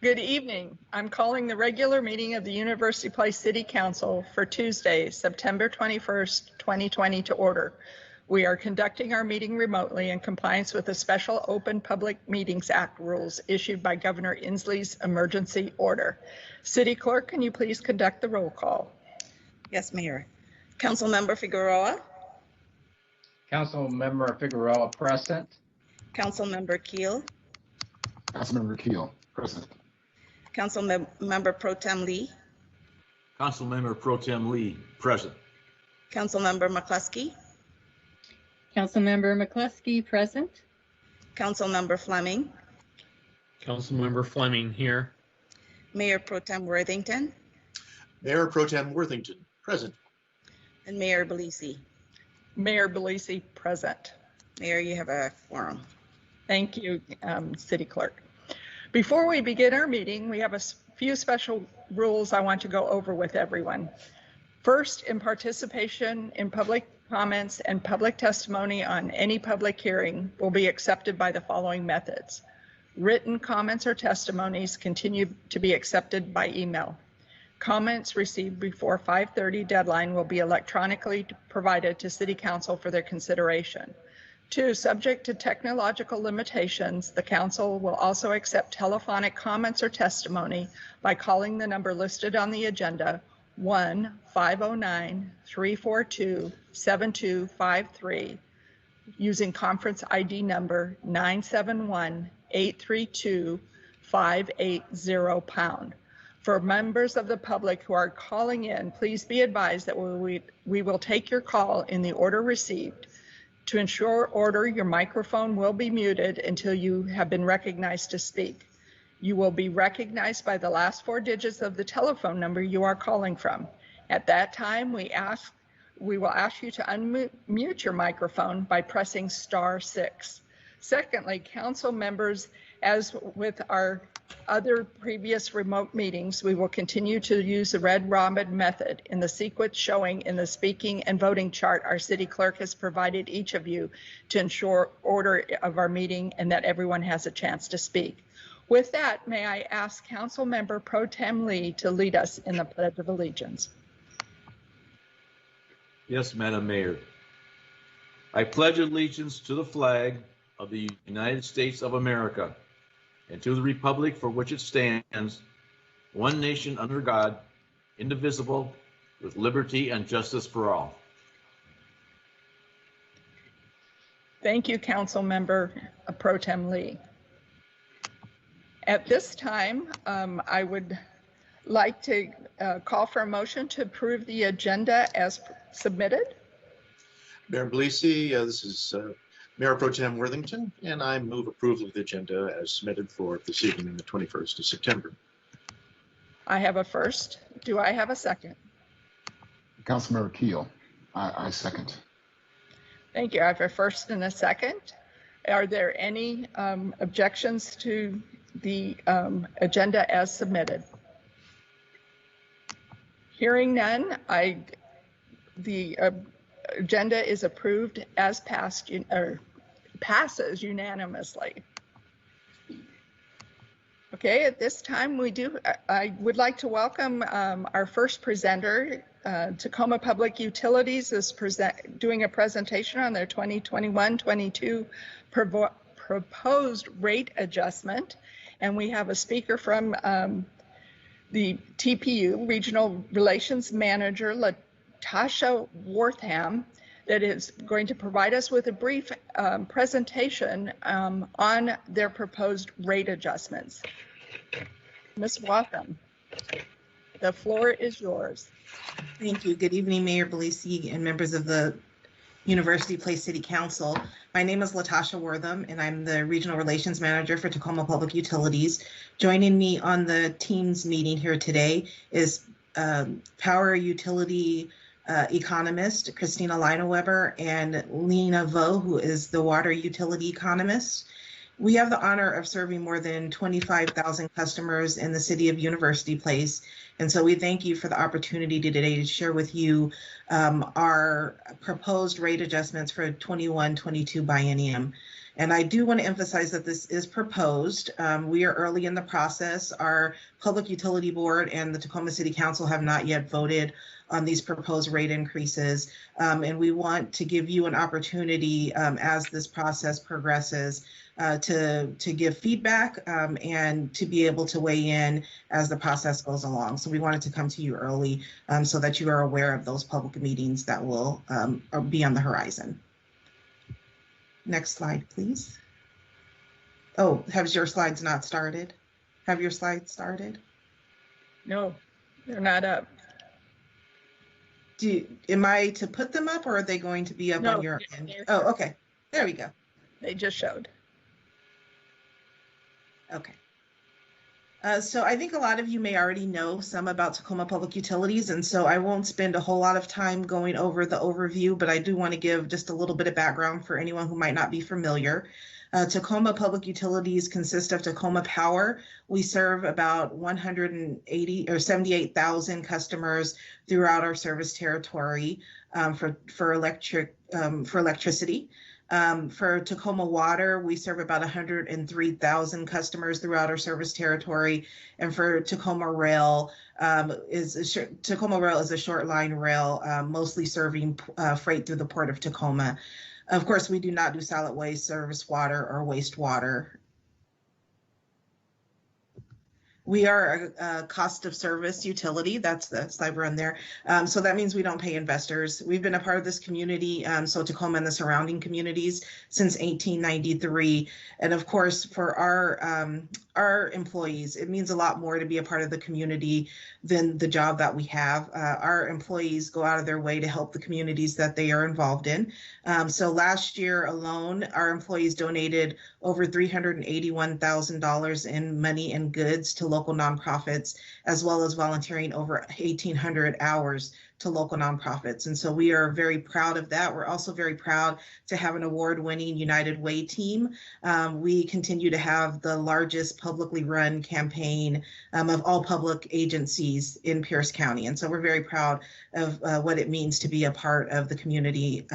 Good evening. I'm calling the regular meeting of the University Place City Council for Tuesday, September 21st, 2020 to order. We are conducting our meeting remotely in compliance with the special Open Public Meetings Act rules issued by Governor Inslee's emergency order. City Clerk, can you please conduct the roll call? Yes, Mayor. Councilmember Figueroa. Councilmember Figueroa present. Councilmember Keel. Councilmember Keel present. Councilmember Pro Tem Lee. Councilmember Pro Tem Lee present. Councilmember McCluskey. Councilmember McCluskey present. Councilmember Fleming. Councilmember Fleming here. Mayor Pro Tem Worthington. Mayor Pro Tem Worthington present. And Mayor Belisi. Mayor Belisi present. Mayor, you have a quorum. Thank you, City Clerk. Before we begin our meeting, we have a few special rules I want to go over with everyone. First, in participation in public comments and public testimony on any public hearing will be accepted by the following methods. Written comments or testimonies continue to be accepted by email. Comments received before 5:30 deadline will be electronically provided to City Council for their consideration. 2, subject to technological limitations, the Council will also accept telephonic comments or testimony by calling the number listed on the agenda, 1-509-342-7253, using conference ID number 971-832-580#. For members of the public who are calling in, please be advised that we will take your call in the order received. To ensure order, your microphone will be muted until you have been recognized to speak. You will be recognized by the last 4 digits of the telephone number you are calling from. At that time, we will ask you to unmute your microphone by pressing *6. Secondly, council members, as with our other previous remote meetings, we will continue to use the red robin method in the sequence showing in the speaking and voting chart our city clerk has provided each of you to ensure order of our meeting and that everyone has a chance to speak. With that, may I ask Council Member Pro Tem Lee to lead us in the Pledge of Allegiance. Yes, Madam Mayor. I pledge allegiance to the flag of the United States of America and to the republic for which it stands, one nation under God, indivisible, with liberty and justice for all. Thank you, Council Member Pro Tem Lee. At this time, I would like to call for a motion to approve the agenda as submitted. Mayor Belisi, this is Mayor Pro Tem Worthington, and I move approval of the agenda as submitted for this evening, the 21st of September. I have a first. Do I have a second? Councilmember Keel, I second. Thank you. I have a first and a second. Are there any objections to the agenda as submitted? Hearing none, the agenda is approved as passes unanimously. Okay, at this time I would like to welcome our first presenter. Tacoma Public Utilities is doing a presentation on their 2021-22 proposed rate adjustment. And we have a speaker from the TPU, Regional Relations Manager, Latasha Wortham, that is going to provide us with a brief presentation on their proposed rate adjustments. Ms. Wortham, the floor is yours. Thank you. Good evening, Mayor Belisi and members of the University Place City Council. My name is Latasha Wortham, and I'm the Regional Relations Manager for Tacoma Public Utilities. Joining me on the Teams meeting here today is Power Utility economist Christina Leineweber and Lena Vo, who is the water utility economist. We have the honor of serving more than 25,000 customers in the city of University Place. And so we thank you for the opportunity today to share with you our proposed rate adjustments for 21-22 biennium. And I do want to emphasize that this is proposed. We are early in the process. Our Public Utility Board and the Tacoma City Council have not yet voted on these proposed rate increases. And we want to give you an opportunity as this process progresses to give feedback and to be able to weigh in as the process goes along. So we wanted to come to you early so that you are aware of those public meetings that will be on the horizon. Next slide, please. Oh, have your slides not started? Have your slides started? No, they're not up. Am I to put them up or are they going to be up No, on your end? they're- Oh, okay. There we go. They just showed. Okay. So I think a lot of you may already know some about Tacoma Public Utilities, and so I won't spend a whole lot of time going over the overview, but I do want to give just a little bit of background for anyone who might not be familiar. Tacoma Public Utilities consists of Tacoma Power. We serve about 180 or 78,000 customers throughout our service territory for electricity. For Tacoma Water, we serve about 103,000 customers throughout our service territory. And for Tacoma Rail, Tacoma Rail is a short line rail, mostly serving freight through the Port of Tacoma. Of course, we do not do solid waste, service water, or wastewater. We are a cost of service utility. That's the slide we're on there. So that means we don't pay investors. We've been a part of this community, so Tacoma and the surrounding communities, since 1893. And of course, for our employees, it means a lot more to be a part of the community than the job that we have. Our employees go out of their way to help the communities that they are involved in. So last year alone, our employees donated over $381,000 in money and goods to local nonprofits, as well as volunteering over 1,800 hours to local nonprofits. And so we are very proud of that. We're also very proud to have an award-winning United Way team. We continue to have the largest publicly run campaign of all public agencies in Pierce County. And so we're very proud of what it means to be a part of the community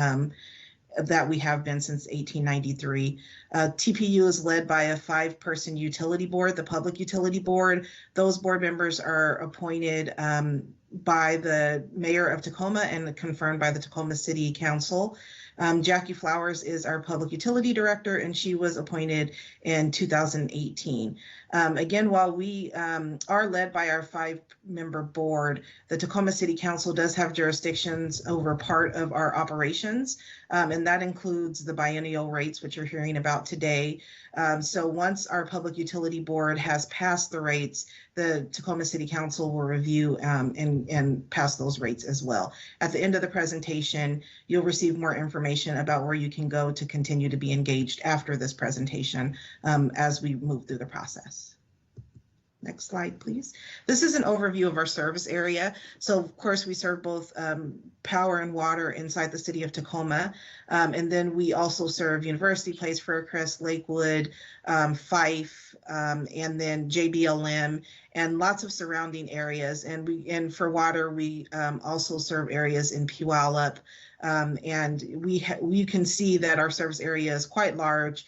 that we have been since 1893. TPU is led by a 5-person utility board, the Public Utility Board. Those board members are appointed by the mayor of Tacoma and confirmed by the Tacoma City Council. Jackie Flowers is our public utility director, and she was appointed in 2018. Again, while we are led by our 5-member board, the Tacoma City Council does have jurisdictions over part of our operations, and that includes the biennial rates, which you're hearing about today. So once our Public Utility Board has passed the rates, the Tacoma City Council will review and pass those rates as well. At the end of the presentation, you'll receive more information about where you can go to continue to be engaged after this presentation as we move through the process. Next slide, please. This is an overview of our service area. So of course we serve both power and water inside the city of Tacoma. And then we also serve University Place, Faircrest, Lakewood, Fife, and then JBLM, and lots of surrounding areas. And for water, we also serve areas in Puyallup. And you can see that our service area is quite large.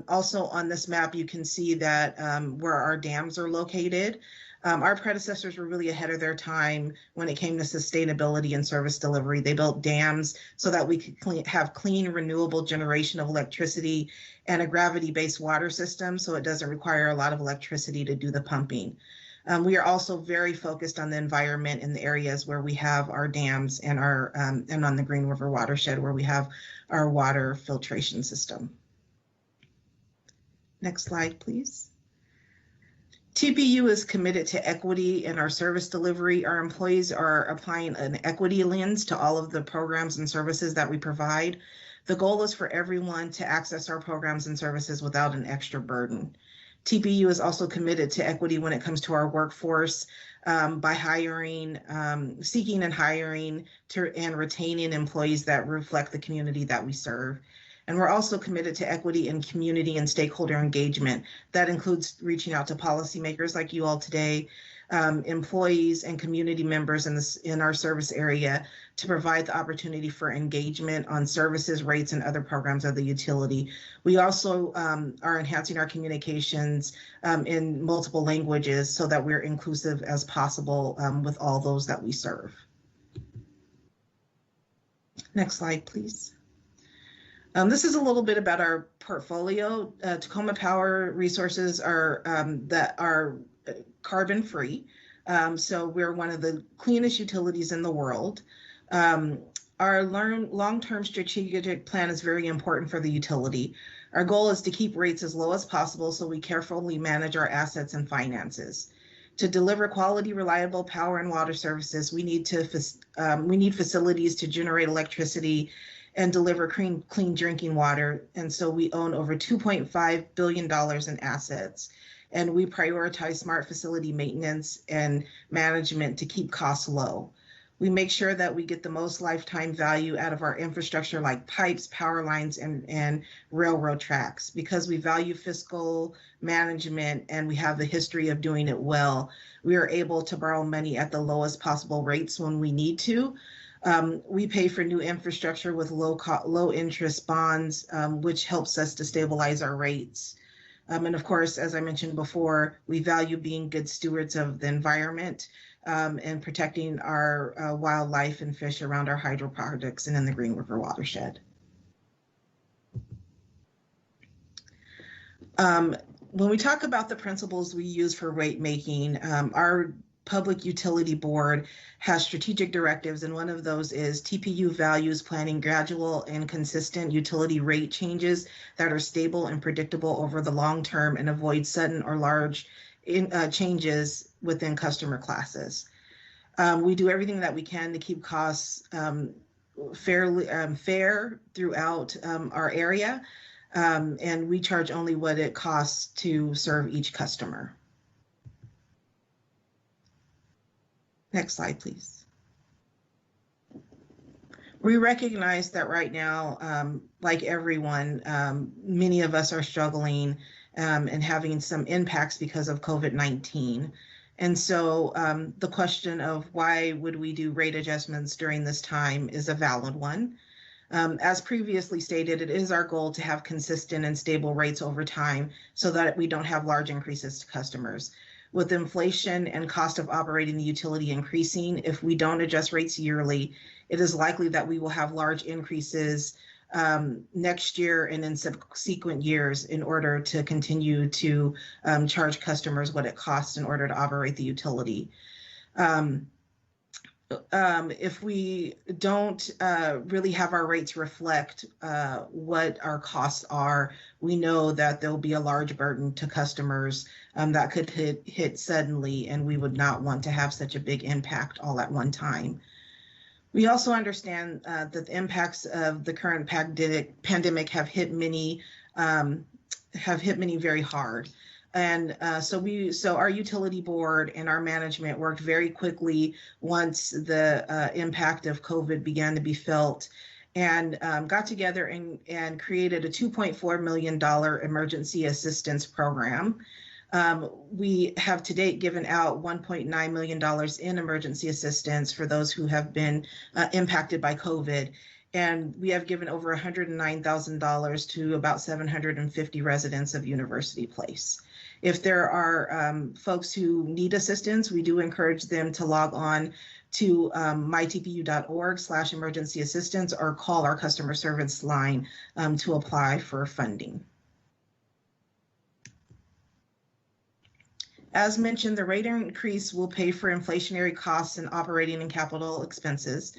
Also on this map, you can see that where our dams are located. Our predecessors were really ahead of their time when it came to sustainability and service delivery. They built dams so that we could have clean, renewable generation of electricity and a gravity-based water system, so it doesn't require a lot of electricity to do the pumping. We are also very focused on the environment in the areas where we have our dams and and on the Green River watershed where we have our water filtration system. Next slide, please. TPU is committed to equity in our service delivery. Our employees are applying an equity lens to all of the programs and services that we provide. The goal is for everyone to access our programs and services without an extra burden. TPU is also committed to equity when it comes to our workforce by hiring, seeking and hiring and retaining employees that reflect the community that we serve. And we're also committed to equity in community and stakeholder engagement. That includes reaching out to policymakers like you all today, employees and community members in our service area to provide the opportunity for engagement on services, rates, and other programs of the utility. We also are enhancing our communications in multiple languages so that we're inclusive as possible with all those that we serve. Next slide, please. This is a little bit about our portfolio. Tacoma Power resources are that are carbon free. So we're one of the cleanest utilities in the world. Our long-term strategic plan is very important for the utility. Our goal is to keep rates as low as possible so we carefully manage our assets and finances. To deliver quality, reliable power and water services, we need facilities to generate electricity and deliver clean drinking water. And so we own over $2.5 billion in assets. And we prioritize smart facility maintenance and management to keep costs low. We make sure that we get the most lifetime value out of our infrastructure like pipes, power lines, and railroad tracks. Because we value fiscal management and we have the history of doing it well, we are able to borrow money at the lowest possible rates when we need to. We pay for new infrastructure with low interest bonds, which helps us to stabilize our rates. And of course, as I mentioned before, we value being good stewards of the environment and protecting our wildlife and fish around our hydro projects and in the Green River watershed. When we talk about the principles we use for rate making, our Public Utility Board has strategic directives, and one of those is TPU values planning gradual and consistent utility rate changes that are stable and predictable over the long term and avoid sudden or large changes within customer classes. We do everything that we can to keep costs fair throughout our area, and we charge only what it costs to serve each customer. Next slide, please. We recognize that right now, like everyone, many of us are struggling and having some impacts because of COVID-19. And so the question of why would we do rate adjustments during this time is a valid one. As previously stated, it is our goal to have consistent and stable rates over time so that we don't have large increases to customers. With inflation and cost of operating the utility increasing, if we don't adjust rates yearly, it is likely that we will have large increases next year and in subsequent years in order to continue to charge customers what it costs in order to operate the utility. If we don't really have our rates reflect what our costs are, we know that there'll be a large burden to customers that could hit suddenly, and we would not want to have such a big impact all at one time. We also understand that the impacts of the current pandemic have hit many very hard. And so our utility board and our management worked very quickly once the impact of COVID began to be felt, and got together and created a $2.4 million emergency assistance program. We have to date given out $1.9 million in emergency assistance for those who have been impacted by COVID. And we have given over $109,000 to about 750 residents of University Place. If there are folks who need assistance, we do encourage them to log on to mytpu.org/emergency assistance or call our customer service line to apply for funding. As mentioned, the rate increase will pay for inflationary costs and operating and capital expenses.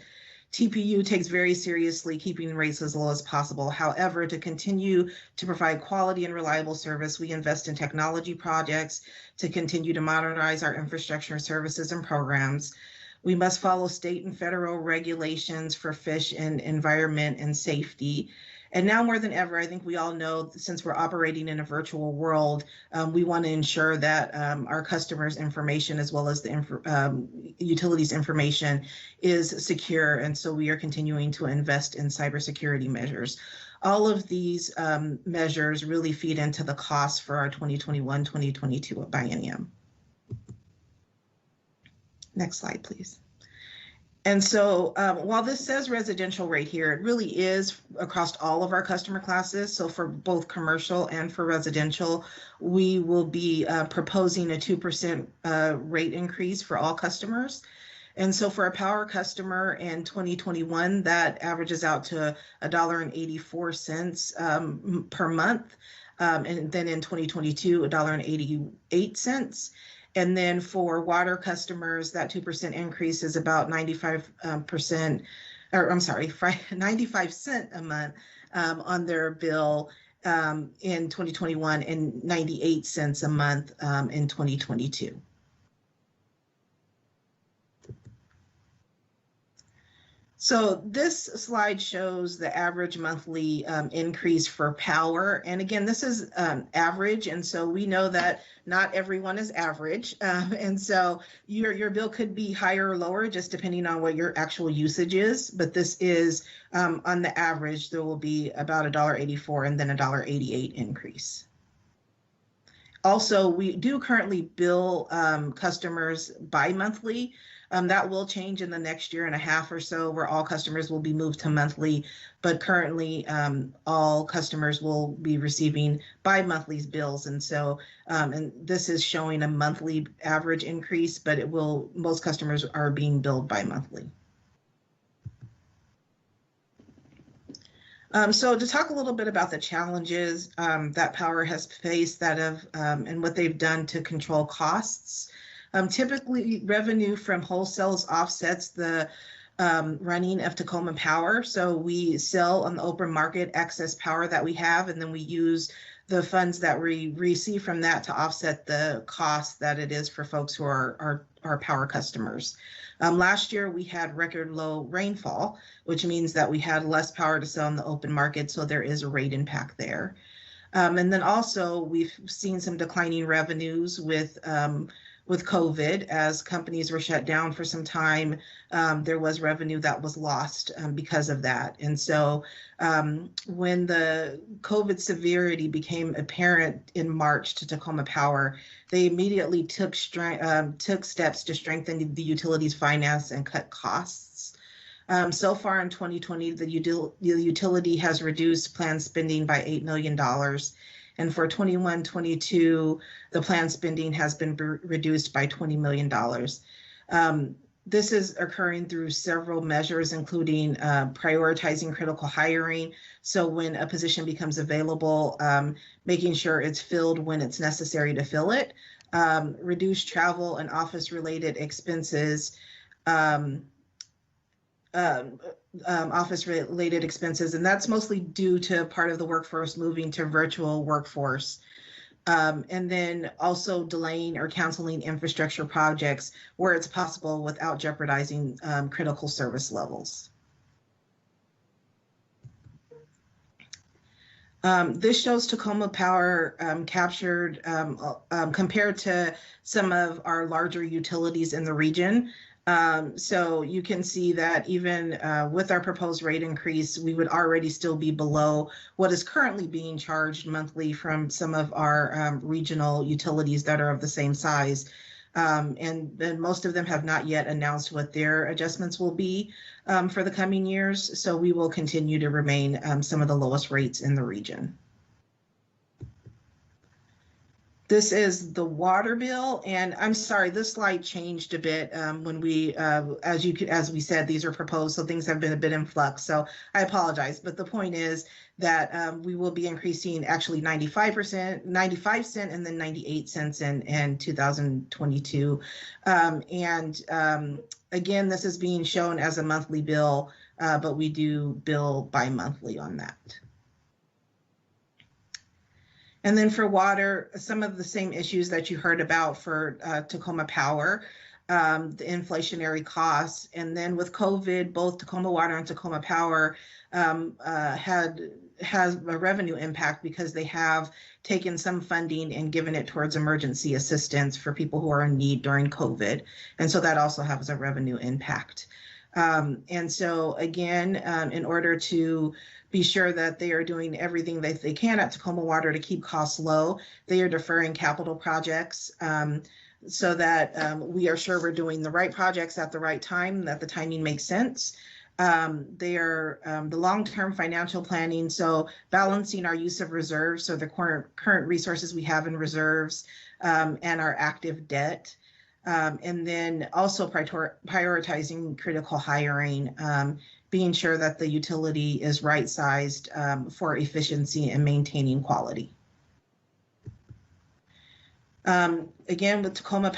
TPU takes very seriously keeping rates as low as possible. However, to continue to provide quality and reliable service, we invest in technology projects to continue to modernize our infrastructure, services, and programs. We must follow state and federal regulations for fish and environment and safety. And now more than ever, I think we all know, since we're operating in a virtual world, we want to ensure that our customers' information as well as the utilities information is secure. And so we are continuing to invest in cybersecurity measures. All of these measures really feed into the cost for our 2021-2022 biennium. Next slide, please. And so while this says residential rate here, it really is across all of our customer classes. So for both commercial and for residential, we will be proposing a 2% rate increase for all customers. And so for a power customer in 2021, that averages out to $1.84 per month. And then in 2022, $1.88. And then for water customers, that 2% increase is about 95%, or I'm sorry, 95 cents a month on their bill in 2021 and 98 cents a month in 2022. So this slide shows the average monthly increase for power. And again, this is average. And so we know that not everyone is average. And so your bill could be higher or lower just depending on what your actual usage is. But this is on the average, there will be about $1.84 and then $1.88 increase. Also, we do currently bill customers bi-monthly. That will change in the next year and a half or so, where all customers will be moved to monthly, but currently all customers will be receiving bi-monthly bills. And so, and this is showing a monthly average increase, but it will, most customers are being billed bi-monthly. So to talk a little bit about the challenges that Power has faced that have and what they've done to control costs. Typically, revenue from wholesales offsets the running of Tacoma Power. So we sell on the open market excess power that we have, and then we use the funds that we receive from that to offset the cost that it is for folks who are our power customers. Last year, we had record low rainfall, which means that we had less power to sell in the open market, so there is a rate impact there. And then also, we've seen some declining revenues with COVID, as companies were shut down for some time. There was revenue that was lost because of that. And so when the COVID severity became apparent in March to Tacoma Power, they immediately took steps to strengthen the utilities finance and cut costs. So far in 2020, the utility has reduced planned spending by $8 million. And for 21-22, the planned spending has been reduced by $20 million. This is occurring through several measures, including prioritizing critical hiring. So when a position becomes available, making sure it's filled when it's necessary to fill it, reduce travel and office-related expenses, office-related expenses, and that's mostly due to part of the workforce moving to virtual workforce. And then also delaying or canceling infrastructure projects where it's possible without jeopardizing critical service levels. This shows Tacoma Power captured compared to some of our larger utilities in the region. So you can see that even with our proposed rate increase, we would already still be below what is currently being charged monthly from some of our regional utilities that are of the same size. And most of them have not yet announced what their adjustments will be for the coming years. So we will continue to remain some of the lowest rates in the region. This is the water bill, and I'm sorry, this slide changed a bit when we, as we said, these are proposed, so things have been a bit in flux. So I apologize, but the point is that we will be increasing actually 95 cents, and then 98 cents in 2022. Again, this is being shown as a monthly bill, but we do bill bi-monthly on that. And then for water, some of the same issues that you heard about for Tacoma Power, the inflationary costs. And then with COVID, both Tacoma Water and Tacoma Power has a revenue impact because they have taken some funding and given it towards emergency assistance for people who are in need during COVID. And so that also has a revenue impact. And so again, in order to be sure that they are doing everything that they can at Tacoma Water to keep costs low, they are deferring capital projects. so that we are sure we're doing the right projects at the right time, that the timing makes sense. They are the long-term financial planning, so balancing our use of reserves, so the current resources we have in reserves and our active debt. And then also prioritizing critical hiring, being sure that the utility is right-sized for efficiency and maintaining quality. Again, with Tacoma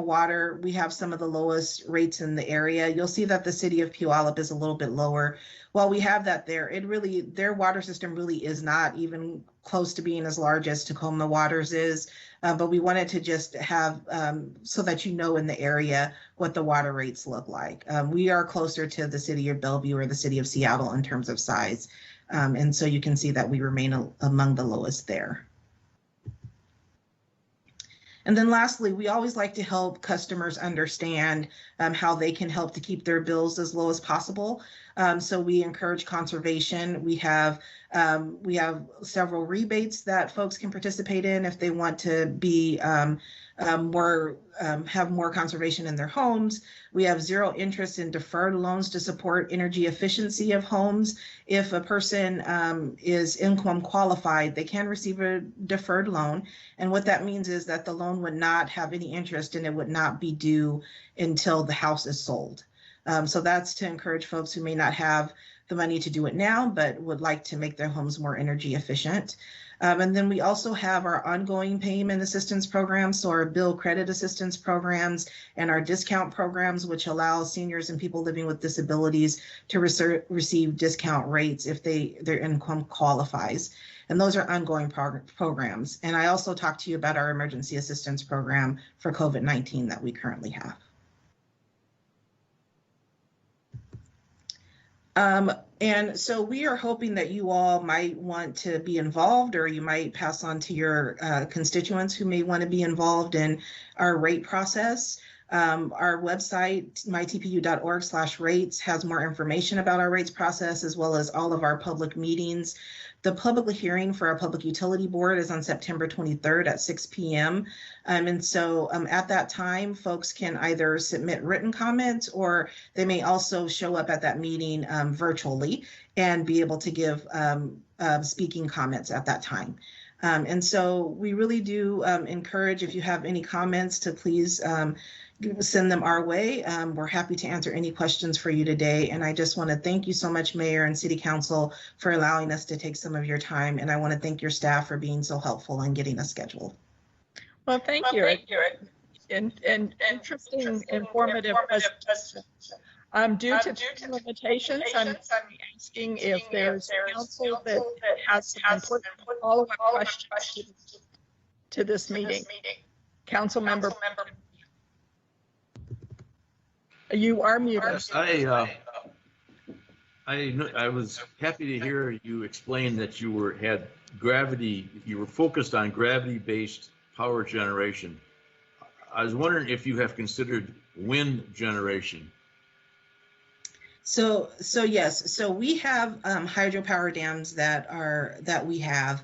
Water, we have some of the lowest rates in the area. You'll see that the city of Puyallup is a little bit lower. While we have that there, their water system really is not even close to being as large as Tacoma Water's is, but we wanted to just have, so that you know in the area what the water rates look like. We are closer to the city of Bellevue or the city of Seattle in terms of size. And so you can see that we remain among the lowest there. And then lastly, we always like to help customers understand how they can help to keep their bills as low as possible. So we encourage conservation. We have several rebates that folks can participate in if they want to be have more conservation in their homes. We have zero interest in deferred loans to support energy efficiency of homes. If a person is income qualified, they can receive a deferred loan. And what that means is that the loan would not have any interest and it would not be due until the house is sold. So that's to encourage folks who may not have the money to do it now, but would like to make their homes more energy efficient. And then we also have our ongoing payment assistance programs, so our bill credit assistance programs and our discount programs, which allow seniors and people living with disabilities to receive discount rates if their income qualifies. And those are ongoing programs. And I also talked to you about our emergency assistance program for COVID-19 that we currently have. And so we are hoping that you all might want to be involved, or you might pass on to your constituents who may want to be involved in our rate process. Our website, mytpu.org/rates, has more information about our rates process, as well as all of our public meetings. The public hearing for our Public Utility Board is on September 23rd at 6 p.m. And so at that time, folks can either submit written comments, or they may also show up at that meeting virtually and be able to give speaking comments at that time. And so we really do encourage, if you have any comments, to please send them our way. We're happy to answer any questions for you today. And I just want to thank you so much, Mayor and City Council, for allowing us to take some of your time. And I want to thank your staff for being so helpful in getting us scheduled. Well, thank you. And interesting, informative presentation. Due to limitations, I'm asking if there's council that has some important follow-up questions to this meeting. Council member. You are muted. Yes, I was happy to hear you explain that you were focused on gravity-based power generation. I was wondering if you have considered wind generation. So yes, so we have hydropower dams that we have.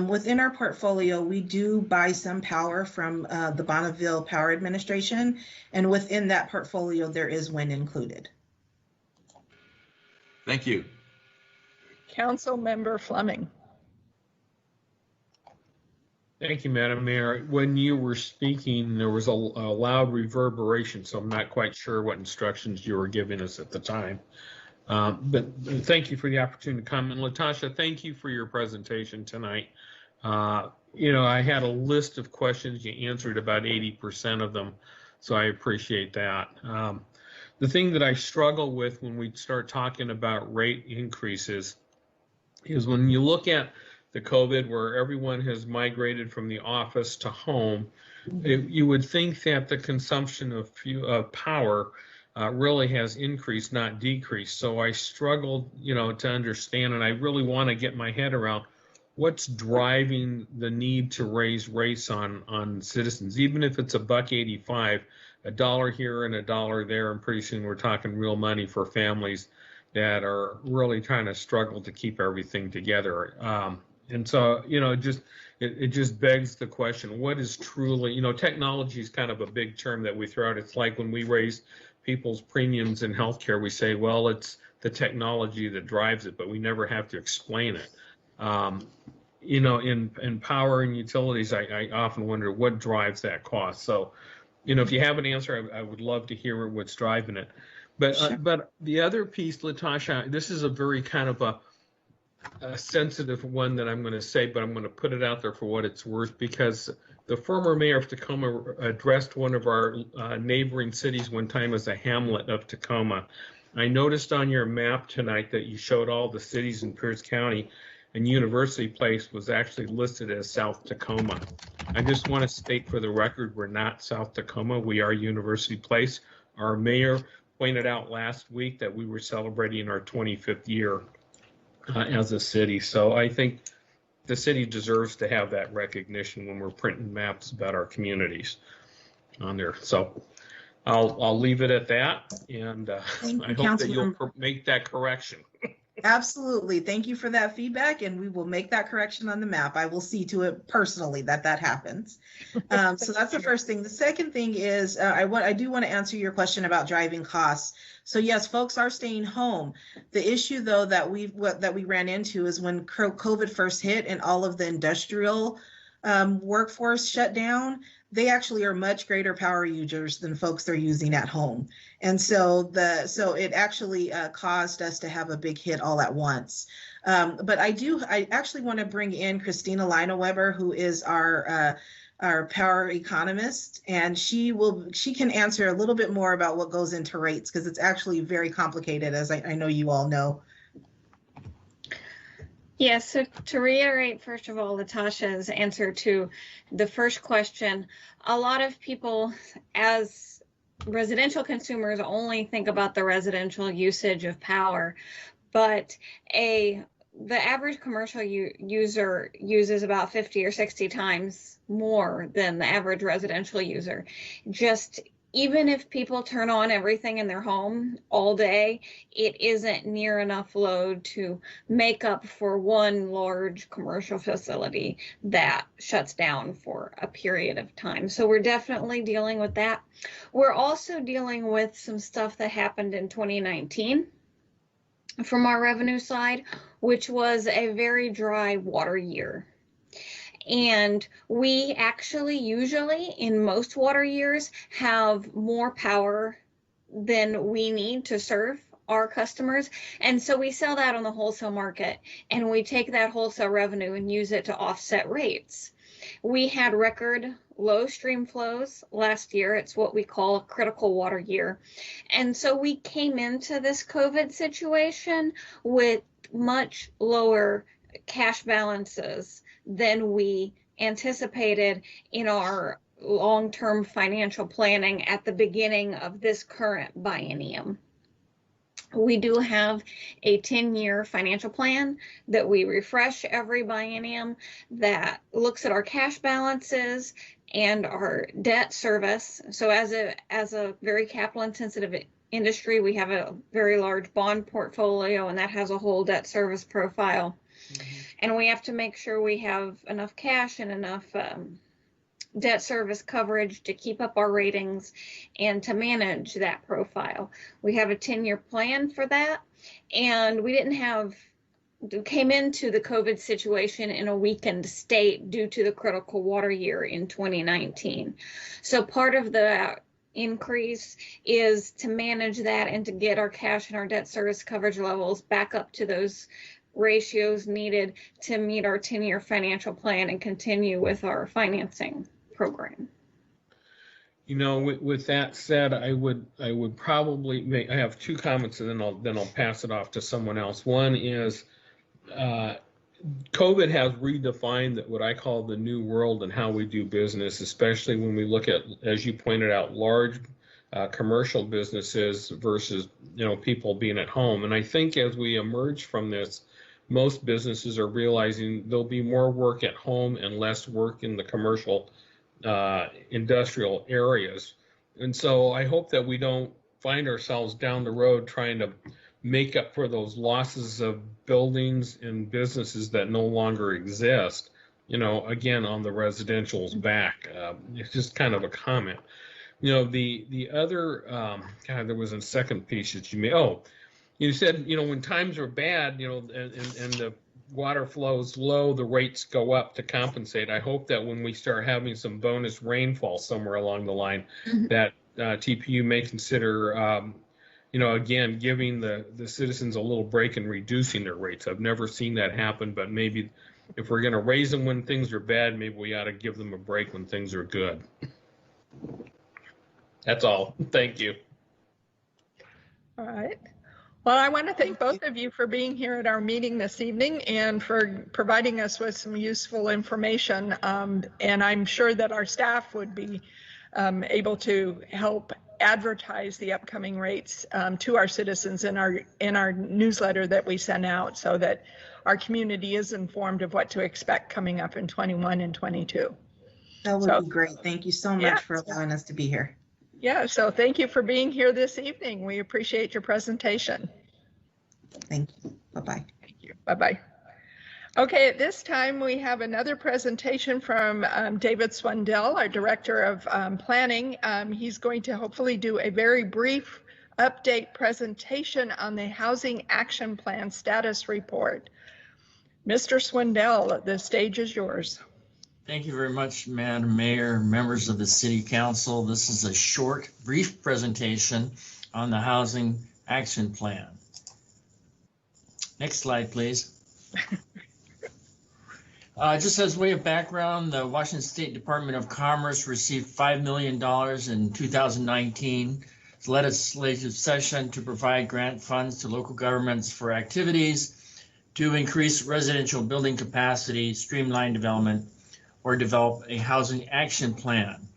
Within our portfolio, we do buy some power from the Bonneville Power Administration, and within that portfolio, there is wind included. Thank you. Council member Fleming. Thank you, Madam Mayor. When you were speaking, there was a loud reverberation, so I'm not quite sure what instructions you were giving us at the time. But thank you for the opportunity to comment. Latasha, thank you for your presentation tonight. I had a list of questions. You answered about 80% of them, so I appreciate that. The thing that I struggle with when we start talking about rate increases is when you look at the COVID, where everyone has migrated from the office to home, you would think that the consumption of power really has increased, not decreased. So I struggled, to understand, and I really want to get my head around what's driving the need to raise rates on citizens, even if it's $1.85, $1 here and $1 there, and pretty soon we're talking real money for families that are really trying to struggle to keep everything together. And so, it it just begs the question, what is truly, technology is kind of a big term that we throw out. It's like when we raise people's premiums in healthcare, we say, well, it's the technology that drives it, but we never have to explain it. In power and utilities, I often wonder what drives that cost. So, if you have an answer, I would love to hear what's driving it. But Sure. but the other piece, Latasha, this is a very kind of a sensitive one that I'm going to say, but I'm going to put it out there for what it's worth, because the former mayor of Tacoma addressed one of our neighboring cities one time as a hamlet of Tacoma. I noticed on your map tonight that you showed all the cities in Pierce County, and University Place was actually listed as South Tacoma. I just want to state for the record, we're not South Tacoma, we are University Place. Our mayor pointed out last week that we were celebrating our 25th year as a city. So I think the city deserves to have that recognition when we're printing maps about our communities on there. So I'll leave it at that, and Thank you, I hope that you'll Councilmember. make that correction. Absolutely. Thank you for that feedback, and we will make that correction on the map. I will see to it personally that happens. So that's the first thing. The second thing is I do want to answer your question about driving costs. So yes, folks are staying home. The issue though that we ran into is when COVID first hit and all of the industrial workforce shut down, they actually are much greater power users than folks are using at home. And so it actually caused us to have a big hit all at once. But I actually want to bring in Christina Lina-Weber, who is our power economist, and she can answer a little bit more about what goes into rates, because it's actually very complicated, as I know you all know. Yes, so to reiterate, first of all, Latasha's answer to the first question, a lot of people as residential consumers only think about the residential usage of power, but the average commercial user uses about 50 or 60 times more than the average residential user. Just even if people turn on everything in their home all day, it isn't near enough load to make up for one large commercial facility that shuts down for a period of time. So we're definitely dealing with that. We're also dealing with some stuff that happened in 2019 from our revenue side, which was a very dry water year. And we actually usually in most water years have more power than we need to serve our customers. And so we sell that on the wholesale market, and we take that wholesale revenue and use it to offset rates. We had record low stream flows last year. It's what we call a critical water year. And so we came into this COVID situation with much lower cash balances than we anticipated in our long-term financial planning at the beginning of this current biennium. We do have a 10-year financial plan that we refresh every biennium that looks at our cash balances and our debt service. So as a very capital intensive industry, we have a very large bond portfolio, and that has a whole debt service profile. And we have to make sure we have enough cash and enough debt service coverage to keep up our ratings and to manage that profile. We have a 10-year plan for that, and we came into the COVID situation in a weakened state due to the critical water year in 2019. So part of the increase is to manage that and to get our cash and our debt service coverage levels back up to those ratios needed to meet our 10-year financial plan and continue with our financing program. With that said, I would probably I have two comments, and then I'll pass it off to someone else. One is COVID has redefined what I call the new world and how we do business, especially when we look at, as you pointed out, large commercial businesses versus people being at home. And I think as we emerge from this, most businesses are realizing there'll be more work at home and less work in the commercial industrial areas. And so I hope that we don't find ourselves down the road trying to make up for those losses of buildings and businesses that no longer exist. again, on the residential's back. It's just kind of a comment. The other, there was a second piece that you made. Oh, you said, when times are bad, and the water flows low, the rates go up to compensate. I hope that when we start having some bonus rainfall somewhere along the line, that TPU may consider, again, giving the citizens a little break and reducing their rates. I've never seen that happen, but maybe if we're going to raise them when things are bad, maybe we ought to give them a break when things are good. That's all. Thank you. All right. Well, I want to thank both of you for being here at our meeting this evening and for providing us with some useful information. And I'm sure that our staff would be able to help advertise the upcoming rates to our citizens in our newsletter that we send out, so that our community is informed of what to expect coming up in 21 and 22. That would be great. Thank you so much for allowing us to be here. Yeah, so thank you for being here this evening. We appreciate your presentation. Thank you. Bye-bye. Thank you. Bye-bye. Okay, at this time, we have another presentation from David Swindell, our Director of Planning. He's going to hopefully do a very brief update presentation on the Housing Action Plan status report. Mr. Swindell, the stage is yours. Thank you very much, Madam Mayor, members of the City Council. This is a short, brief presentation on the Housing Action Plan. Next slide, please. Just as way of background, the Washington State Department of Commerce received $5 million in 2019 legislative session to provide grant funds to local governments for activities to increase residential building capacity, streamline development, or develop a housing action plan.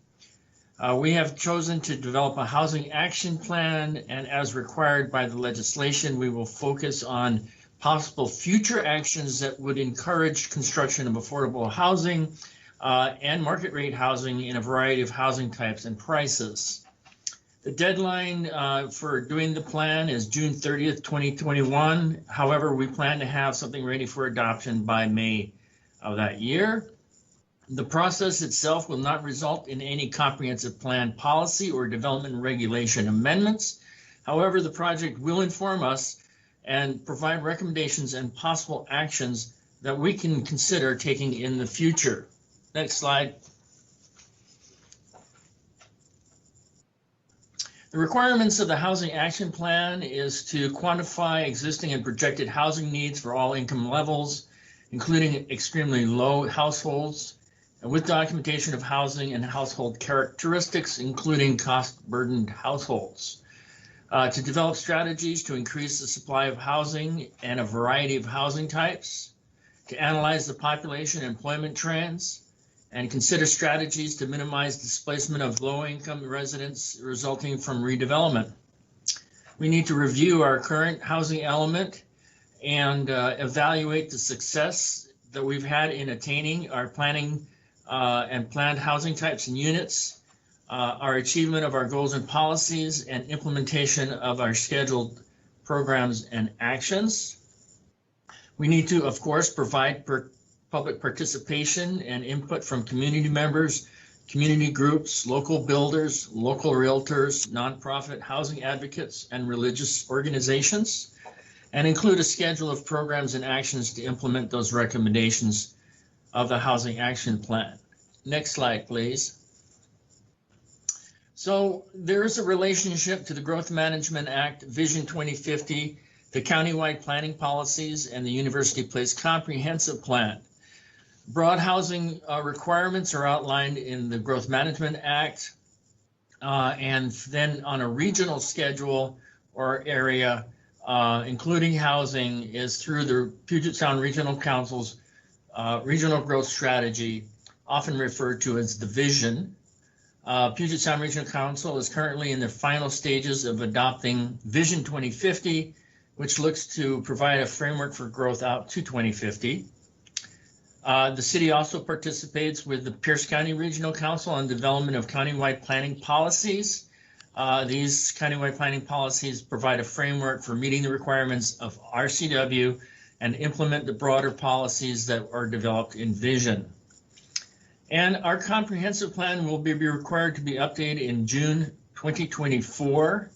We have chosen to develop a housing action plan, and as required by the legislation, we will focus on possible future actions that would encourage construction of affordable housing and market rate housing in a variety of housing types and prices. The deadline for doing the plan is June 30th, 2021. However, we plan to have something ready for adoption by May of that year. The process itself will not result in any comprehensive plan policy or development regulation amendments. However, the project will inform us and provide recommendations and possible actions that we can consider taking in the future. Next slide. The requirements of the Housing Action Plan is to quantify existing and projected housing needs for all income levels, including extremely low households, and with documentation of housing and household characteristics, including cost-burdened households. To develop strategies to increase the supply of housing and a variety of housing types, to analyze the population and employment trends, and consider strategies to minimize displacement of low-income residents resulting from redevelopment. We need to review our current housing element and evaluate the success that we've had in attaining our planning and planned housing types and units, our achievement of our goals and policies, and implementation of our scheduled programs and actions. We need to, of course, provide public participation and input from community members, community groups, local builders, local realtors, nonprofit housing advocates, and religious organizations, and include a schedule of programs and actions to implement those recommendations of the Housing Action Plan. Next slide, please. So there is a relationship to the Growth Management Act, Vision 2050, the countywide planning policies, and the University Place Comprehensive Plan. Broad housing requirements are outlined in the Growth Management Act, and then on a regional schedule or area, including housing, is through the Puget Sound Regional Council's Regional Growth Strategy, often referred to as the Vision. Puget Sound Regional Council is currently in the final stages of adopting Vision 2050, which looks to provide a framework for growth out to 2050. The city also participates with the Pierce County Regional Council on development of countywide planning policies. These countywide planning policies provide a framework for meeting the requirements of RCW and implement the broader policies that are developed in Vision. And our comprehensive plan will be required to be updated in June 2024.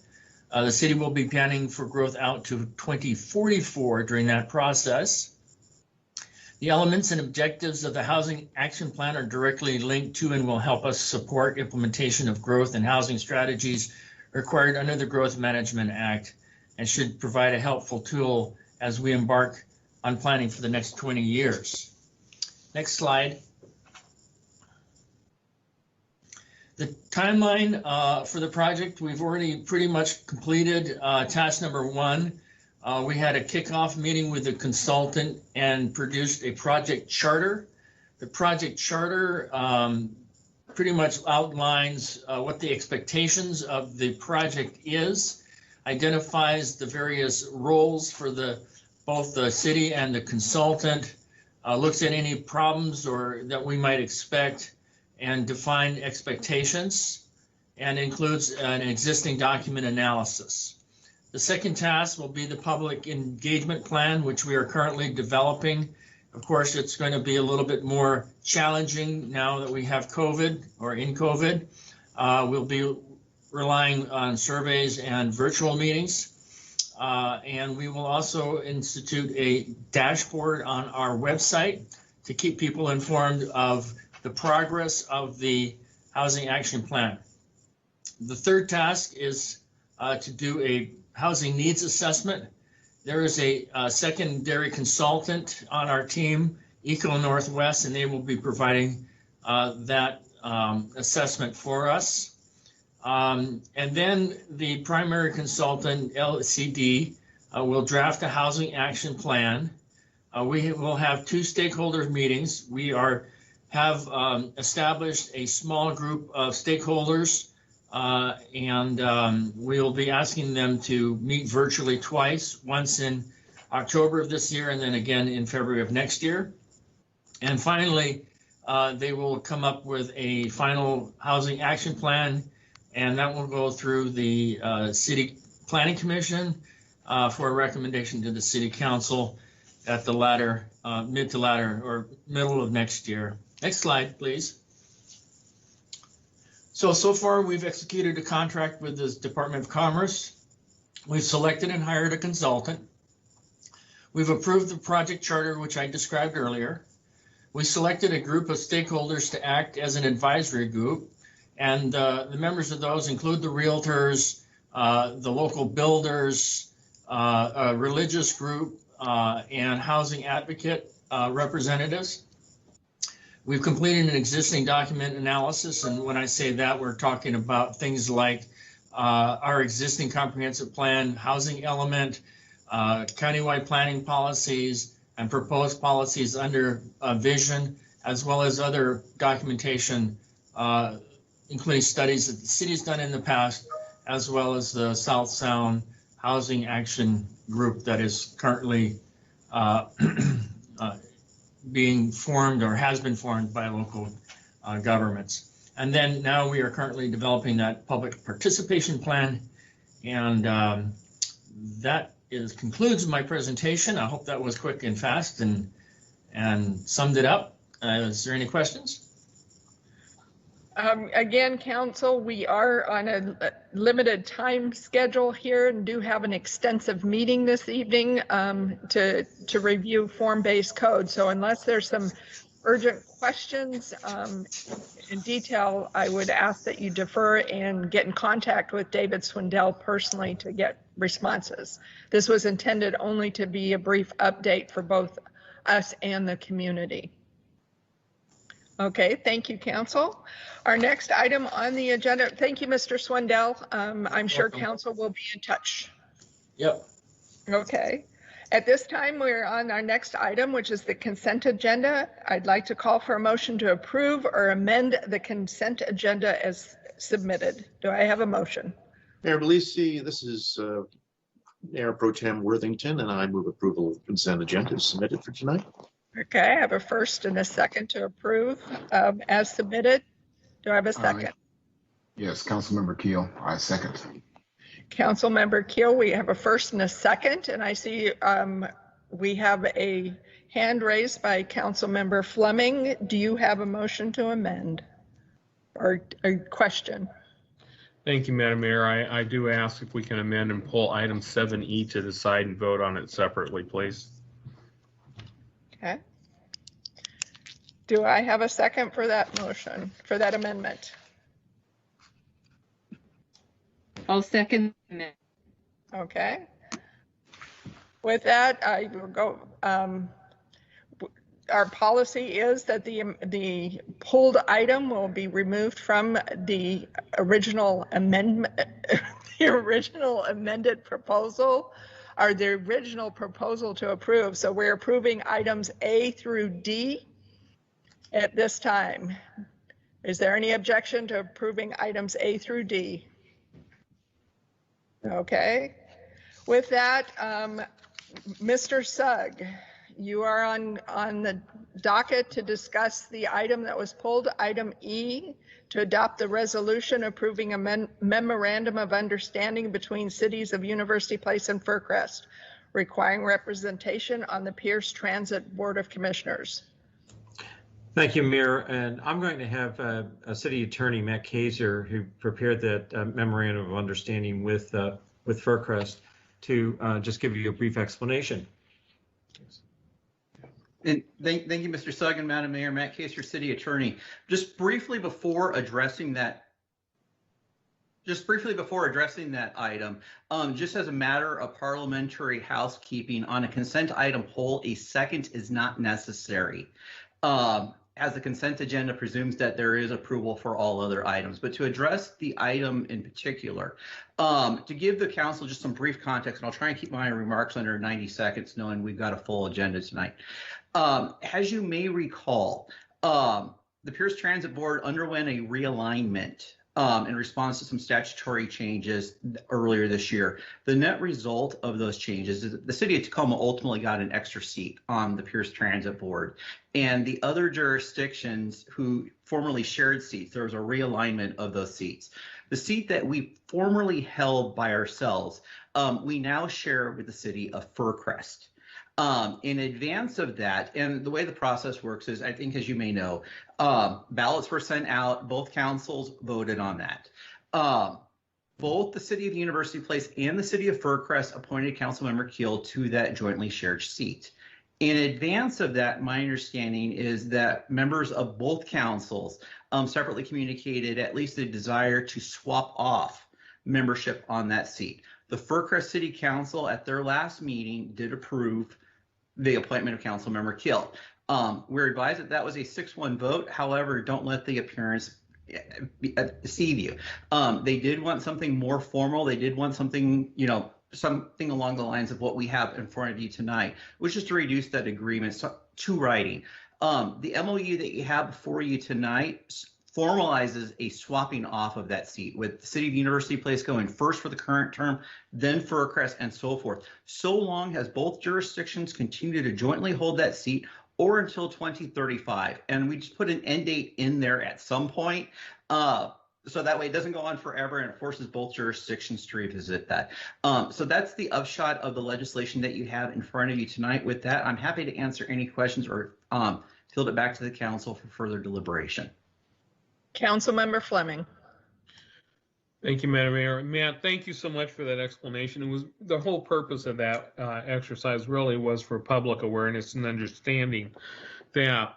The city will be planning for growth out to 2044 during that process. The elements and objectives of the Housing Action Plan are directly linked to and will help us support implementation of growth and housing strategies required under the Growth Management Act, and should provide a helpful tool as we embark on planning for the next 20 years. Next slide. The timeline for the project, we've already pretty much completed task number 1. We had a kickoff meeting with the consultant and produced a project charter. The project charter pretty much outlines what the expectations of the project is, identifies the various roles for both the city and the consultant, looks at any problems or that we might expect, and define expectations, and includes an existing document analysis. The second task will be the public engagement plan, which we are currently developing. Of course, it's going to be a little bit more challenging now that we have COVID or in COVID. We'll be relying on surveys and virtual meetings. And we will also institute a dashboard on our website to keep people informed of the progress of the Housing Action Plan. The third task is to do a housing needs assessment. There is a secondary consultant on our team, Eco Northwest, and they will be providing that assessment for us. And then the primary consultant, LCD, will draft a housing action plan. We will have 2 stakeholder meetings. We have established a small group of stakeholders, and we'll be asking them to meet virtually twice, once in October of this year and then again in February of next year. And finally, they will come up with a final housing action plan, and that will go through the City Planning Commission for a recommendation to the City Council at the mid to latter or middle of next year. Next slide, please. So far we've executed a contract with the Department of Commerce. We've selected and hired a consultant. We've approved the project charter, which I described earlier. We selected a group of stakeholders to act as an advisory group, and the members of those include the realtors, the local builders, a religious group, and housing advocate representatives. We've completed an existing document analysis, and when I say that, we're talking about things like our existing comprehensive plan, housing element, countywide planning policies, and proposed policies under vision, as well as other documentation, including studies that the city's done in the past, as well as the South Sound Housing Action Group that is currently being formed or has been formed by local governments. And then now we are currently developing that public participation plan. And that concludes my presentation. I hope that was quick and fast and summed it up. Is there any questions? Again, Council, we are on a limited time schedule here and do have an extensive meeting this evening to review form-based code. So unless there's some urgent questions in detail, I would ask that you defer and get in contact with David Swindell personally to get responses. This was intended only to be a brief update for both us and the community. Okay, thank you, Council. Our next item on the agenda, thank you, Mr. Swindell. I'm sure Council will be in touch. Yep. Okay. At this time, we're on our next item, which is the consent agenda. I'd like to call for a motion to approve or amend the consent agenda as submitted. Do I have a motion? Mayor Belisi, this is Mayor Pro Tem Worthington, and I move approval of consent agenda as submitted for tonight. Okay, I have a first and a second to approve as submitted. Do I have a second? Yes, Councilmember Keel, I second. Councilmember Keel, we have a first and a second, and I see We have a hand raised by Councilmember Fleming. Do you have a motion to amend or a question? Thank you, Madam Mayor. I do ask if we can amend and pull item 7E to the side and vote on it separately, please. Okay. Do I have a second for that motion, for that amendment? I'll second that. Okay. With that, I will go. Our policy is that the pulled item will be removed from the original amendment, the original amended proposal, or the original proposal to approve. So we're approving items A through D at this time. Is there any objection to approving items A through D? Okay. With that, Mr. Sugg, you are on the docket to discuss the item that was pulled, item E, to adopt the resolution approving a memorandum of understanding between cities of University Place and Fircrest, requiring representation on the Pierce Transit Board of Commissioners. Thank you, Mayor. And I'm going to have a City Attorney, Matt Kaiser, who prepared that memorandum of understanding with Fircrest, to just give you a brief explanation. And thank you, Mr. Sugg and Madam Mayor. Matt Kaiser, City Attorney. Just briefly before addressing that item, just as a matter of parliamentary housekeeping, on a consent item poll, a second is not necessary, as the consent agenda presumes that there is approval for all other items. But to address the item in particular, to give the council just some brief context, and I'll try and keep my remarks under 90 seconds, knowing we've got a full agenda tonight. As you may recall, the Pierce Transit Board underwent a realignment in response to some statutory changes earlier this year. The net result of those changes is that the city of Tacoma ultimately got an extra seat on the Pierce Transit Board, and the other jurisdictions who formerly shared seats, there was a realignment of those seats. The seat that we formerly held by ourselves, we now share with the city of Fircrest. In advance of that, and the way the process works is, I think, as you may know, ballots were sent out, both councils voted on that. Both the city of University Place and the city of Fircrest appointed Councilmember Keel to that jointly shared seat. In advance of that, my understanding is that members of both councils separately communicated at least a desire to swap off membership on that seat. The Fircrest City Council at their last meeting did approve the appointment of Councilmember Keel. We're advised that that was a 6-1 vote. However, don't let the appearance deceive you. They did want something more formal. They did want something, something along the lines of what we have in front of you tonight, which is to reduce that agreement to writing. The MOU that you have before you tonight formalizes a swapping off of that seat, with the city of University Place going first for the current term, then Fircrest, and so forth. So long as both jurisdictions continue to jointly hold that seat, or until 2035. And we just put an end date in there at some point, so that way it doesn't go on forever and it forces both jurisdictions to revisit that. So that's the upshot of the legislation that you have in front of you tonight. With that, I'm happy to answer any questions or field it back to the council for further deliberation. Councilmember Fleming. Thank you, Madam Mayor. Matt, thank you so much for that explanation. It was the whole purpose of that exercise really was for public awareness and understanding that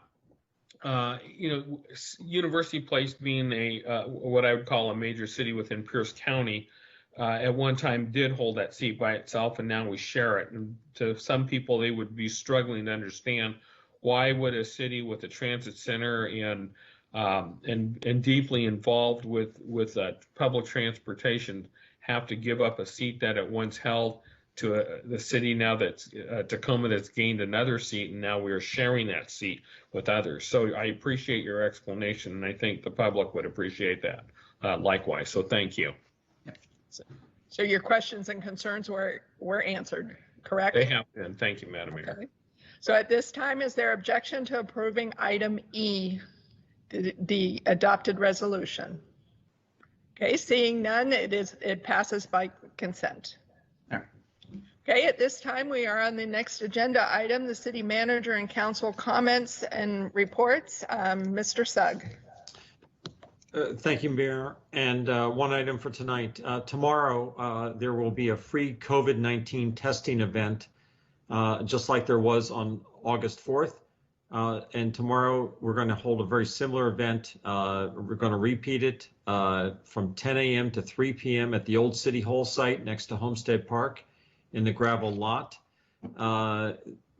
University Place being a what I would call a major city within Pierce County, at one time did hold that seat by itself, and now we share it. And to some people, they would be struggling to understand, why would a city with a transit center and deeply involved with public transportation have to give up a seat that it once held to the city now that's Tacoma, that's gained another seat, and now we're sharing that seat with others. So I appreciate your explanation, and I think the public would appreciate that likewise. So thank you. So your questions and concerns were answered, correct? They have been. Thank you, Madam Mayor. Okay. So at this time, is there objection to approving item E, the adopted resolution? Okay, seeing none, it passes by consent. Okay, at this time, we are on the next agenda item, the city manager and council comments and reports. Mr. Sugg. Thank you, Mayor. And one item for tonight. Tomorrow, there will be a free COVID-19 testing event, just like there was on August 4th. And tomorrow, we're going to hold a very similar event. We're going to repeat it from 10 a.m. to 3 p.m. at the old City Hall site next to Homestead Park in the gravel lot.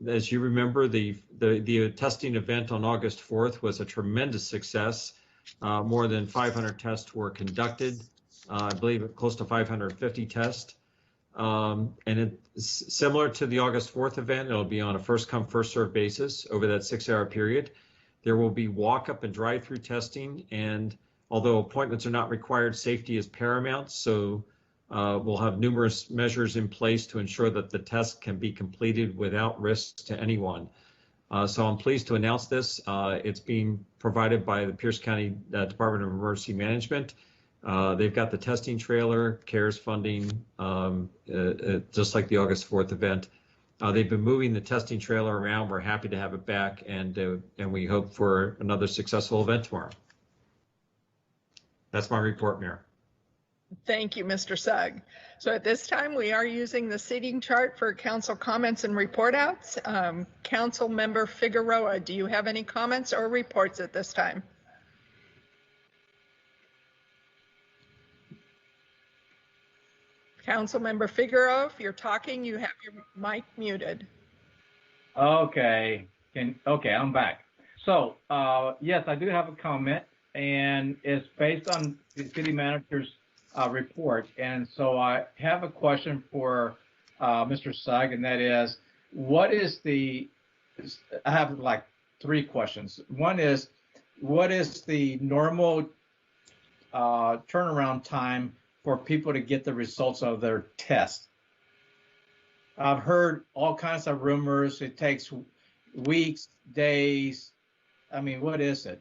As you remember, the testing event on August 4th was a tremendous success. More than 500 tests were conducted. I believe close to 550 tests. And it's similar to the August 4th event. It'll be on a first come, first served basis over that 6-hour period. There will be walk up and drive through testing. And although appointments are not required, safety is paramount. So we'll have numerous measures in place to ensure that the test can be completed without risk to anyone. So I'm pleased to announce this. It's being provided by the Pierce County Department of Emergency Management. They've got the testing trailer, CARES funding, just like the August 4th event. They've been moving the testing trailer around. We're happy to have it back, and we hope for another successful event tomorrow. That's my report, Mayor. Thank you, Mr. Sugg. So at this time, we are using the seating chart for council comments and report outs. Council member Figueroa, do you have any comments or reports at this time? Council member Figueroa, if you're talking, you have your mic muted. Okay, I'm back. So yes, I do have a comment, and it's based on the city manager's report. And so I have a question for Mr. Sugg, and that is, I have like 3 questions. One is, what is the normal turnaround time for people to get the results of their test? I've heard all kinds of rumors. It takes weeks, days. I mean, what is it?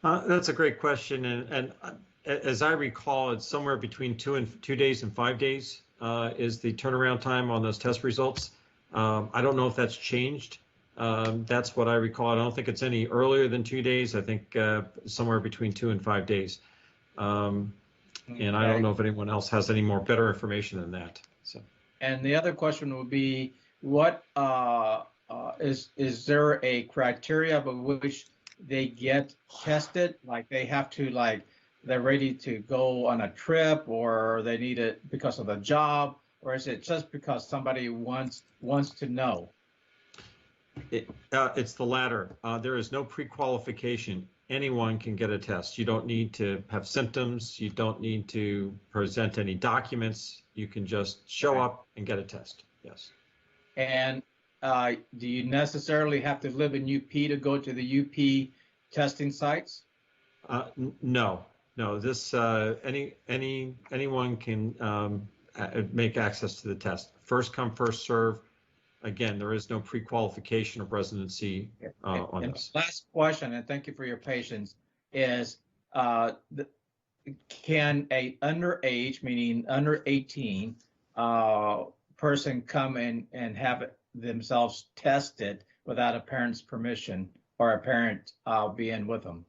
That's a great question. And as I recall, it's somewhere between 2 days and 5 days is the turnaround time on those test results. I don't know if that's changed. That's what I recall. I don't think it's any earlier than 2 days. I think somewhere between 2 and 5 days. And I don't know if anyone else has any more better information than that. So. And the other question would be, what is there a criteria by which they get tested? Like they have to, like, they're ready to go on a trip, or they need it because of the job, or is it just because somebody wants to know? It's the latter. There is no pre-qualification. Anyone can get a test. You don't need to have symptoms. You don't need to present any documents. You can just show up and get a test. Yes. And do you necessarily have to live in UP to go to the UP testing sites? No. This anyone can make access to the test. First come, first serve. Again, there is no pre-qualification of residency on this. Last question, and thank you for your patience, is can a underage, meaning under 18, person come in and have themselves tested without a parent's permission or a parent being with them?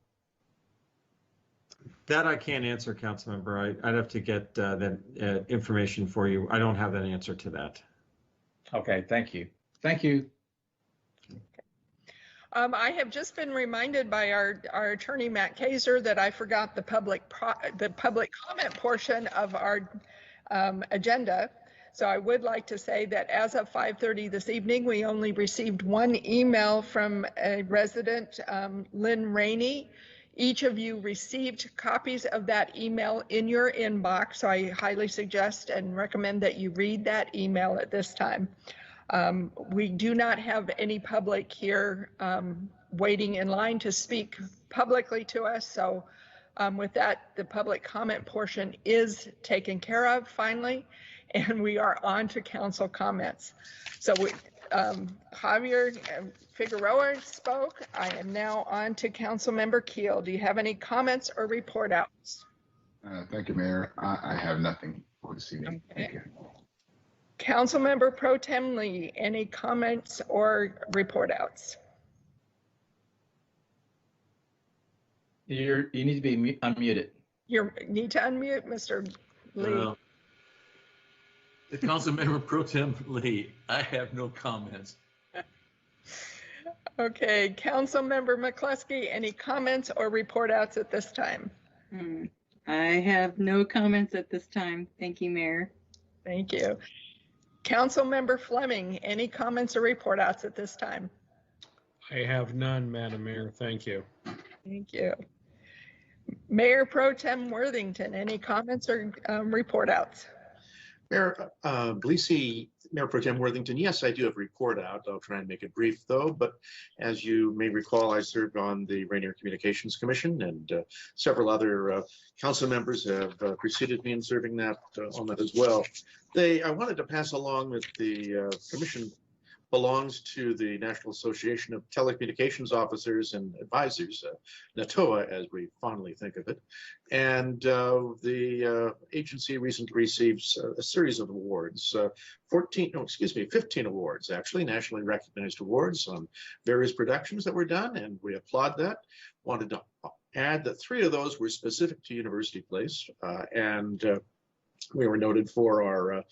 That I can't answer, Councilmember. I'd have to get that information for you. I don't have that answer to that. Okay, thank you. Thank you. I have just been reminded by our attorney, Matt Kaiser, that I forgot the public comment portion of our agenda. So I would like to say that as of 5:30 this evening, we only received one email from a resident, Lynn Rainey. Each of you received copies of that email in your inbox. So I highly suggest and recommend that you read that email at this time. We do not have any public here waiting in line to speak publicly to us. So with that, the public comment portion is taken care of finally, and we are on to council comments. So Javier Figueroa spoke. I am now on to Council Member Keel. Do you have any comments or report outs? Thank you, Mayor. I have nothing for this evening. Okay. Thank you. Councilmember Pro Tem Lee, any comments or report outs? You need to be unmuted. You need to unmute, Mr. Lee. The council member Pro Tem Lee, I have no comments. Okay, Councilmember McCluskey, any comments or report outs at this time? I have no comments at this time. Thank you, Mayor. Thank you. Councilmember Fleming, any comments or report outs at this time? I have none, Madam Mayor. Thank you. Thank you. Mayor Pro Tem Worthington, any comments or report outs? Mayor Bellisi, Mayor Pro Tem Worthington, yes, I do have a report out. I'll try and make it brief though, but as you may recall, I served on the Rainier Communications Commission, and several other council members have preceded me in serving that on that as well. I wanted to pass along that the commission belongs to the National Association of Telecommunications Officers and Advisors, NATOA, as we fondly think of it. And the agency recently receives a series of awards, 15 awards, actually, nationally recognized awards on various productions that were done, and we applaud that. Wanted to add that 3 of those were specific to University Place, and we were noted for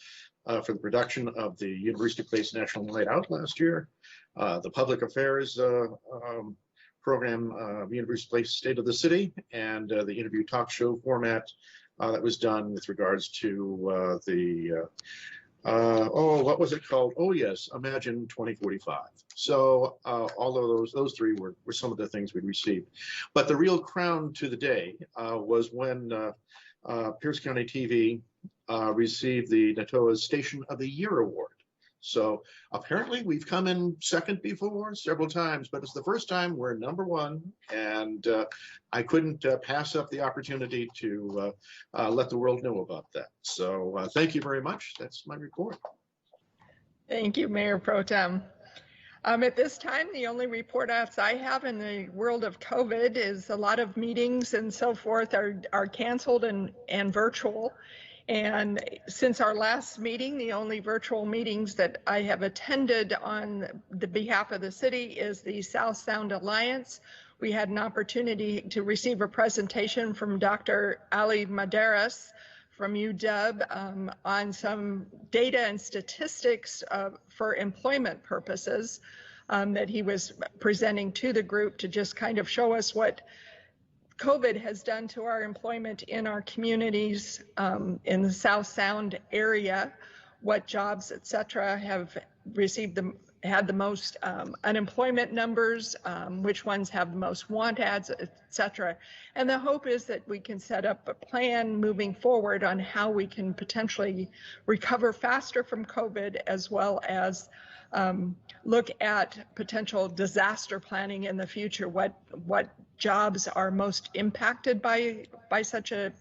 for the production of the University Place National Night Out last year, the public affairs program, University Place State of the City, and the interview talk show format that was done with regards to what was it called? Oh yes, Imagine 2045. So all of those 3 were some of the things we received. But the real crown to the day was when Pierce County TV received the NATOA Station of the Year Award. So apparently we've come in second before several times, but it's the first time we're #1, and I couldn't pass up the opportunity to let the world know about that. So thank you very much. That's my report. Thank you, Mayor Pro Tem. At this time, the only report outs I have in the world of COVID is a lot of meetings and so forth are canceled and virtual. And since our last meeting, the only virtual meetings that I have attended on the behalf of the city is the South Sound Alliance. We had an opportunity to receive a presentation from Dr. Ali Maderas from UW on some data and statistics for employment purposes that he was presenting to the group to just kind of show us what COVID has done to our employment in our communities in the South Sound area, what jobs, et cetera, have had the most unemployment numbers, which ones have the most want ads, et cetera. And the hope is that we can set up a plan moving forward on how we can potentially recover faster from COVID, as well as look at potential disaster planning in the future, what jobs are most impacted by such a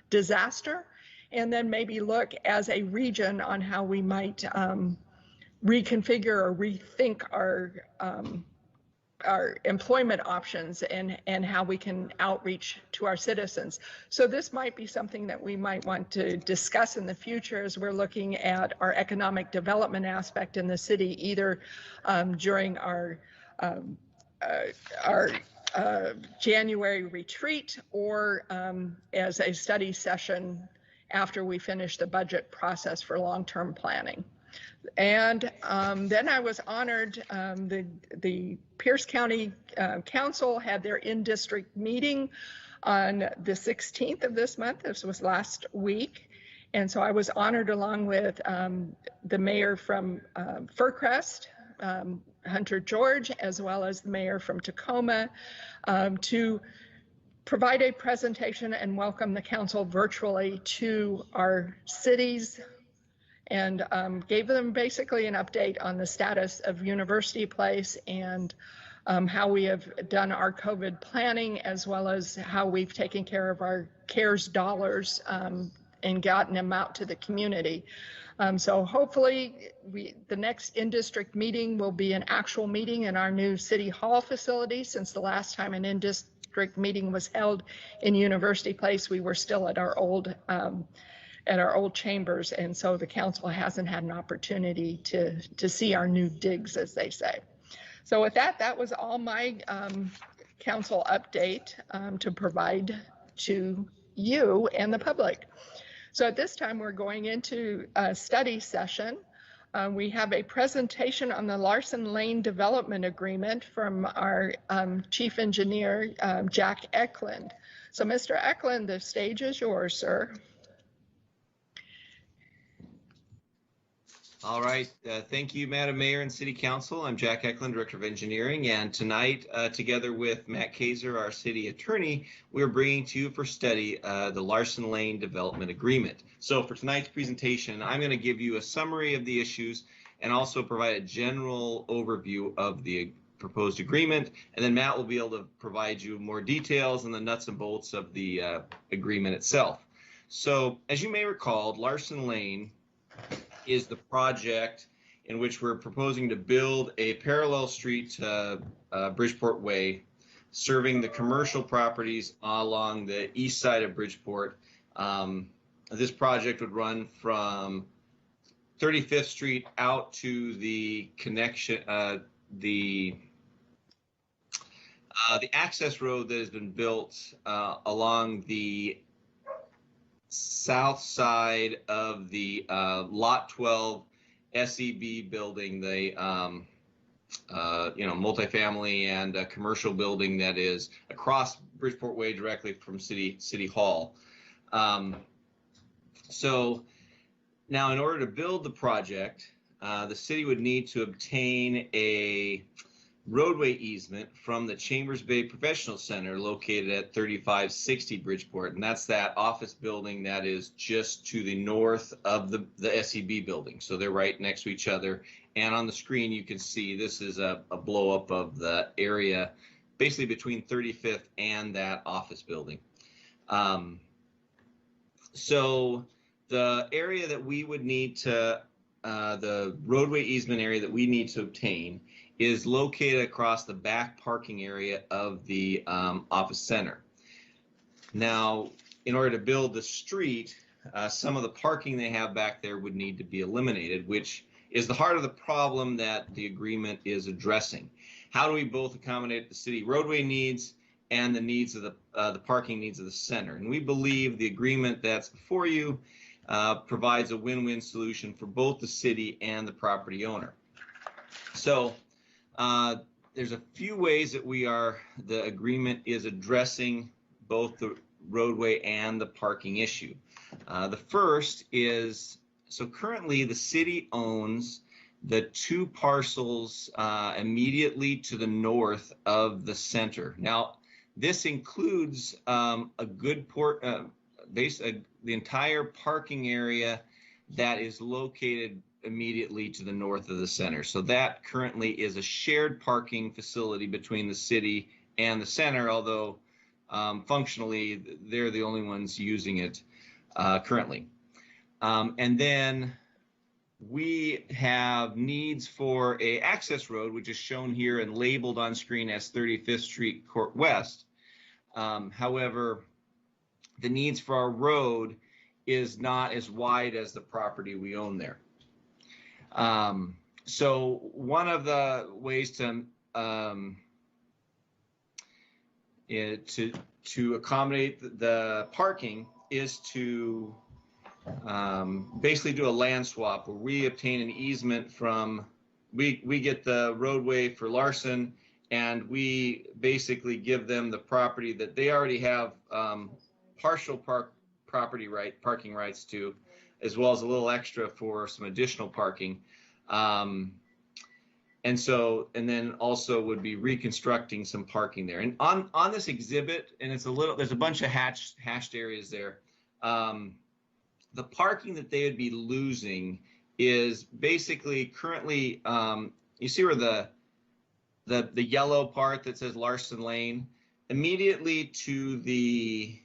disaster, and then maybe look as a region on how we might reconfigure or rethink our employment options and how we can outreach to our citizens. So this might be something that we might want to discuss in the future as we're looking at our economic development aspect in the city, either during our January retreat or as a study session after we finish the budget process for long-term planning. And then I was honored, the Pierce County Council had their in-district meeting on the 16th of this month. This was last week. And so I was honored along with the mayor from Fircrest, Hunter George, as well as the mayor from Tacoma, to provide a presentation and welcome the council virtually to our cities, and gave them basically an update on the status of University Place and how we have done our COVID planning, as well as how we've taken care of our CARES dollars and gotten them out to the community. So hopefully the next in-district meeting will be an actual meeting in our new City Hall facility. Since the last time an in-district meeting was held in University Place, we were still at our old at our old chambers, and so the council hasn't had an opportunity to see our new digs, as they say. So with that, that was all my council update to provide to you and the public. So at this time, we're going into a study session. We have a presentation on the Larson Lane Development Agreement from our Chief Engineer, Jack Eklund. So Mr. Eklund, the stage is yours, sir. All right. Thank you, Madam Mayor and City Council. I'm Jack Eklund, Director of Engineering, and tonight, together with Matt Kaiser, our City Attorney, we're bringing to you for study the Larson Lane Development Agreement. So for tonight's presentation, I'm going to give you a summary of the issues and also provide a general overview of the proposed agreement, and then Matt will be able to provide you more details and the nuts and bolts of the agreement itself. So as you may recall, Larson Lane is the project in which we're proposing to build a parallel street to Bridgeport Way, serving the commercial properties along the east side of Bridgeport. This project would run from 35th Street out to the connection, the access road that has been built along the south side of the Lot 12 SEB building, the multifamily and commercial building that is across Bridgeport Way directly from City Hall. So now, in order to build the project, the city would need to obtain a roadway easement from the Chambers Bay Professional Center located at 3560 Bridgeport, and that's that office building that is just to the north of the SEB building. So they're right next to each other, and on the screen you can see this is a blow up of the area basically between 35th and that office building. So the area that we would need to, the roadway easement area that we need to obtain is located across the back parking area of the office center. Now, in order to build the street, some of the parking they have back there would need to be eliminated, which is the heart of the problem that the agreement is addressing. How do we both accommodate the city roadway needs and the needs of the parking needs of the center? And we believe the agreement that's before you provides a win-win solution for both the city and the property owner. So there's a few ways that the agreement is addressing both the roadway and the parking issue. The first is, so currently the city owns the two parcels immediately to the north of the center. Now, this includes the entire parking area that is located immediately to the north of the center. So that currently is a shared parking facility between the city and the center, although functionally they're the only ones using it currently. And then we have needs for a access road, which is shown here and labeled on screen as 35th Street Court West. However, the needs for our road is not as wide as the property we own there. So one of the ways to accommodate the parking is to basically do a land swap where we obtain an easement from, we get the roadway for Larson, and we basically give them the property that they already have partial parking rights to, as well as a little extra for some additional parking. And then also would be reconstructing some parking there. And on this exhibit, and there's a bunch of hashed areas there. The parking that they would be losing is basically currently, you see where the yellow part that says Larson Lane, immediately to the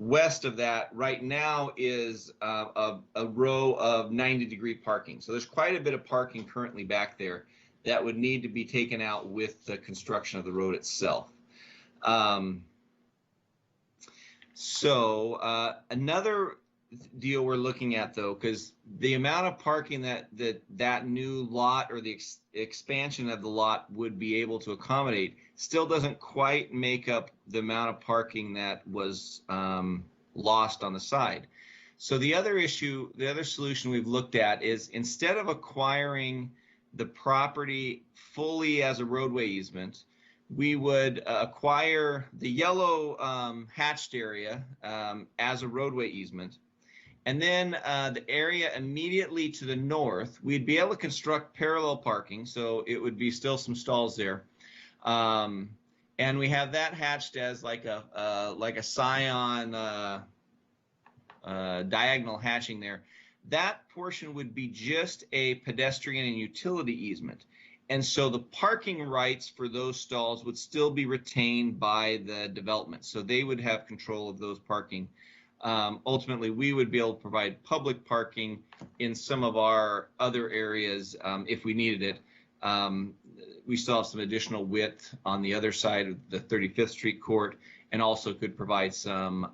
west of that right now is a row of 90-degree parking. So there's quite a bit of parking currently back there that would need to be taken out with the construction of the road itself. Another deal we're looking at, though, because the amount of parking that new lot or the expansion of the lot would be able to accommodate still doesn't quite make up the amount of parking that was lost on the side. So the other solution we've looked at is, instead of acquiring the property fully as a roadway easement, we would acquire the yellow hatched area as a roadway easement. And then the area immediately to the north, we'd be able to construct parallel parking. So it would be still some stalls there. And we have that hatched as like a scion diagonal hatching there. That portion would be just a pedestrian and utility easement. And so the parking rights for those stalls would still be retained by the development. So they would have control of those parking. Ultimately, we would be able to provide public parking in some of our other areas if we needed it. We still have some additional width on the other side of the 35th Street court, and also could provide some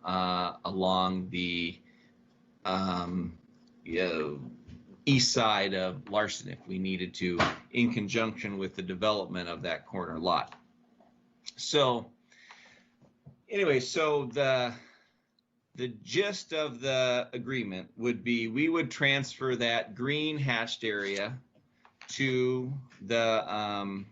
along the east side of Larson if we needed to, in conjunction with the development of that corner lot. So anyway, so the gist of the agreement would be, we would transfer that green hatched area to the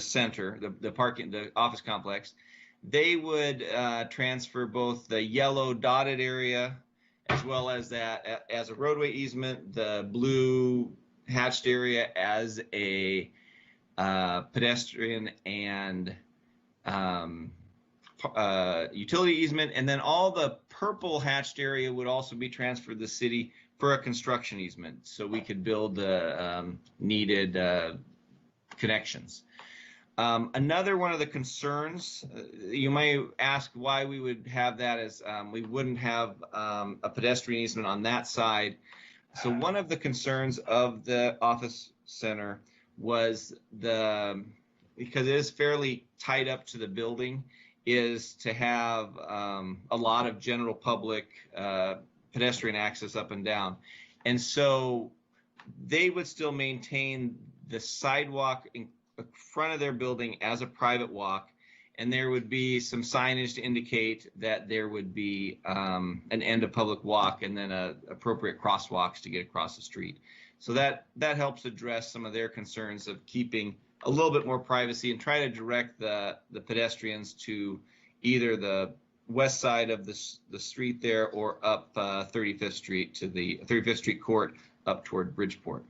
center, the parking, the office complex. They would transfer both the yellow dotted area as well as that as a roadway easement, the blue hatched area as a pedestrian and utility easement, and then all the purple hatched area would also be transferred to the city for a construction easement, so we could build the needed connections. Another one of the concerns, you might ask why we would have that as we wouldn't have a pedestrian easement on that side. So one of the concerns of the office center was because it is fairly tied up to the building, is to have a lot of general public pedestrian access up and down. And so they would still maintain the sidewalk in front of their building as a private walk, and there would be some signage to indicate that there would be an end of public walk and then appropriate crosswalks to get across the street. So that helps address some of their concerns of keeping a little bit more privacy, and try to direct the pedestrians to either the west side of the street there, or up 35th Street to the 35th Street court up toward Bridgeport.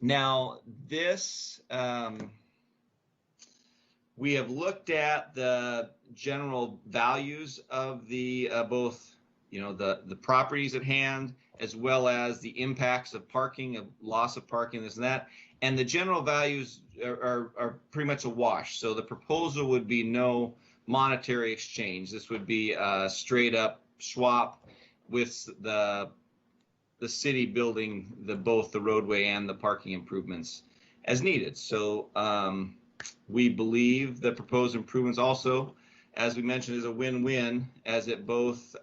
Now this, we have looked at the general values of the both, the properties at hand, as well as the impacts of parking, of loss of parking, this and that. And the general values are pretty much a wash. So the proposal would be no monetary exchange. This would be a straight up swap, with the city building both the roadway and the parking improvements as needed. So we believe the proposed improvements also, as we mentioned, is a win-win, as it both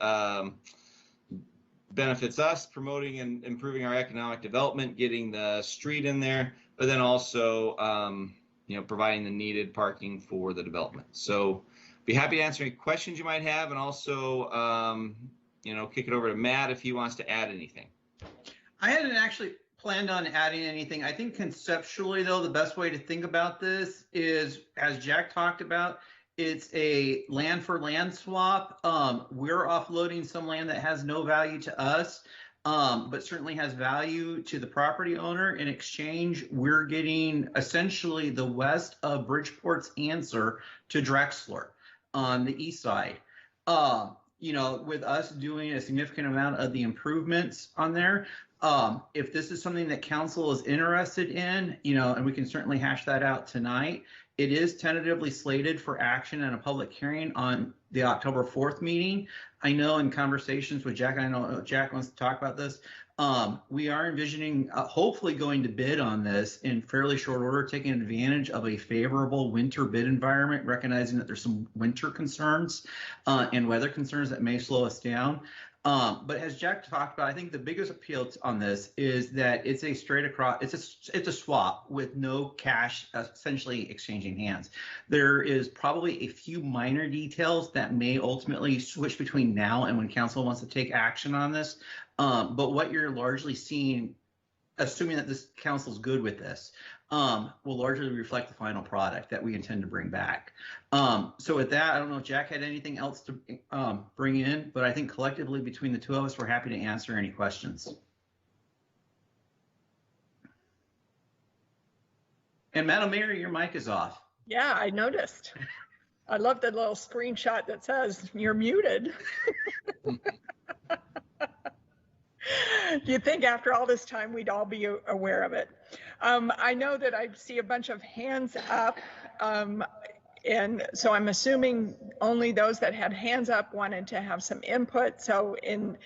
benefits us, promoting and improving our economic development, getting the street in there, but then also providing the needed parking for the development. So be happy to answer any questions you might have, and also kick it over to Matt if he wants to add anything. I hadn't actually planned on adding anything. I think conceptually, though, the best way to think about this is, as Jack talked about, it's a land for land swap. We're offloading some land that has no value to us, but certainly has value to the property owner. In exchange, we're getting essentially the west of Bridgeport's answer to Drexler on the east side. With us doing a significant amount of the improvements on there, if this is something that council is interested in, and we can certainly hash that out tonight, It is tentatively slated for action and a public hearing on the October 4th meeting. I know in conversations with Jack, I know Jack wants to talk about this. We are envisioning hopefully going to bid on this in fairly short order, taking advantage of a favorable winter bid environment, recognizing that there's some winter concerns and weather concerns that may slow us down. But as Jack talked about, I think the biggest appeal on this is that it's a straight across, it's a swap with no cash essentially exchanging hands. There is probably a few minor details that may ultimately switch between now and when council wants to take action on this. But what you're largely seeing, assuming that this council's good with this, will largely reflect the final product that we intend to bring back. So with that, I don't know if Jack had anything else to bring in, but I think collectively between the two of us, we're happy to answer any questions. And Madam Mayor, your mic is off. Yeah, I noticed. I love the little screenshot that says you're muted. You'd think after all this time we'd all be aware of it. I know that I see a bunch of hands up, and so I'm assuming only those that had hands up wanted to have some input. So in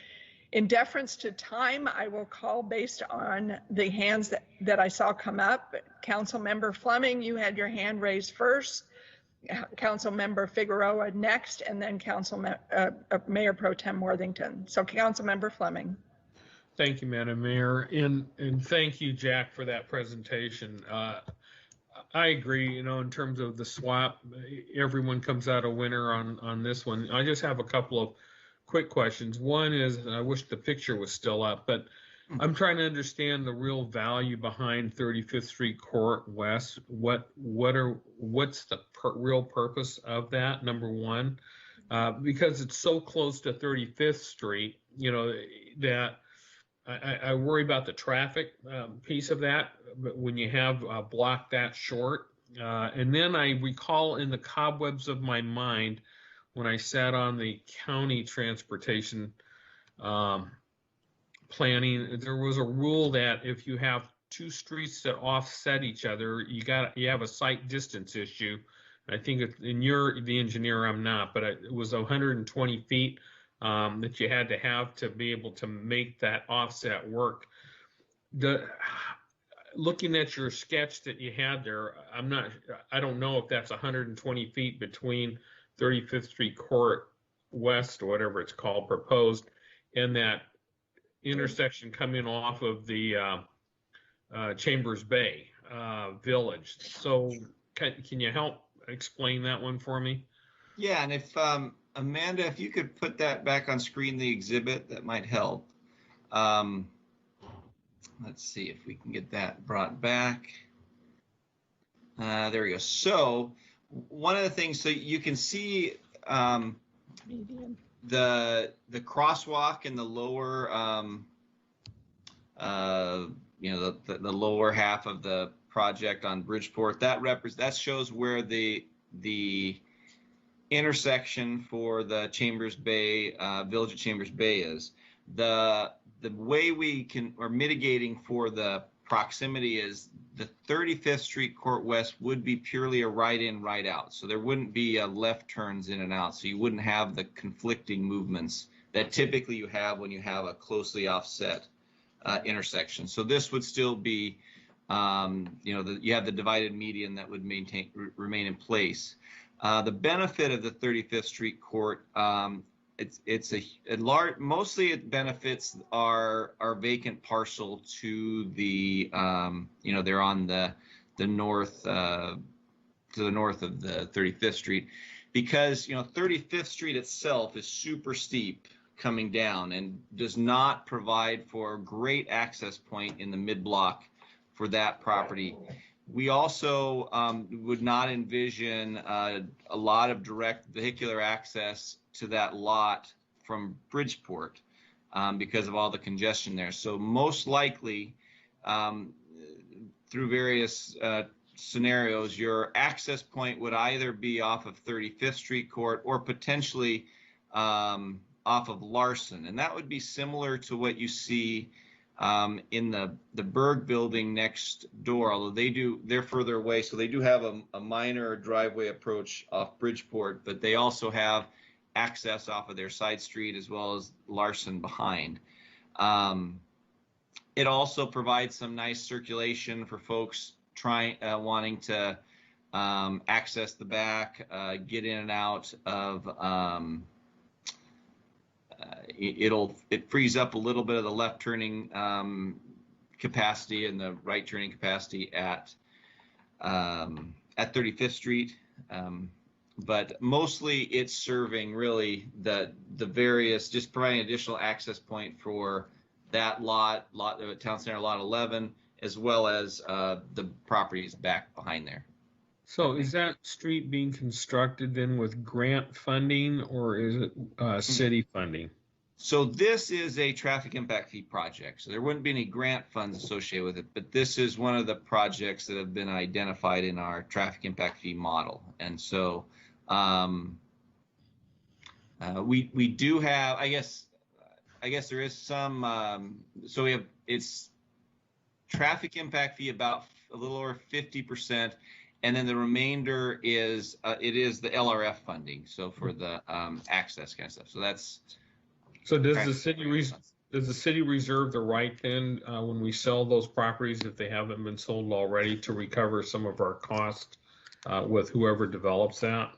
deference to time, I will call based on the hands that I saw come up. Councilmember Fleming, you had your hand raised first. Councilmember Figueroa next, and then Mayor Pro Tem Worthington. So Councilmember Fleming. Thank you, Madam Mayor, and thank you, Jack, for that presentation. I agree, in terms of the swap, everyone comes out a winner on this one. I just have a couple of quick questions. One is, I wish the picture was still up, but I'm trying to understand the real value behind 35th Street Court West. What's the real purpose of that, number one? Because it's so close to 35th Street, that I worry about the traffic piece of that, but when you have a block that short. And then I recall in the cobwebs of my mind, when I sat on the county transportation planning, there was a rule that if you have two streets that offset each other, you have a sight distance issue. I think and you're the engineer, I'm not, but it was 120 feet. That you had to be able to make that offset work. Looking at your sketch that you had there, I don't know if that's 120 feet between 35th Street Court West, or whatever it's called, proposed, and that intersection coming off of the Chambers Bay Village. So can you help explain that one for me? Yeah, and if Amanda, if you could put that back on screen, the exhibit, that might help. Let's see if we can get that brought back. There we go. So one of the things, so you can see the crosswalk in the lower, the lower half of the project on Bridgeport. That shows where the intersection for the Chambers Bay, Village of Chambers Bay is. The way we are mitigating for the proximity is the 35th Street Court West would be purely a right in, right out. So there wouldn't be left turns in and out. So you wouldn't have the conflicting movements that typically you have when you have a closely offset intersection. So this would still be, you have the divided median that would remain in place. The benefit of the 35th Street Court, it's a large, mostly it benefits our vacant parcel to the, they're on the north, to the north of the 35th Street, because 35th Street itself is super steep coming down and does not provide for a great access point in the mid block for that property. We also would not envision a lot of direct vehicular access to that lot from Bridgeport because of all the congestion there. So most likely, through various scenarios, your access point would either be off of 35th Street Court or potentially off of Larson. And that would be similar to what you see In the Berg building next door, although they're further away, so they do have a minor driveway approach off Bridgeport, but they also have access off of their side street as well as Larson behind. It also provides some nice circulation for folks wanting to access the back, get in and out of. It frees up a little bit of the left turning capacity and the right turning capacity at 35th Street. But mostly it's serving really the various, just providing additional access point for that lot Town Center Lot 11, as well as the properties back behind there. So is that street being constructed then with grant funding, or is it city funding? So this is a traffic impact fee project. So there wouldn't be any grant funds associated with it, but this is one of the projects that have been identified in our traffic impact fee model. And so we do have, I guess there is some, so we have, it's traffic impact fee about a little over 50%. And then the remainder is, it is the LRF funding. So for the access kind of stuff. So that's. So does the city reserve the right then when we sell those properties, if they haven't been sold already, to recover some of our costs with whoever develops that?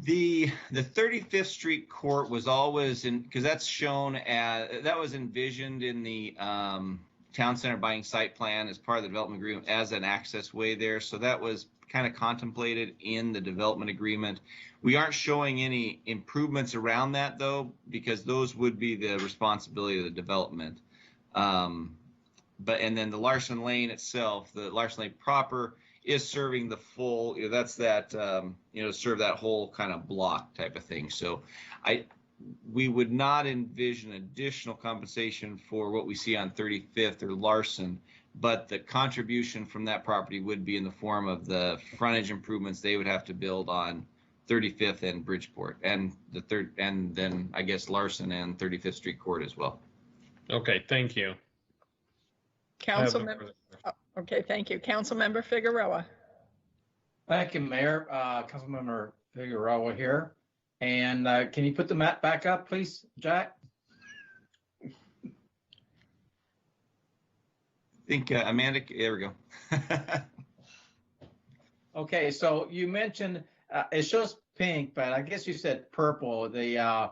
The 35th Street Court was always in, because that's shown as, that was envisioned in the Town Center buying site plan as part of the development agreement as an access way there. So that was kind of contemplated in the development agreement. We aren't showing any improvements around that though, because those would be the responsibility of the development. And then the Larson Lane itself, the Larson Lane proper, is serving the full, that's that, serve that whole kind of block type of thing. So we would not envision additional compensation for what we see on 35th or Larson, but the contribution from that property would be in the form of the frontage improvements they would have to build on 35th and Bridgeport, and then I guess Larson and 35th Street Court as well. Okay, thank you. Okay, thank you. Councilmember Figueroa. Thank you, Mayor. Councilmember Figueroa here. And can you put the map back up, please, Jack? I think Amanda, there we go. Okay, so you mentioned it shows pink, but I guess you said purple. The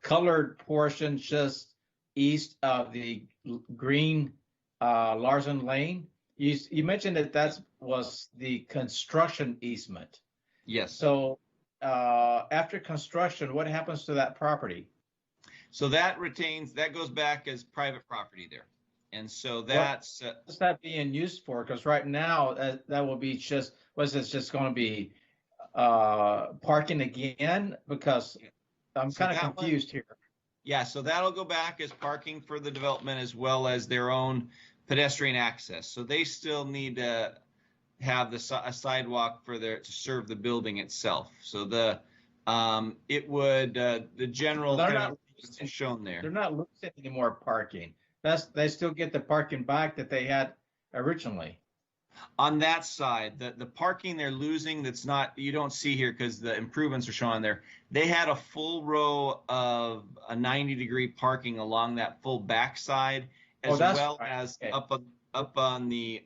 colored portion just east of the green Larson Lane. You mentioned that was the construction easement. Yes. So after construction, what happens to that property? So that goes back as private property there. And so what's that being used for? Because right now that will be just, just going to be parking again? Because I'm kind of confused here. Yeah, so that'll go back as parking for the development as well as their own pedestrian access. So they still need to have a sidewalk to serve the building itself. So the general is shown there. They're not losing any more parking. They still get the parking back that they had originally. On that side, the parking they're losing, that's not, you don't see here because the improvements are shown there. They had a full row of a 90-degree parking along that full backside, as well as up on the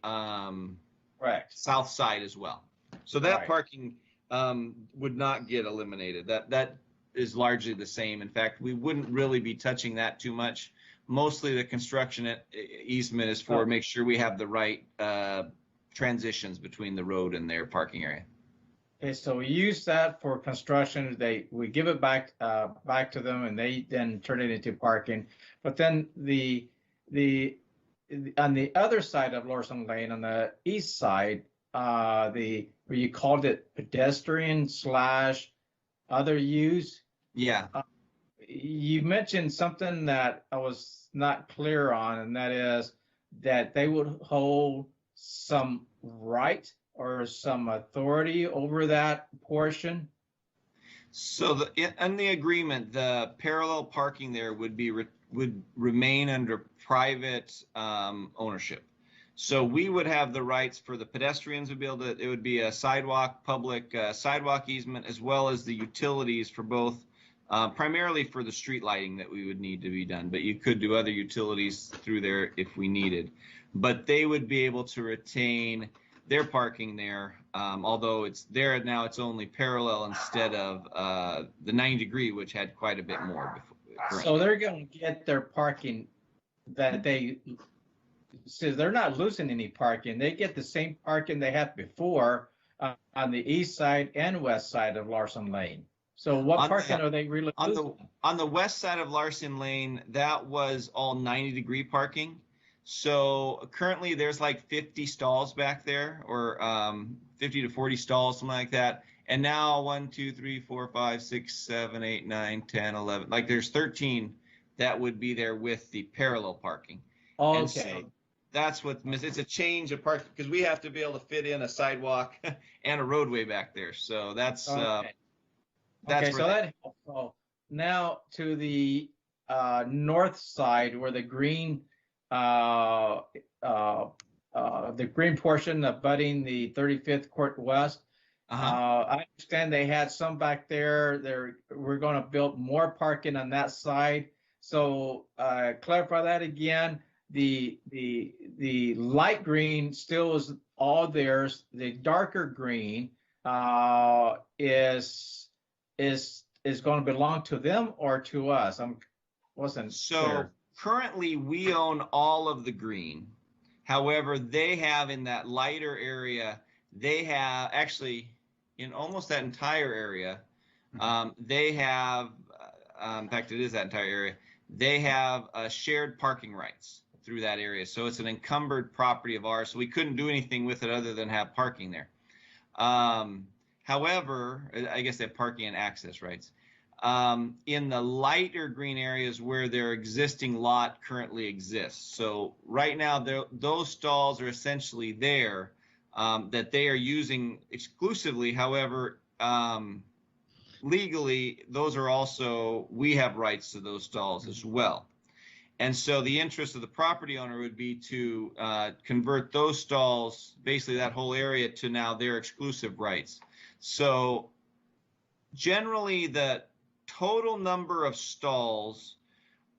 south side as well. So that parking would not get eliminated. That is largely the same. In fact, we wouldn't really be touching that too much. Mostly the construction easement is for make sure we have the right transitions between the road and their parking area. Okay, so we use that for construction. We give it back to them, and they then turn it into parking. But then on the other side of Larson Lane, on the east side, where you called it pedestrian / other use. Yeah. You mentioned something that I was not clear on, and that is that they would hold some right or some authority over that portion. So in the agreement, the parallel parking there would remain under private ownership. So we would have the rights for the pedestrians would be able to, it would be a sidewalk, public sidewalk easement, as well as the utilities for both, primarily for the street lighting that we would need to be done. But you could do other utilities through there if we needed. But they would be able to retain their parking there, although it's there now, it's only parallel instead of the 90-degree, which had quite a bit more before. So they're going to get their parking that they, so they're not losing any parking. They get the same parking they had before on the east side and west side of Larson Lane. So what parking are they really losing? On the west side of Larson Lane, that was all 90-degree parking. So currently there's like 50 stalls back there, or 50 to 40 stalls, something like that. And now 1, 2, 3, 4, 5, 6, 7, 8, 9, 10, 11, like there's 13 that would be there with the parallel parking. Okay. And so that's what it's a change of park, because we have to be able to fit in a sidewalk and a roadway back there. So that's okay. That's okay, so that helps. So now to the north side where the green portion abutting the 35th Court West. I understand they had some back there. We're going to build more parking on that side. So clarify that again. The light green still is all theirs. The darker green is going to belong to them or to us. Wasn't clear. Currently we own all of the green. However, they have in that lighter area, they have actually in almost that entire area, they have, in fact, it is that entire area, they have shared parking rights through that area. So it's an encumbered property of ours. So we couldn't do anything with it other than have parking there. However, I guess they have parking and access rights. In the lighter green areas where their existing lot currently exists. So right now, those stalls are essentially there that they are using exclusively. However, legally, those are also, we have rights to those stalls as well. And so the interest of the property owner would be to convert those stalls, basically that whole area, to now their exclusive rights. So generally, the total number of stalls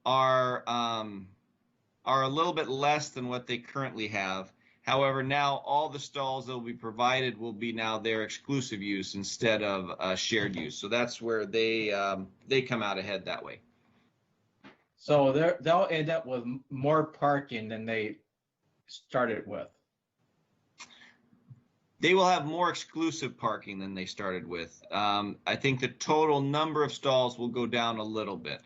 are a little bit less than what they currently have. However, now all the stalls that will be provided will be now their exclusive use instead of shared use. So that's where they come out ahead that way. So they'll end up with more parking than they started with. They will have more exclusive parking than they started with. I think the total number of stalls will go down a little bit,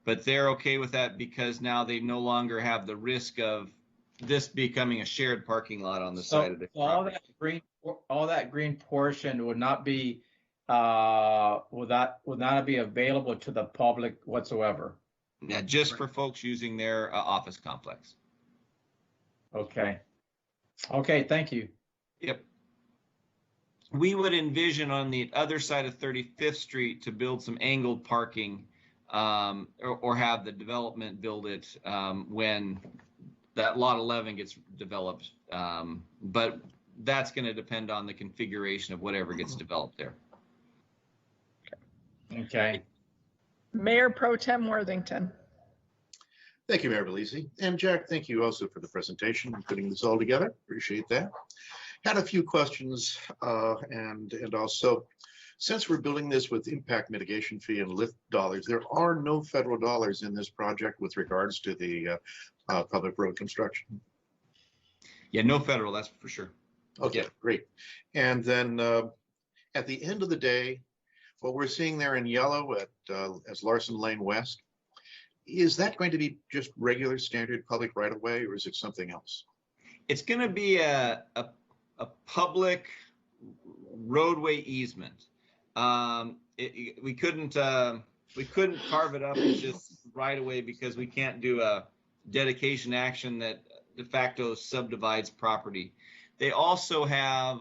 but they're okay with that because now they no longer have the risk of this becoming a shared parking lot on the side of the property. All that green portion would not be would not be available to the public whatsoever. Yeah, just for folks using their office complex. Okay. Okay, thank you. Yep. We would envision on the other side of 35th Street to build some angled parking or have the development build it when that lot 11 gets developed. But that's going to depend on the configuration of whatever gets developed there. Okay. Mayor Pro Tem Worthington. Thank you, Mayor Bellisi. And Jack, thank you also for the presentation and putting this all together. Appreciate that. Had a few questions and also, since we're building this with impact mitigation fee and LIFT dollars, there are no federal dollars in this project with regards to the public road construction. Yeah, no federal, that's for sure. Okay, yeah. Great. And then at the end of the day, what we're seeing there in yellow as Larson Lane West, is that going to be just regular standard public right-of-way, or is it something else? It's going to be a public roadway easement. We couldn't carve it up as just right-of-way because we can't do a dedication action that de facto subdivides property. They also have,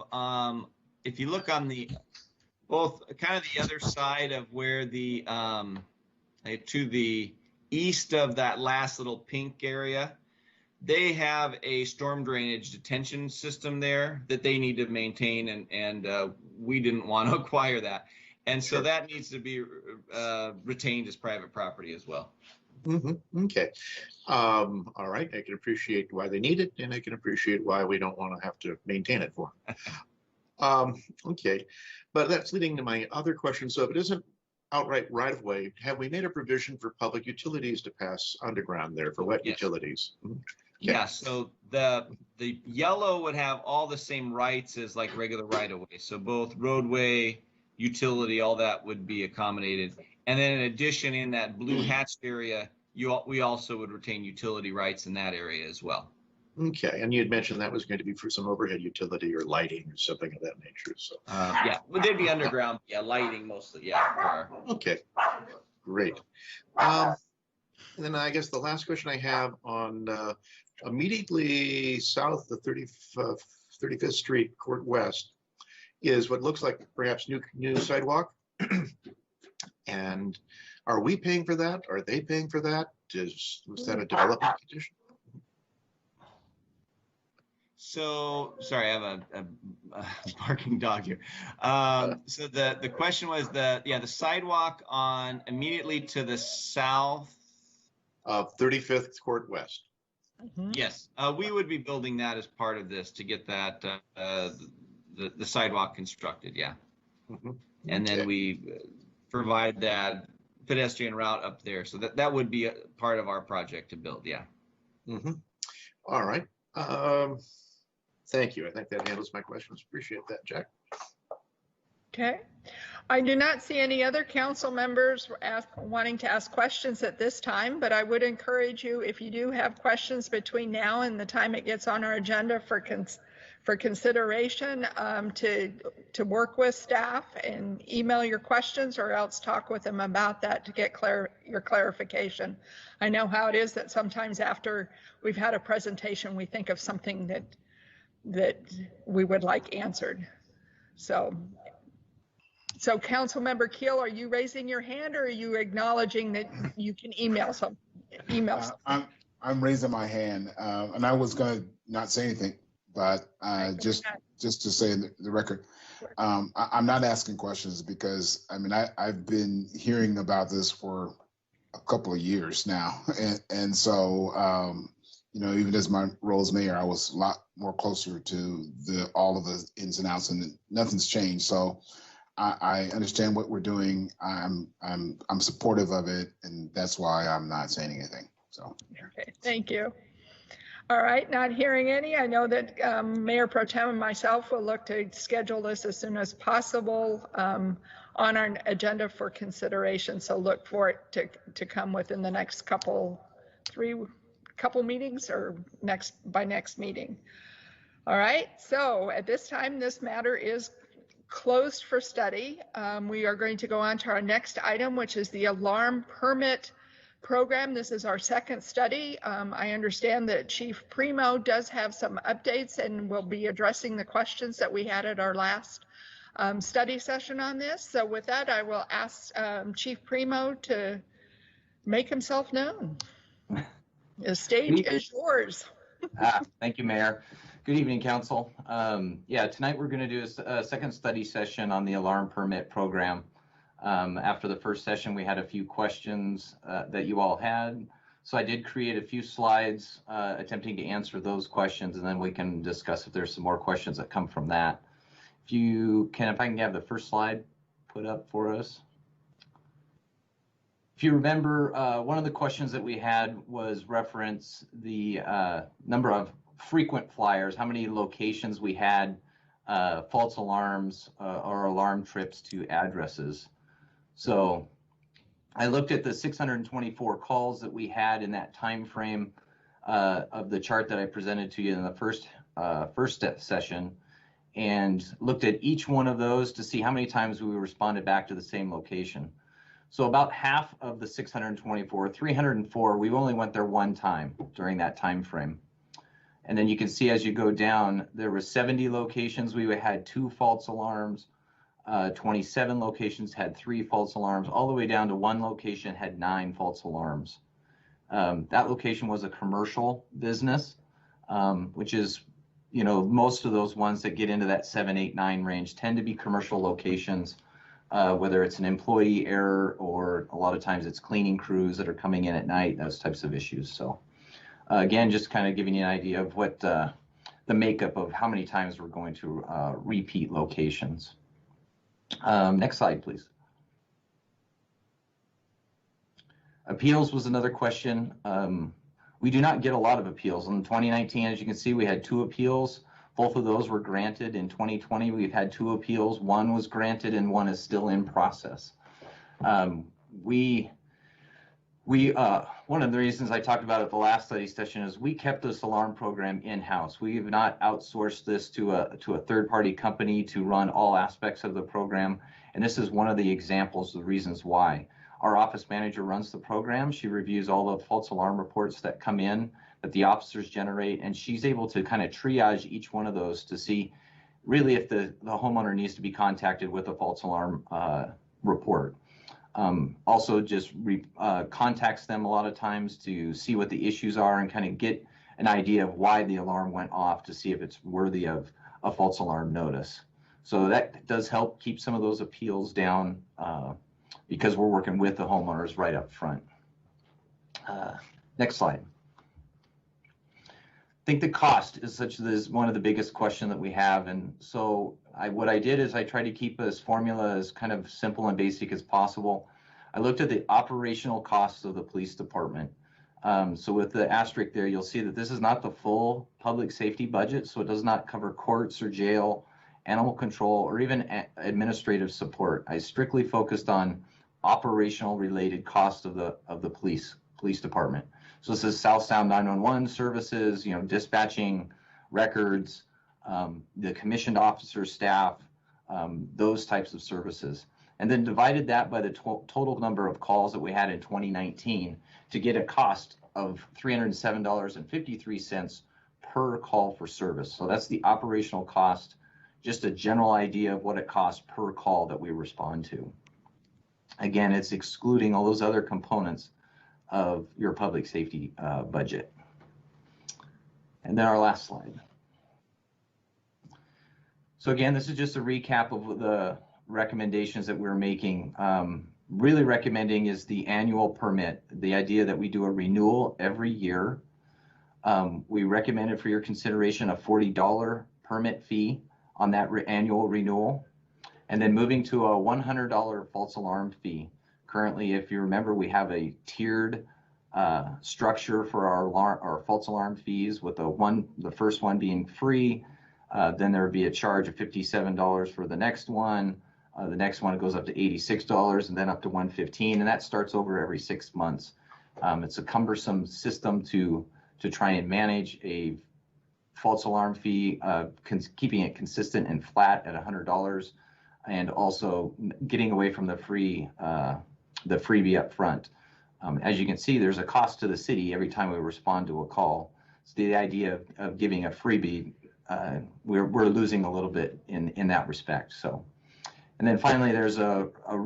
if you look on the both kind of the other side of where the to the east of that last little pink area, they have a storm drainage detention system there that they need to maintain, and we didn't want to acquire that. And so that needs to be retained as private property as well. Okay. All right. I can appreciate why they need it, and I can appreciate why we don't want to have to maintain it for them. Okay. But that's leading to my other question. So if it isn't outright right of way, have we made a provision for public utilities to pass underground there for wet utilities? Okay. Yeah, so the yellow would have all the same rights as like regular right of way. So both roadway, utility, all that would be accommodated. And then in addition, in that blue hatched area, we also would retain utility rights in that area as well. Okay, and you had mentioned that was going to be for some overhead utility or lighting or something of that nature. So yeah, but they'd be underground. Yeah, lighting mostly. Yeah. Okay, great. And then I guess the last question I have on immediately south of 35th Street, Court West, is what looks like perhaps new sidewalk. And are we paying for that? Are they paying for that? Was that a development condition? So sorry, I have a barking dog here. So the question was the sidewalk on immediately to the south of 35th Court West. Yes, we would be building that as part of this to get that the sidewalk constructed. Yeah, and then we provide that pedestrian route up there, so that would be a part of our project to build. Yeah. All right. Thank you. I think that handles my questions. Appreciate that, Jack. Okay. I do not see any other council members wanting to ask questions at this time, but I would encourage you, if you do have questions between now and the time it gets on our agenda for consideration, to work with staff and email your questions, or else talk with them about that to get your clarification. I know how it is that sometimes after we've had a presentation, we think of something that we would like answered. So Councilmember Keel, are you raising your hand, or are you acknowledging that you can email some? I'm raising my hand, and I was going to not say anything, but just to say in the record, I'm not asking questions because I mean I've been hearing about this for a couple of years now, and so you know, even as my role as mayor, I was a lot more closer to all of the ins and outs, and nothing's changed. So I understand what we're doing. I'm supportive of it, and that's why I'm not saying anything. So okay, thank you. All right, not hearing any. I know that Mayor Pro Tem and myself will look to schedule this as soon as possible on our agenda for consideration. So look for it to come within the next couple meetings, or by next meeting. All right, so at this time, this matter is closed for study. We are going to go on to our next item, which is the alarm permit program. This is our second study. I understand that Chief Primo does have some updates and will be addressing the questions that we had at our last study session on this. So with that, I will ask Chief Primo to make himself known. The stage is yours. Thank you, Mayor. Good evening, Council. Yeah, tonight we're going to do a second study session on the alarm permit program. After the first session, we had a few questions that you all had. So I did create a few slides attempting to answer those questions, and then we can discuss if there's some more questions that come from that. If I can have the first slide put up for us. If you remember, one of the questions that we had was reference the number of frequent flyers, how many locations we had false alarms or alarm trips to addresses. So I looked at the 624 calls that we had in that time frame of the chart that I presented to you in the first session, and looked at each one of those to see how many times we responded back to the same location. So about half of the 624, 304, we only went there one time during that time frame. And then you can see as you go down, there were 70 locations. We had 2 false alarms. 27 locations had 3 false alarms, all the way down to 1 location had 9 false alarms. That location was a commercial business, which is, you know, most of those ones that get into that 7, 8, 9 range tend to be commercial locations, whether it's an employee error or a lot of times it's cleaning crews that are coming in at night, those types of issues. So again, just kind of giving you an idea of what the makeup of how many times we're going to repeat locations. Next slide, please. Appeals was another question. We do not get a lot of appeals. In 2019, as you can see, we had 2 appeals. Both of those were granted. In 2020, we've had 2 appeals. 1 was granted and 1 is still in process. One of the reasons I talked about at the last study session is we kept this alarm program in-house. We have not outsourced this to a third-party company to run all aspects of the program. And this is one of the examples of the reasons why. Our office manager runs the program. She reviews all the false alarm reports that come in that the officers generate, and she's able to kind of triage each one of those to see really if the homeowner needs to be contacted with a false alarm report. Also just contacts them a lot of times to see what the issues are and kind of get an idea of why the alarm went off to see if it's worthy of a false alarm notice. So that does help keep some of those appeals down because we're working with the homeowners right up front. Next slide. I think the cost is one of the biggest questions that we have. And so what I did is I tried to keep this formula as kind of simple and basic as possible. I looked at the operational costs of the police department. So with the asterisk there, you'll see that this is not the full public safety budget. So it does not cover courts or jail, animal control, or even administrative support. I strictly focused on operational related costs of the police department. So this is South Sound 911 services, you know, dispatching, records, the commissioned officer staff, those types of services. And then divided that by the total number of calls that we had in 2019 to get a cost of $307.53 per call for service. So that's the operational cost, just a general idea of what it costs per call that we respond to. Again, it's excluding all those other components of your public safety budget. And then our last slide. So again, this is just a recap of the recommendations that we're making. Really recommending is the annual permit, the idea that we do a renewal every year. We recommended for your consideration a $40 permit fee on that annual renewal, and then moving to a $100 false alarm fee. Currently, if you remember, we have a tiered structure for our false alarm fees, with the first one being free. Then there would be a charge of $57 for the next one. The next one goes up to $86 and then up to $115, and that starts over every 6 months. It's a cumbersome system to try and manage a false alarm fee, keeping it consistent and flat at $100, and also getting away from the freebie up front. As you can see, there's a cost to the city every time we respond to a call. So the idea of giving a freebie, we're losing a little bit in that respect. So, and then finally, there's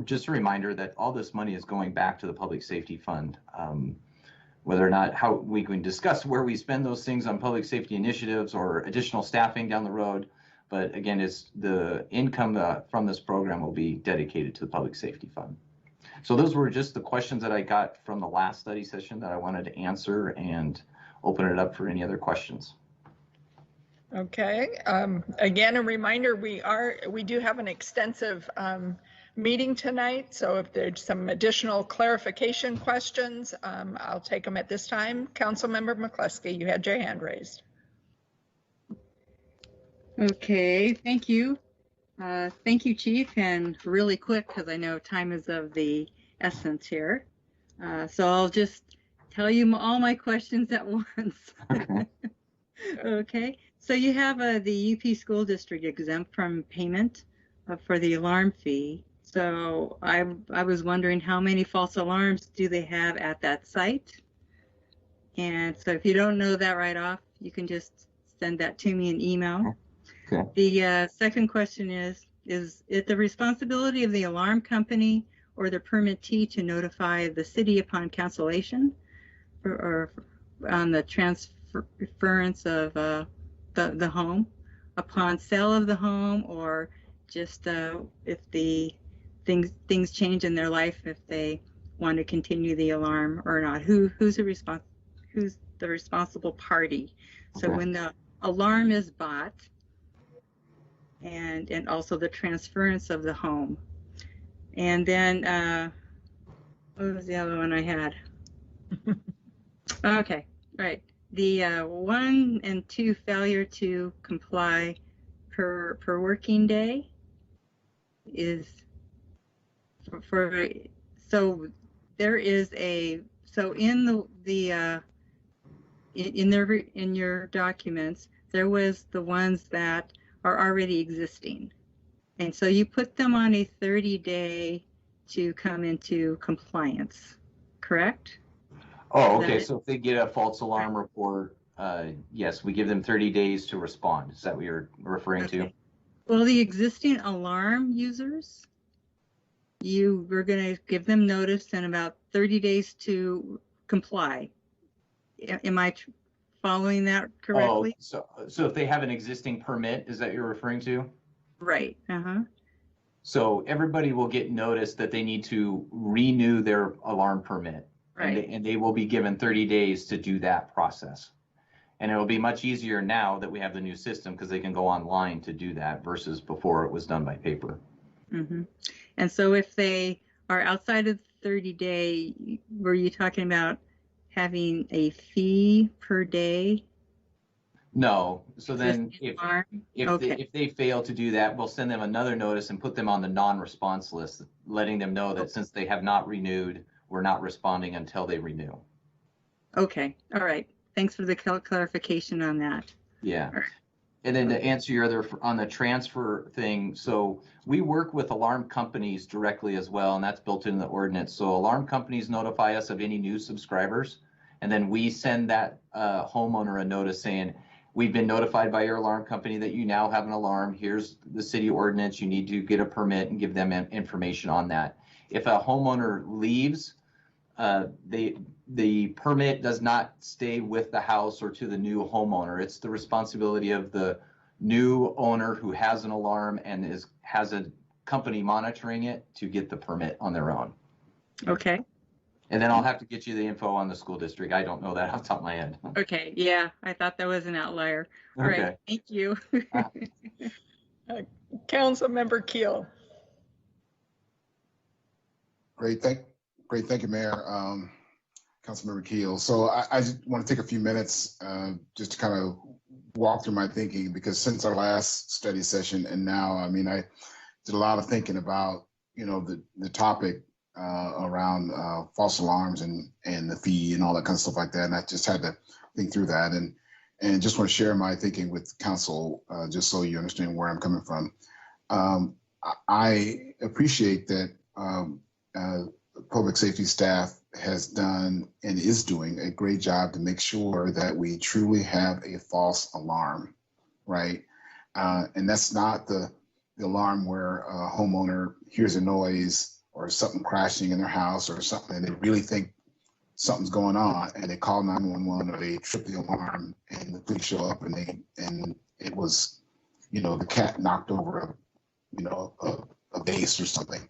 just a reminder that all this money is going back to the Public Safety Fund. Whether or not how we can discuss where we spend those things on public safety initiatives or additional staffing down the road, but again, it's the income from this program will be dedicated to the Public Safety Fund. So those were just the questions that I got from the last study session that I wanted to answer, and open it up for any other questions. Okay. Again, a reminder, we do have an extensive meeting tonight. So if there's some additional clarification questions, I'll take them at this time. Councilmember McCluskey, you had your hand raised. Okay, thank you. Thank you, Chief, and really quick, because I know time is of the essence here. So I'll just tell you all my questions at once. Okay. Okay, so you have the UP School District exempt from payment for the alarm fee. So I was wondering how many false alarms do they have at that site? And so if you don't know that right off, you can just send that to me in email. Okay. The second question is, is it the responsibility of the alarm company or the permittee to notify the city upon cancellation or on the transference of the home, upon sale of the home, or just if the things change in their life, if they want to continue the alarm or not? Who's the responsible party? So when the alarm is bought, and also the transference of the home. And then, what was the other one I had? Okay, right. The 1 and 2 failure to comply per working day is so there is so in in your documents, there was the ones that are already existing. And so you put them on a 30-day to come into compliance, correct? Oh, okay. So if they get a false alarm report, yes, we give them 30 days to respond. Is that what you're referring to? Well, the existing alarm users, we're going to give them notice in about 30 days to comply. Am I following that correctly? Oh, so if they have an existing permit, is that what you're referring to? Right. So everybody will get notice that they need to renew their alarm permit. Right. And they will be given 30 days to do that process. And it will be much easier now that we have the new system because they can go online to do that versus before it was done by paper. Mm-hmm. And so if they are outside of the 30-day, were you talking about having a fee per day? No. So then if they fail to do that, we'll send them another notice and put them on the non-response list, letting them know that since they have not renewed, we're not responding until they renew. Okay. All right. Thanks for the clarification on that. Yeah. And then to answer your other on the transfer thing, so we work with alarm companies directly as well, and that's built into the ordinance. So alarm companies notify us of any new subscribers, and then we send that homeowner a notice saying, we've been notified by your alarm company that you now have an alarm. Here's the city ordinance. You need to get a permit and give them information on that. If a homeowner leaves, the permit does not stay with the house or to the new homeowner. It's the responsibility of the new owner who has an alarm and has a company monitoring it to get the permit on their own. Okay. And then I'll have to get you the info on the school district. I don't know that off the top of my head. Okay. Yeah, I thought that was an outlier. All right. Thank you. Councilmember Keel. Great, thank you, Mayor. Councilmember Keel. So I just want to take a few minutes just to kind of walk through my thinking, because since our last study session and now, I mean, I did a lot of thinking about, the topic around false alarms and the fee and all that kind of stuff like that. And I just had to think through that and just want to share my thinking with council, just so you understand where I'm coming from. I appreciate that public safety staff has done and is doing a great job to make sure that we truly have a false alarm, right? And that's not the alarm where a homeowner hears a noise or something crashing in their house or something, and they really think something's going on, and they call 911 or they trip the alarm, and the police show up, and it was, the cat knocked over a vase or something.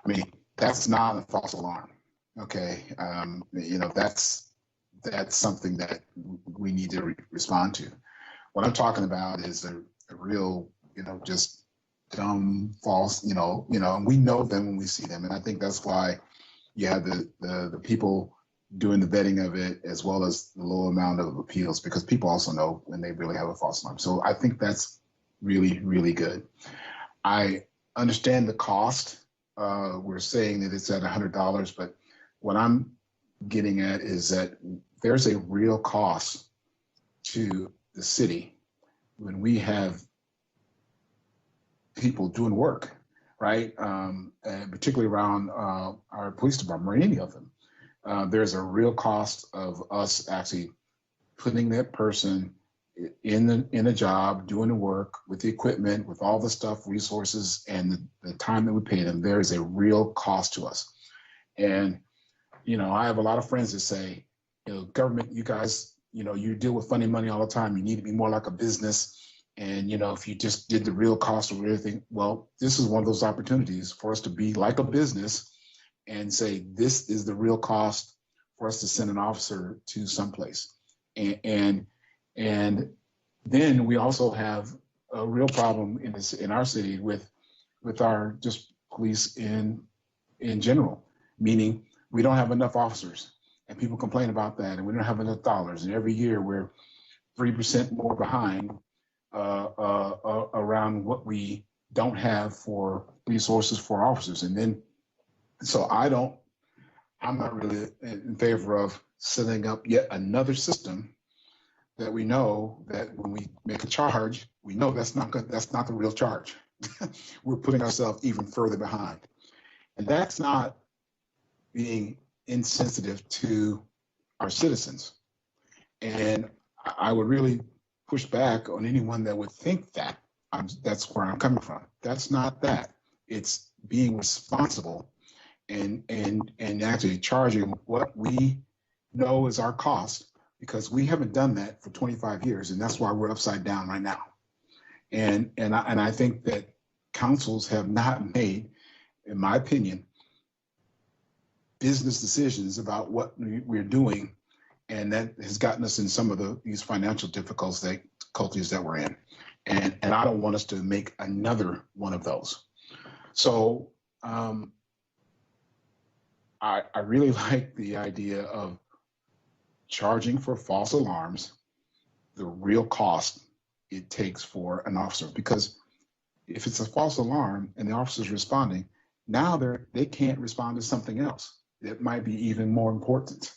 I mean, that's not a false alarm. Okay, that's something that we need to respond to. What I'm talking about is a real, just dumb, false, and we know them when we see them. And I think that's why you have the people doing the vetting of it, as well as the low amount of appeals, because people also know when they really have a false alarm. So I think that's really, really good. I understand the cost. We're saying that it's at $100, but what I'm getting at is that there's a real cost to the city when we have people doing work, right? And particularly around our police department, or any of them. There's a real cost of us actually putting that person in the job, doing the work with the equipment, with all the stuff, resources, and the time that we pay them, there is a real cost to us. And, you know, I have a lot of friends that say, you know, government, you guys, you know, you deal with funny money all the time. You need to be more like a business. And, you know, if you just did the real cost of everything, well, this is one of those opportunities for us to be like a business and say, this is the real cost for us to send an officer to someplace. And then we also have a real problem in our city with our just police in general, meaning we don't have enough officers, and people complain about that, and we don't have enough dollars. And every year we're 3% more behind around what we don't have for resources for officers. And then, so I'm not really in favor of setting up yet another system that we know that when we make a charge, we know that's not good, that's not the real charge. We're putting ourselves even further behind. And that's not being insensitive to our citizens. And I would really push back on anyone that would think that. That's where I'm coming from. That's not that. It's being responsible and actually charging what we know is our cost, because we haven't done that for 25 years, and that's why we're upside down right now. And I think that councils have not made, in my opinion, business decisions about what we're doing, and that has gotten us in some of these financial difficulties that we're in. And I don't want us to make another one of those. So I really like the idea of charging for false alarms, the real cost it takes for an officer, because if it's a false alarm and the officer's responding, now they can't respond to something else that might be even more important,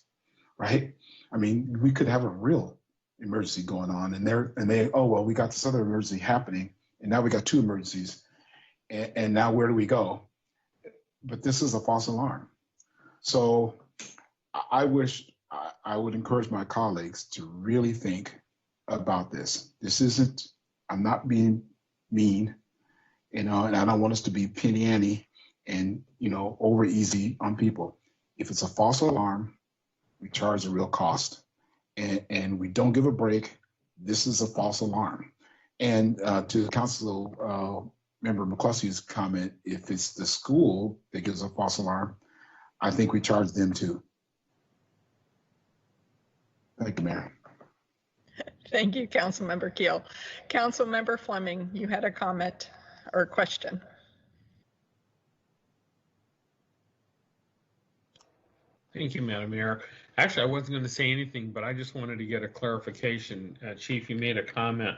right? I mean, we could have a real emergency going on, and they oh well, we got this other emergency happening, and now we got two emergencies, and now where do we go? But this is a false alarm. So I would encourage my colleagues to really think about this. This isn't, I'm not being mean, you know, and I don't want us to be penny ante and, you know, over easy on people. If it's a false alarm, we charge the real cost, and we don't give a break. This is a false alarm. And to Council Member McCluskey's comment, if it's the school that gives a false alarm, I think we charge them too. Thank you, Mayor. Thank you, Councilmember Keel. Councilmember Fleming, you had a comment or question. Thank you, Madam Mayor. Actually, I wasn't going to say anything, but I just wanted to get a clarification. Chief, you made a comment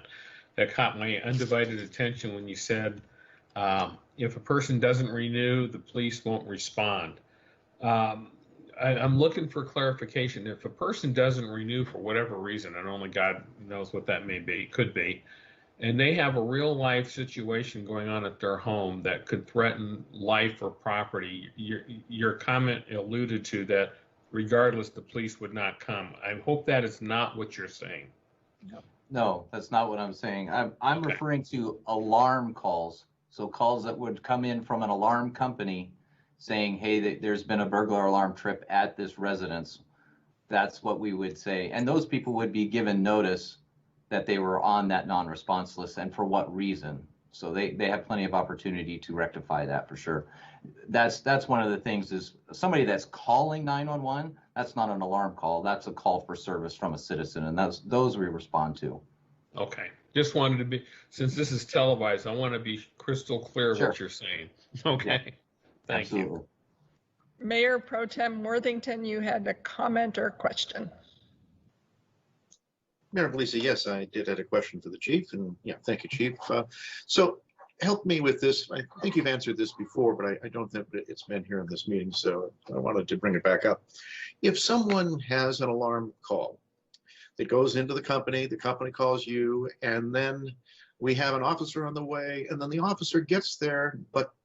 that caught my undivided attention when you said, if a person doesn't renew, the police won't respond. I'm looking for clarification. If a person doesn't renew for whatever reason, and only God knows what that may be, could be, and they have a real life situation going on at their home that could threaten life or property, your comment alluded to that regardless, the police would not come. I hope that is not what you're saying. No, that's not what I'm saying. I'm Okay. referring to alarm calls. So calls that would come in from an alarm company saying, hey, there's been a burglar alarm trip at this residence. That's what we would say. And those people would be given notice that they were on that non-response list and for what reason. So they have plenty of opportunity to rectify that for sure. That's one of the things is somebody that's calling 911, that's not an alarm call. That's a call for service from a citizen, and those we respond to. Okay. Just wanted to be, since this is televised, I want to be crystal clear Sure. what you're saying. Okay. Yeah. Thank Absolutely. you. Mayor Pro Tem Worthington, you had a comment or question. Mayor Bellisi, yes, I did have a question for the chief, and yeah, thank you, Chief. So help me with this. I think you've answered this before, but I don't think it's been here in this meeting, so I wanted to bring it back up. If someone has an alarm call that goes into the company calls you, and then we have an officer on the way, and then the officer gets there, but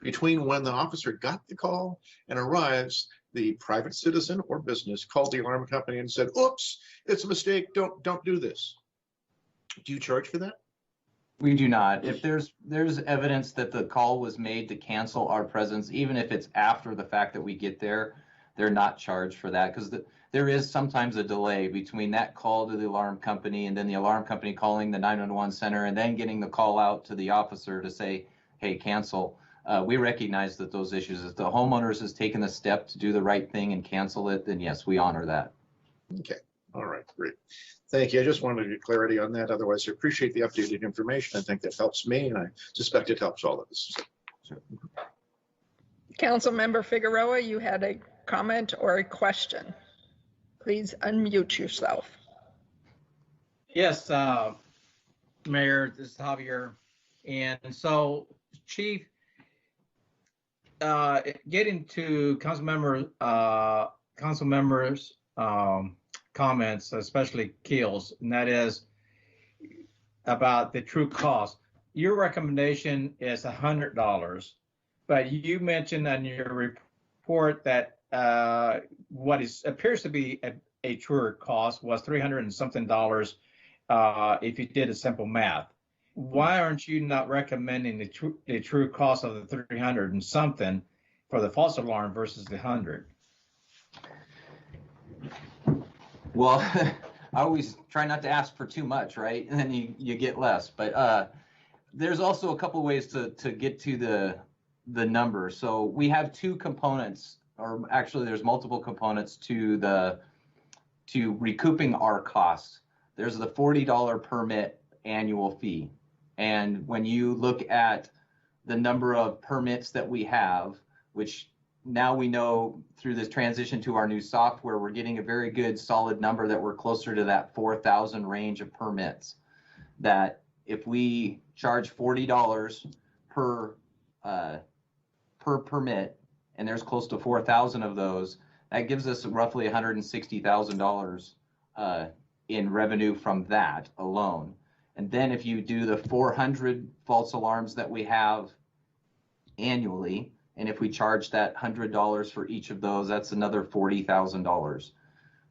between when the officer got the call and arrives, the private citizen or business called the alarm company and said, oops, it's a mistake, don't do this. Do you charge for that? We do not. If there's evidence that the call was made to cancel our presence, even if it's after the fact that we get there, they're not charged for that, because there is sometimes a delay between that call to the alarm company and then the alarm company calling the 911 center and then getting the call out to the officer to say, hey, cancel. We recognize that those issues, if the homeowners has taken the step to do the right thing and cancel it, then yes, we honor that. Okay. All right, great. Thank you. I just wanted to get clarity on that. Otherwise, I appreciate the updated information. I think that helps me, and I suspect it helps all of us. Councilmember Figueroa, you had a comment or a question. Please unmute yourself. Yes, Mayor, this is Javier. And so, Chief, getting to council members' comments, especially Keel's, and that is about the true cost. Your recommendation is $100, but you mentioned in your report that what appears to be a truer cost was $300 and something if you did a simple math. Why aren't you not recommending the true cost of the 300 and something for the false alarm versus the 100? Well, I always try not to ask for too much, right? And then you get less. But there's also a couple ways to get to the number. So we have two components, or actually there's multiple components to recouping our costs. There's the $40 permit annual fee. And when you look at the number of permits that we have, which now we know through this transition to our new software, we're getting a very good solid number that we're closer to that 4,000 range of permits. That if we charge $40 per permit, and there's close to 4,000 of those, that gives us roughly $160,000 in revenue from that alone. And then if you do the 400 false alarms that we have annually, and if we charge that $100 for each of those, that's another $40,000.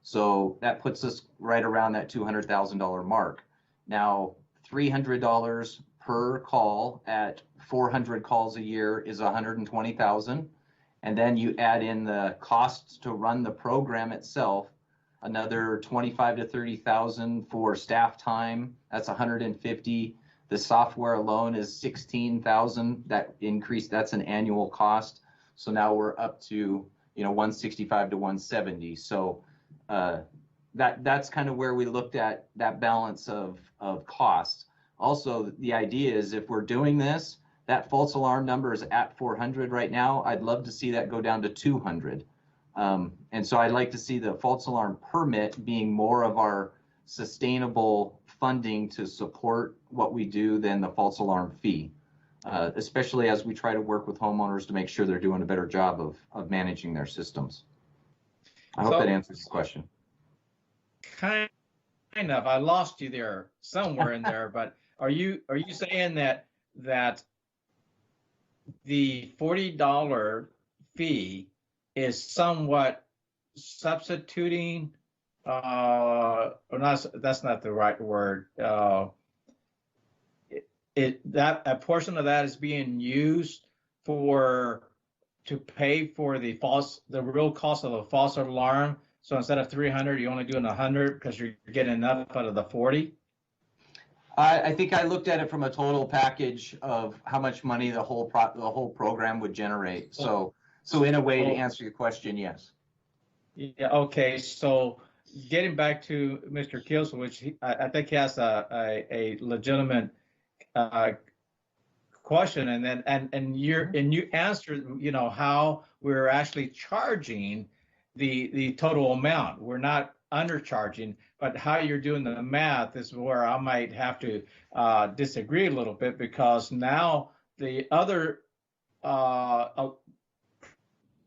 So that puts us right around that $200,000 mark. Now, $300 per call at 400 calls a year is $120,000. And then you add in the costs to run the program itself, another $25,000 to $30,000 for staff time. That's $150,000. The software alone is $16,000. That increase, that's an annual cost. So now we're up to $165,000 to $170,000. So that's kind of where we looked at that balance of costs. Also, the idea is if we're doing this, that false alarm number is at 400 right now. I'd love to see that go down to 200. And so I'd like to see the false alarm permit being more of our sustainable funding to support what we do than the false alarm fee, especially as we try to work with homeowners to make sure they're doing a better job of managing their systems. I hope that answers the question. Kind of. I lost you there somewhere in there, but are you saying that the $40 fee is somewhat substituting, or not? That's not the right word. That a portion of that is being used to pay for the real cost of a false alarm. So instead of 300, you're only doing 100 because you're getting enough out of the 40. I think I looked at it from a total package of how much money the whole program would generate. So in a way, to answer your question, yes. Yeah. Okay. So getting back to Mr. Kilson, which I think he has a legitimate question, and you answered, how we're actually charging the total amount. We're not undercharging, but how you're doing the math is where I might have to disagree a little bit, because now the other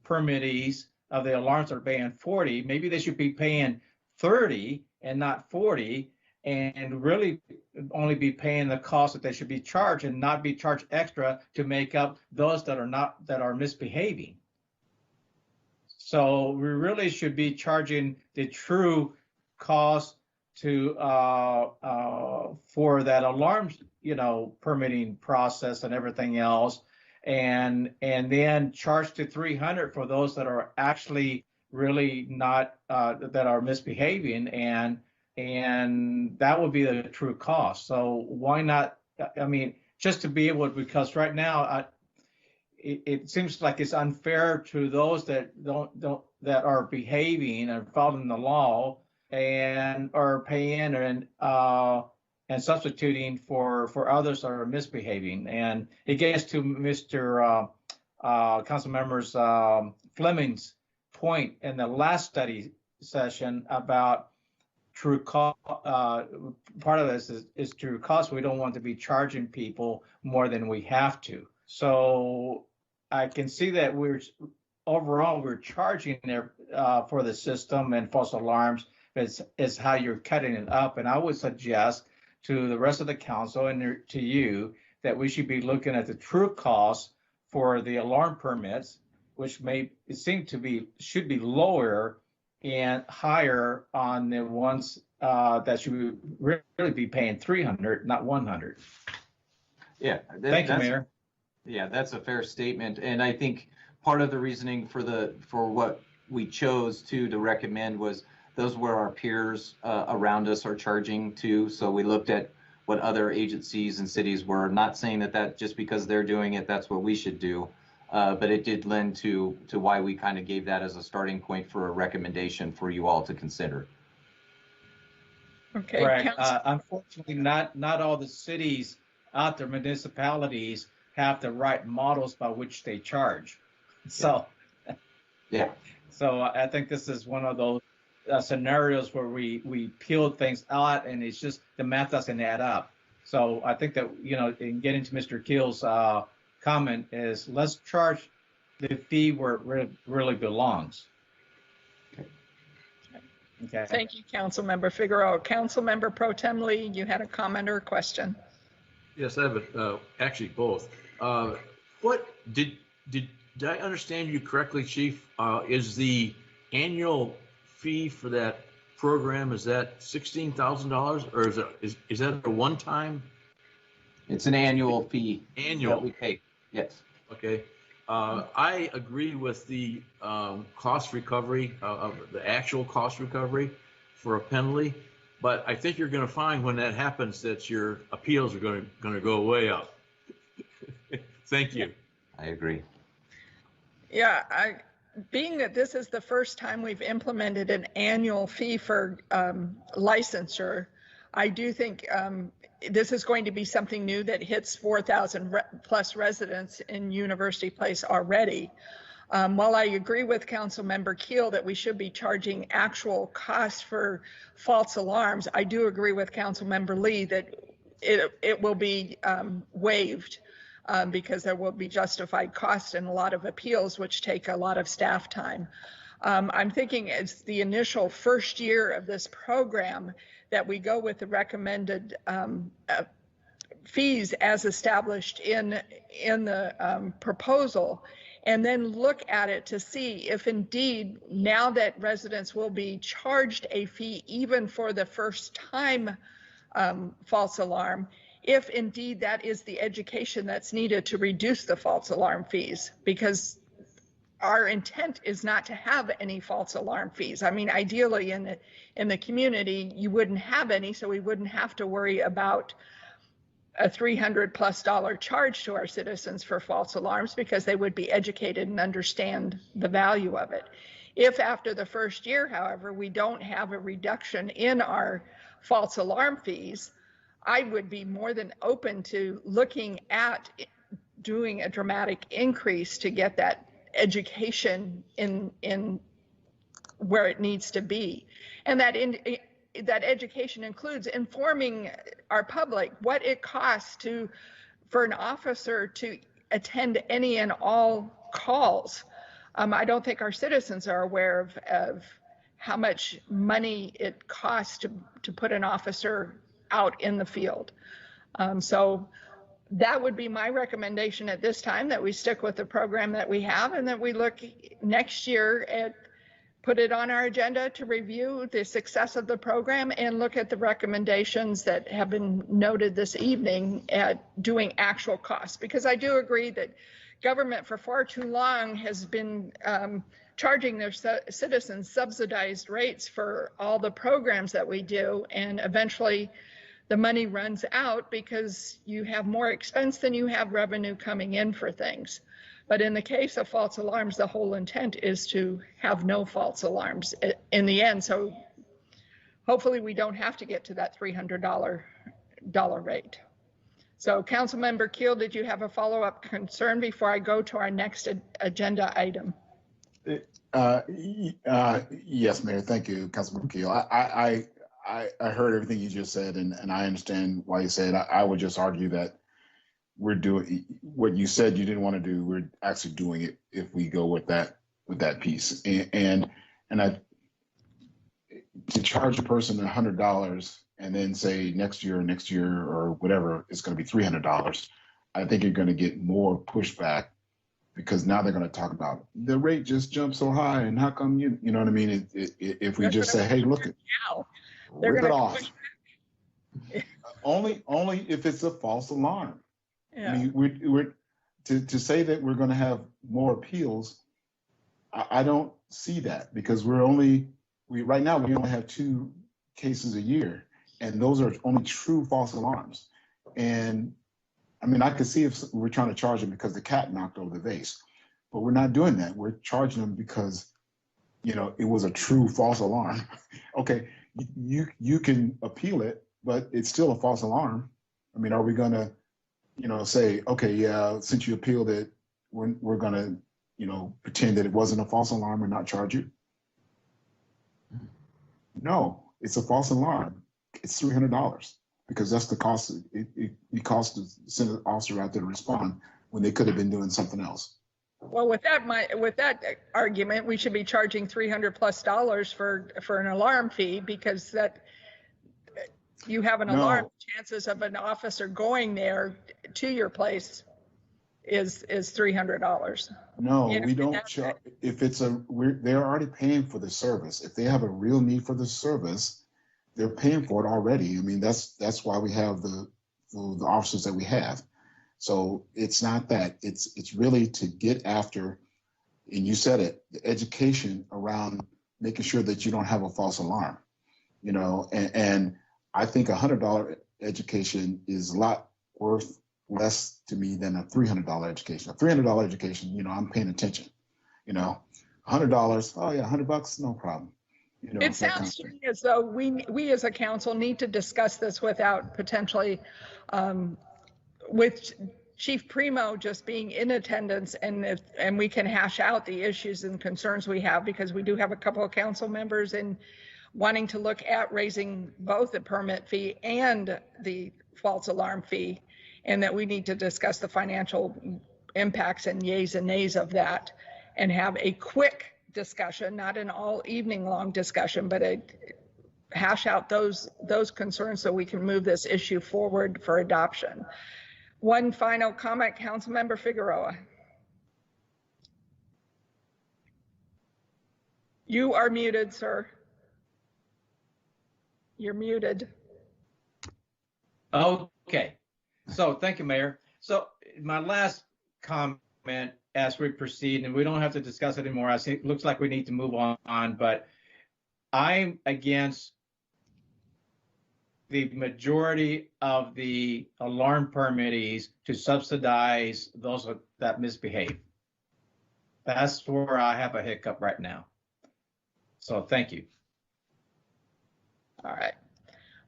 permittees of the alarms are paying 40. Maybe they should be paying 30 and not 40, and really only be paying the cost that they should be charged and not be charged extra to make up those that are misbehaving. So we really should be charging the true cost to for that alarms, permitting process and everything else, and then charge to 300 for those that are actually really not that are misbehaving, and that would be the true cost. So why not? I mean, just to be able to, because right now it seems like it's unfair to those that don't that are behaving and following the law and are paying and substituting for others that are misbehaving. And it gets to Mr. Council members Fleming's point in the last study session about true cost. Part of this is true cost. We don't want to be charging people more than we have to. So I can see that overall we're charging for the system and false alarms is how you're cutting it up. And I would suggest to the rest of the council and to you that we should be looking at the true cost for the alarm permits, which should be lower and higher on the ones that should really be paying 300, not 100. Yeah. Thank you, Mayor. Yeah, that's a fair statement. And I think part of the reasoning for what we chose to recommend was those where our peers around us are charging too. So we looked at what other agencies and cities were, not saying that just because they're doing it, that's what we should do. But it did lend to why we kind of gave that as a starting point for a recommendation for you all to consider. Okay. Correct. Unfortunately, not all the cities out there, municipalities, have the right models by which they charge. So, yeah. So I think this is one of those scenarios where we peel things out and it's just the math doesn't add up. So I think that, in getting to Mr. Keel's comment is let's charge the fee where it really belongs. Okay. Thank you, Councilmember Figueroa. Councilmember Pro Tem Lee, you had a comment or a question? Yes, I have actually both. What did I understand you correctly, Chief? Is the annual fee for that program, is that $16,000, or is that a one-time? It's an annual fee. Annual. That we pay. Yes. Okay. I agree with the cost recovery, the actual cost recovery for a penalty, but I think you're going to find when that happens that your appeals are going to go way up. Thank you. I agree. Yeah, being that this is the first time we've implemented an annual fee for licensure, I do think this is going to be something new that hits 4,000 plus residents in University Place already. While I agree with Councilmember Keel that we should be charging actual costs for false alarms, I do agree with Councilmember Lee that it will be waived because there will be justified costs in a lot of appeals, which take a lot of staff time. I'm thinking it's the initial first year of this program that we go with the recommended fees as established in the proposal, and then look at it to see if indeed, now that residents will be charged a fee even for the first time false alarm, if indeed that is the education that's needed to reduce the false alarm fees, because our intent is not to have any false alarm fees. I mean, ideally in the community, you wouldn't have any, so we wouldn't have to worry about a $300+ charge to our citizens for false alarms because they would be educated and understand the value of it. If after the first year, however, we don't have a reduction in our false alarm fees, I would be more than open to looking at doing a dramatic increase to get that education in where it needs to be. And that education includes informing our public what it costs for an officer to attend any and all calls. I don't think our citizens are aware of how much money it costs to put an officer out in the field. So that would be my recommendation at this time, that we stick with the program that we have and that we look next year at put it on our agenda to review the success of the program and look at the recommendations that have been noted this evening at doing actual costs. Because I do agree that government for far too long has been charging their citizens subsidized rates for all the programs that we do, and eventually the money runs out because you have more expense than you have revenue coming in for things. But in the case of false alarms, the whole intent is to have no false alarms in the end. So hopefully we don't have to get to that $300 rate. So Councilmember Keel, did you have a follow-up concern before I go to our next agenda item? Yes, Mayor. Thank you, Councilmember Keel. I heard everything you just said, and I understand why you said. I would just argue that we're doing what you said you didn't want to do. We're actually doing it if we go with that piece. And I to charge a person $100 and then say next year or whatever it's going to be $300. I think you're going to get more pushback, because now they're going to talk about the rate just jumped so high, and how come you know what I mean? If we just say, hey, look it, rip it off. Only if it's a false alarm. Yeah. I mean, we're to say that we're going to have more appeals. I don't see that, because right now we only have 2 cases a year, and those are only true false alarms. And I mean, I could see if we're trying to charge them because the cat knocked over the vase, but we're not doing that. We're charging them because, it was a true false alarm. Okay, you can appeal it, but it's still a false alarm. I mean, are we going to, say, okay, yeah, since you appealed it, we're going to, pretend that it wasn't a false alarm and not charge you? No, it's a false alarm. It's $300, because that's the cost. It costs to send an officer out there to respond when they could have been doing something else. Well, with that argument, we should be charging $300+ for an alarm fee, because that you have an alarm, chances of an officer going there to your place is $300. No, we don't charge. If they're already paying for the service. If they have a real need for the service, they're paying for it already. I mean, that's why we have the officers that we have. So it's not that. It's really to get after, and you said it, the education around making sure that you don't have a false alarm. And I think $100 education is a lot worth less to me than a $300 education. A $300 education, I'm paying attention. $100, oh yeah, $100, no problem. It sounds to me as though we as a council need to discuss this without potentially, with Chief Primo just being in attendance, and we can hash out the issues and concerns we have, because we do have a couple of council members and wanting to look at raising both the permit fee and the false alarm fee, and that we need to discuss the financial impacts and yays and nays of that, and have a quick discussion, not an all evening long discussion, but hash out those concerns so we can move this issue forward for adoption. One final comment, Councilmember Figueroa. You are muted, sir. You're muted. Okay. So thank you, Mayor. So my last comment as we proceed, and we don't have to discuss it anymore. I think it looks like we need to move on, but I'm against the majority of the alarm permittees to subsidize those that misbehave. That's where I have a hiccup right now. So thank you. All right.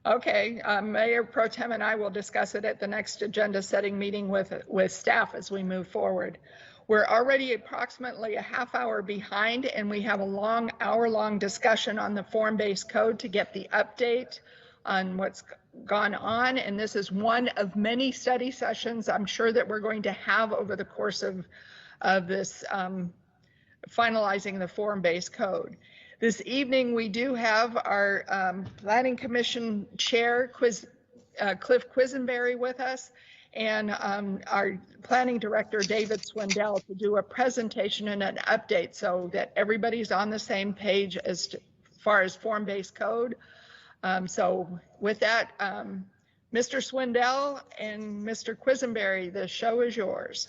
Okay, Mayor Pro Tem and I will discuss it at the next agenda setting meeting with staff as we move forward. We're already approximately a half hour behind, and we have a long hour-long discussion on the form-based code to get the update on what's gone on. And this is one of many study sessions I'm sure that we're going to have over the course of this finalizing the form-based code. This evening, we do have our Planning Commission Chair, Cliff Quisenberry, with us, and our planning director, David Swindell, to do a presentation and an update so that everybody's on the same page as far as form-based code. So with that, Mr. Swindell and Mr. Quisenberry, the show is yours.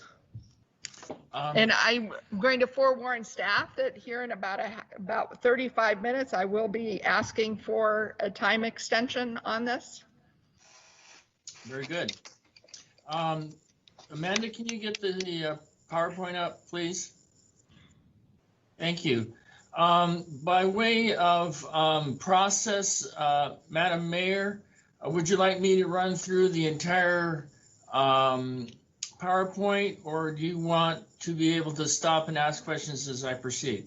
And I'm going to forewarn staff that here in about 35 minutes, I will be asking for a time extension on this. Very good. Amanda, can you get the PowerPoint up, please? Thank you. By way of process, Madam Mayor, would you like me to run through the entire PowerPoint, or do you want to be able to stop and ask questions as I proceed?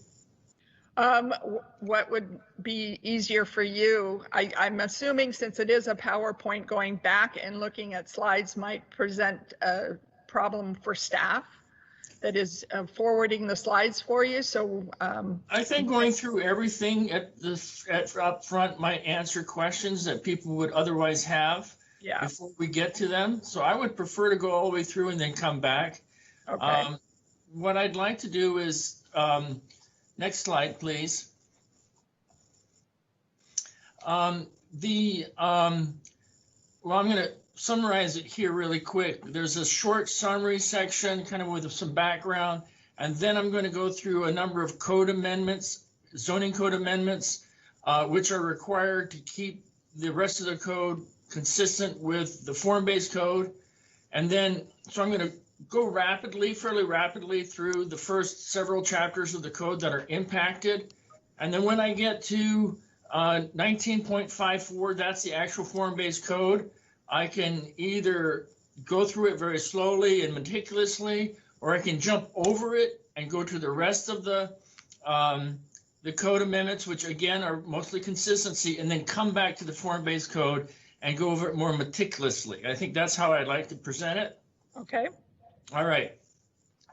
What would be easier for you? I'm assuming since it is a PowerPoint, going back and looking at slides might present a problem for staff that is forwarding the slides for you. So I think going through everything up front might answer questions that people would otherwise have before we get to them. So I would prefer to go all the way through and then come back. Okay. What I'd like to do is, next slide, please. Well, I'm going to summarize it here really quick. There's a short summary section, kind of with some background, and then I'm going to go through a number of code amendments, zoning code amendments, which are required to keep the rest of the code consistent with the form-based code. And then, so I'm going to go fairly rapidly through the first several chapters of the code that are impacted. And then when I get to 19.54, that's the actual form-based code, I can either go through it very slowly and meticulously, or I can jump over it and go to the rest of the code amendments, which again are mostly consistency, and then come back to the form-based code and go over it more meticulously. I think that's how I'd like to present it. Okay. All right.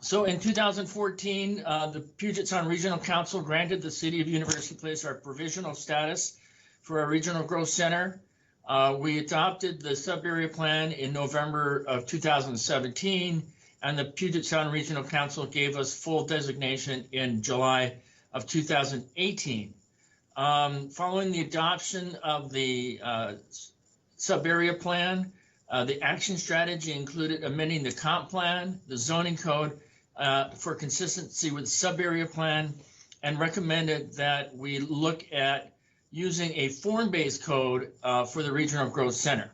So in 2014, the Puget Sound Regional Council granted the City of University Place our provisional status for our regional growth center. We adopted the sub-area plan in November of 2017, and the Puget Sound Regional Council gave us full designation in July of 2018. Following the adoption of the sub-area plan, the action strategy included amending the comp plan, the zoning code for consistency with sub-area plan, and recommended that we look at using a form-based code for the Regional Growth Center.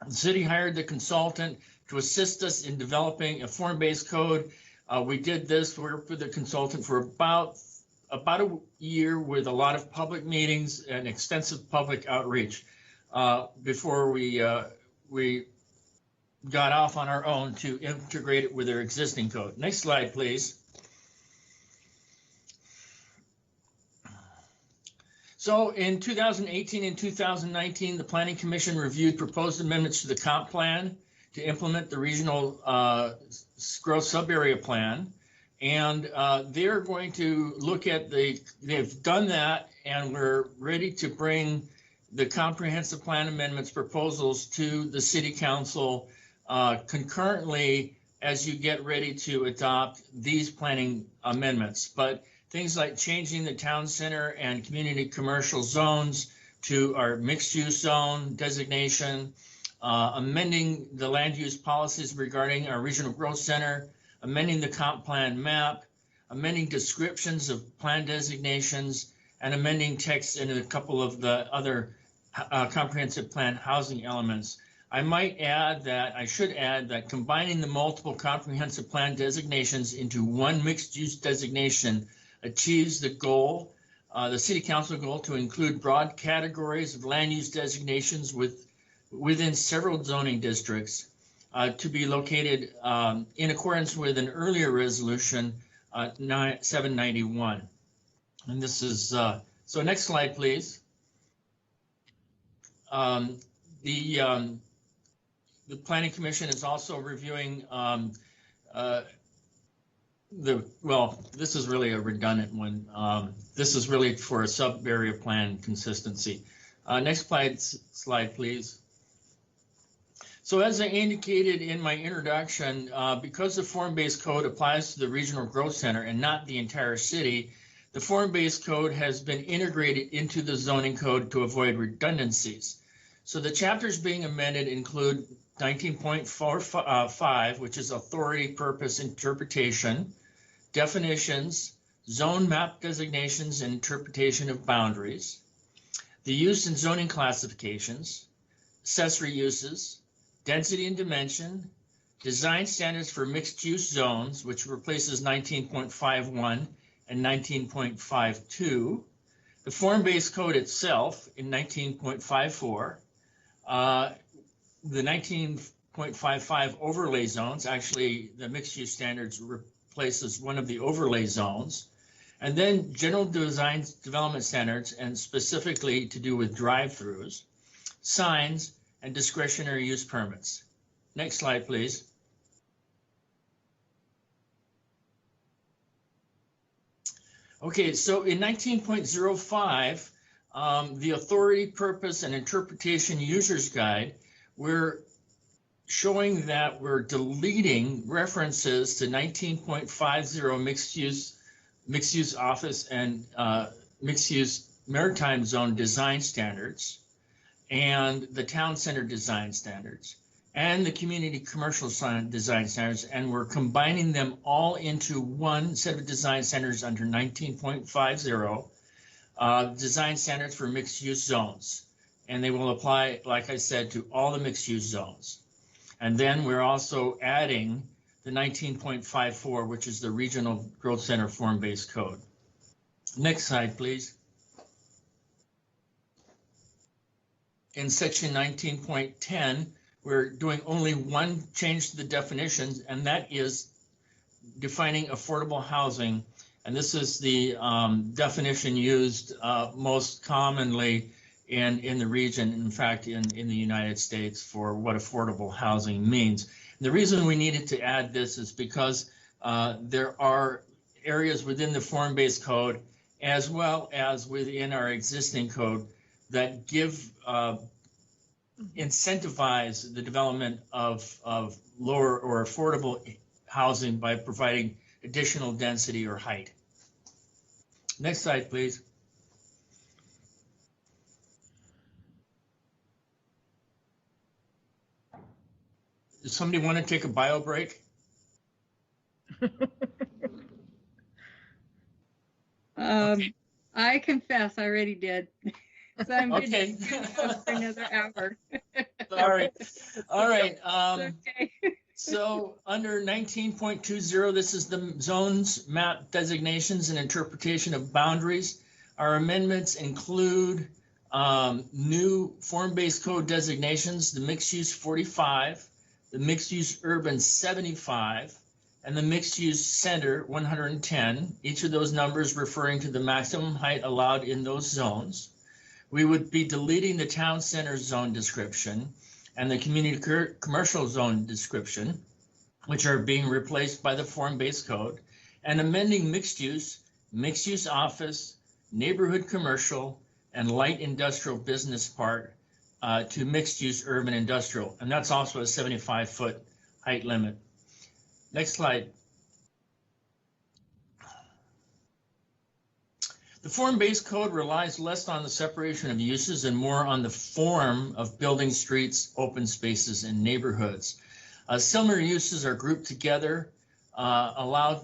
The city hired the consultant to assist us in developing a form-based code. We did this work with the consultant for about a year with a lot of public meetings and extensive public outreach before we got off on our own to integrate it with our existing code. Next slide, please. So in 2018 and 2019, the Planning Commission reviewed proposed amendments to the comp plan to implement the regional growth sub-area plan. And they're going to look at they've done that, and we're ready to bring the comprehensive plan amendments proposals to the City Council concurrently as you get ready to adopt these planning amendments. But things like changing the town center and community commercial zones to our mixed use zone designation, amending the land use policies regarding our regional growth center, amending the comp plan map, amending descriptions of plan designations, and amending text in a couple of the other comprehensive plan housing elements. I should add that combining the multiple comprehensive plan designations into one mixed use designation achieves the goal, the City Council goal, to include broad categories of land use designations within several zoning districts to be located in accordance with an earlier resolution, 791. And this is, so next slide, please. The Planning Commission is also reviewing this is really a redundant one. This is really for a sub-area plan consistency. Next slide, please. So as I indicated in my introduction, because the form-based code applies to the regional growth center and not the entire city, the form-based code has been integrated into the zoning code to avoid redundancies. So the chapters being amended include 19.45, which is authority, purpose, interpretation, definitions, zone map designations, and interpretation of boundaries, the use and zoning classifications, accessory uses, density and dimension, design standards for mixed-use zones, which replaces 19.51 and 19.52, the form-based code itself in 19.54, the 19.55 overlay zones, actually the mixed-use standards replaces one of the overlay zones, and then general design development standards, and specifically to do with drive-throughs, signs, and discretionary use permits. Next slide, please. Okay, so in 19.05, the authority, purpose, and interpretation user's guide, we're showing that we're deleting references to 19.50 mixed-use office and mixed-use maritime zone design standards, and the town center design standards, and the community commercial design standards, and we're combining them all into one set of design standards under 19.50, design standards for mixed-use zones. And they will apply, like I said, to all the mixed-use zones. And then we're also adding the 19.54, which is the regional growth center form-based code. Next slide, please. In section 19.10, we're doing only one change to the definitions, and that is defining affordable housing. And this is the definition used most commonly in the region, in fact, in the United States, for what affordable housing means. And the reason we needed to add this is because there are areas within the form-based code, as well as within our existing code, that give incentivize the development of lower or affordable housing by providing additional density or height. Next slide, please. Does somebody want to take a bio break? Okay. I confess, I already did. So I'm okay. For another hour. All right. Okay. So under 19.20, this is the zones, map designations, and interpretation of boundaries. Our amendments include new form-based code designations, the mixed-use 45, the mixed-use urban 75, and the mixed-use center 110, each of those numbers referring to the maximum height allowed in those zones. We would be deleting the town center zone description and the community commercial zone description, which are being replaced by the form-based code, and amending mixed-use office, neighborhood commercial, and light industrial business part to mixed-use urban industrial. And that's also a 75-foot height limit. Next slide. The form-based code relies less on the separation of uses and more on the form of buildings, streets, open spaces, and neighborhoods. Similar uses are grouped together. Allowed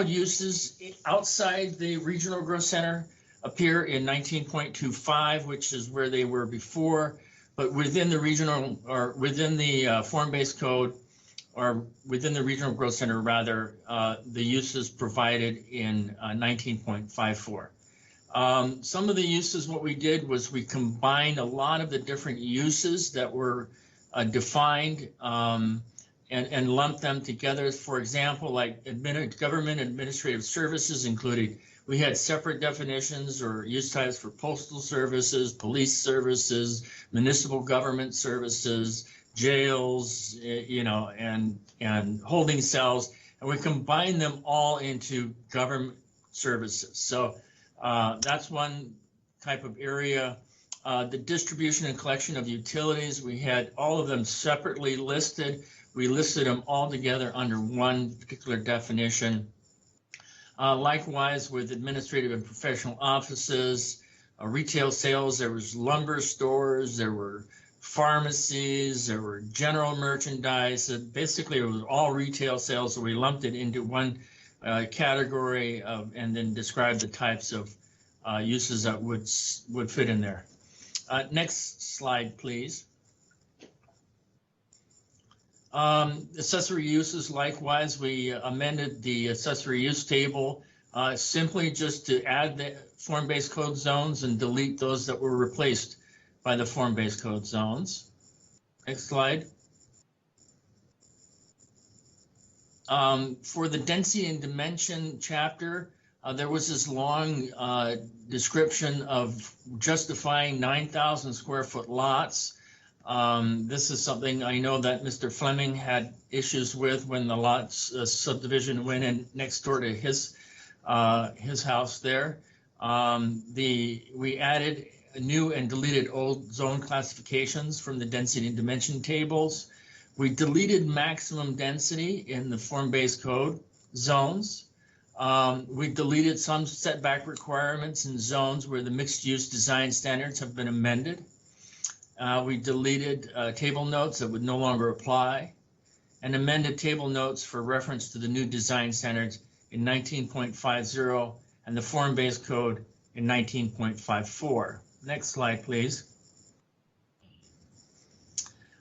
uses outside the regional growth center appear in 19.25, which is where they were before, but within the regional or within the form-based code, or within the regional growth center, rather, the uses provided in 19.54. Some of the uses, what we did was we combined a lot of the different uses that were defined and lumped them together. For example, like government administrative services included, we had separate definitions or use types for postal services, police services, municipal government services, jails, and holding cells, and we combine them all into government services. So that's one type of area. The distribution and collection of utilities, we had all of them separately listed. We listed them all together under one particular definition. Likewise, with administrative and professional offices, retail sales, there was lumber stores, there were pharmacies, there were general merchandise. Basically, it was all retail sales, so we lumped it into one category and then described the types of uses that would fit in there. Next slide, please. Accessory uses, likewise, we amended the accessory use table simply just to add the form-based code zones and delete those that were replaced by the form-based code zones. Next slide. For the density and dimension chapter, there was this long description of justifying 9,000 square foot lots. This is something I know that Mr. Fleming had issues with when the lots subdivision went in next door to his house there. We added new and deleted old zone classifications from the density and dimension tables. We deleted maximum density in the form-based code zones. We deleted some setback requirements in zones where the mixed-use design standards have been amended. We deleted table notes that would no longer apply and amended table notes for reference to the new design standards in 19.50 and the form-based code in 19.54. Next slide, please.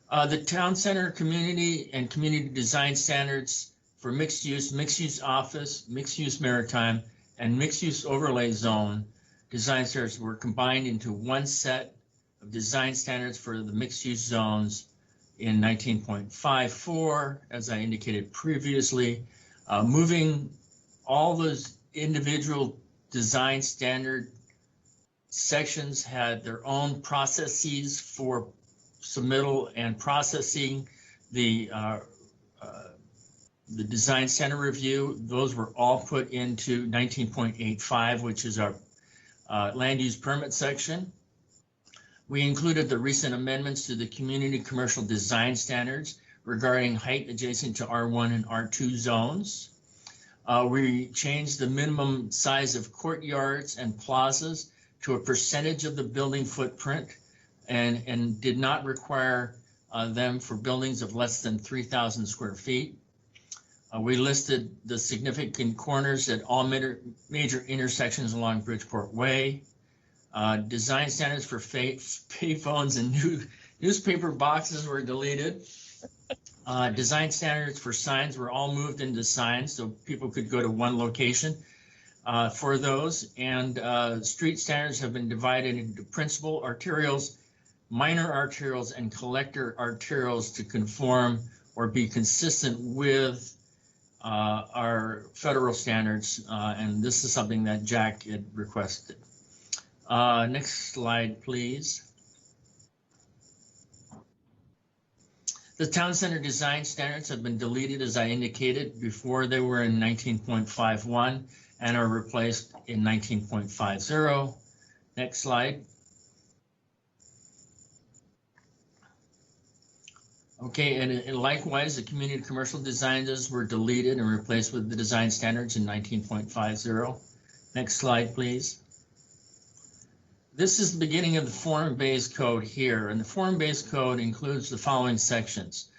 The town center community and community design standards for mixed use office, mixed use maritime, and mixed use overlay zone design standards were combined into one set of design standards for the mixed use zones in 19.54, as I indicated previously, moving all those individual design standard sections had their own processes for submittal and processing the design center review. Those were all put into 19.85, which is our land use permit section. We included the recent amendments to the community commercial design standards regarding height adjacent to R1 and R2 zones. We changed the minimum size of courtyards and plazas to a percentage of the building footprint and did not require them for buildings of less than 3,000 square feet. We listed the significant corners at all major intersections along Bridgeport Way. Design standards for payphones and newspaper boxes were deleted. Design standards for signs were all moved into signs so people could go to one location for those. And street standards have been divided into principal arterials, minor arterials, and collector arterials to conform or be consistent with our federal standards. And this is something that Jack had requested. Next slide, please. The town center design standards have been deleted, as I indicated before. They were in 19.51 and are replaced in 19.50. Next slide. Okay, and likewise, the community commercial designs were deleted and replaced with the design standards in 19.50. Next slide, please. This is the beginning of the form-based code here, and the form-based code includes the following sections.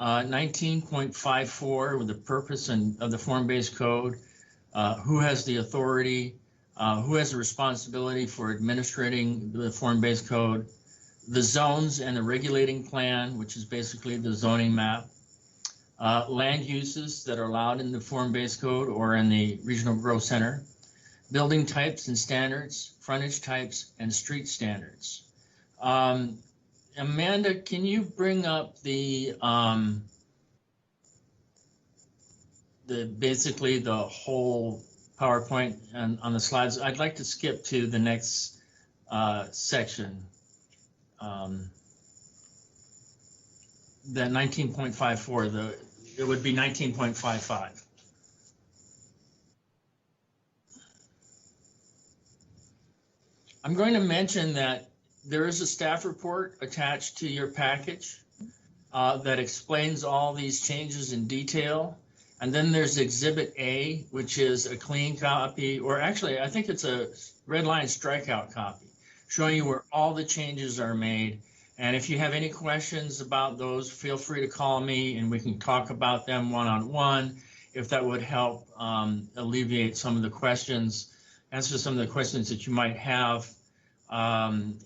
19.54 with the purpose of the form-based code, who has the authority, who has the responsibility for administrating the form-based code, the zones and the regulating plan, which is basically the zoning map, land uses that are allowed in the form-based code or in the regional growth center, building types and standards, frontage types, and street standards. Amanda, can you bring up the basically the whole PowerPoint on the slides? I'd like to skip to the next section. The 19.54, it would be 19.55. I'm going to mention that There is a staff report attached to your package that explains all these changes in detail. And then there's Exhibit A, which is a clean copy, or actually, I think it's a red line strikeout copy, showing you where all the changes are made. And if you have any questions about those, feel free to call me and we can talk about them one-on-one, if that would help alleviate some of the questions, answer some of the questions that you might have, and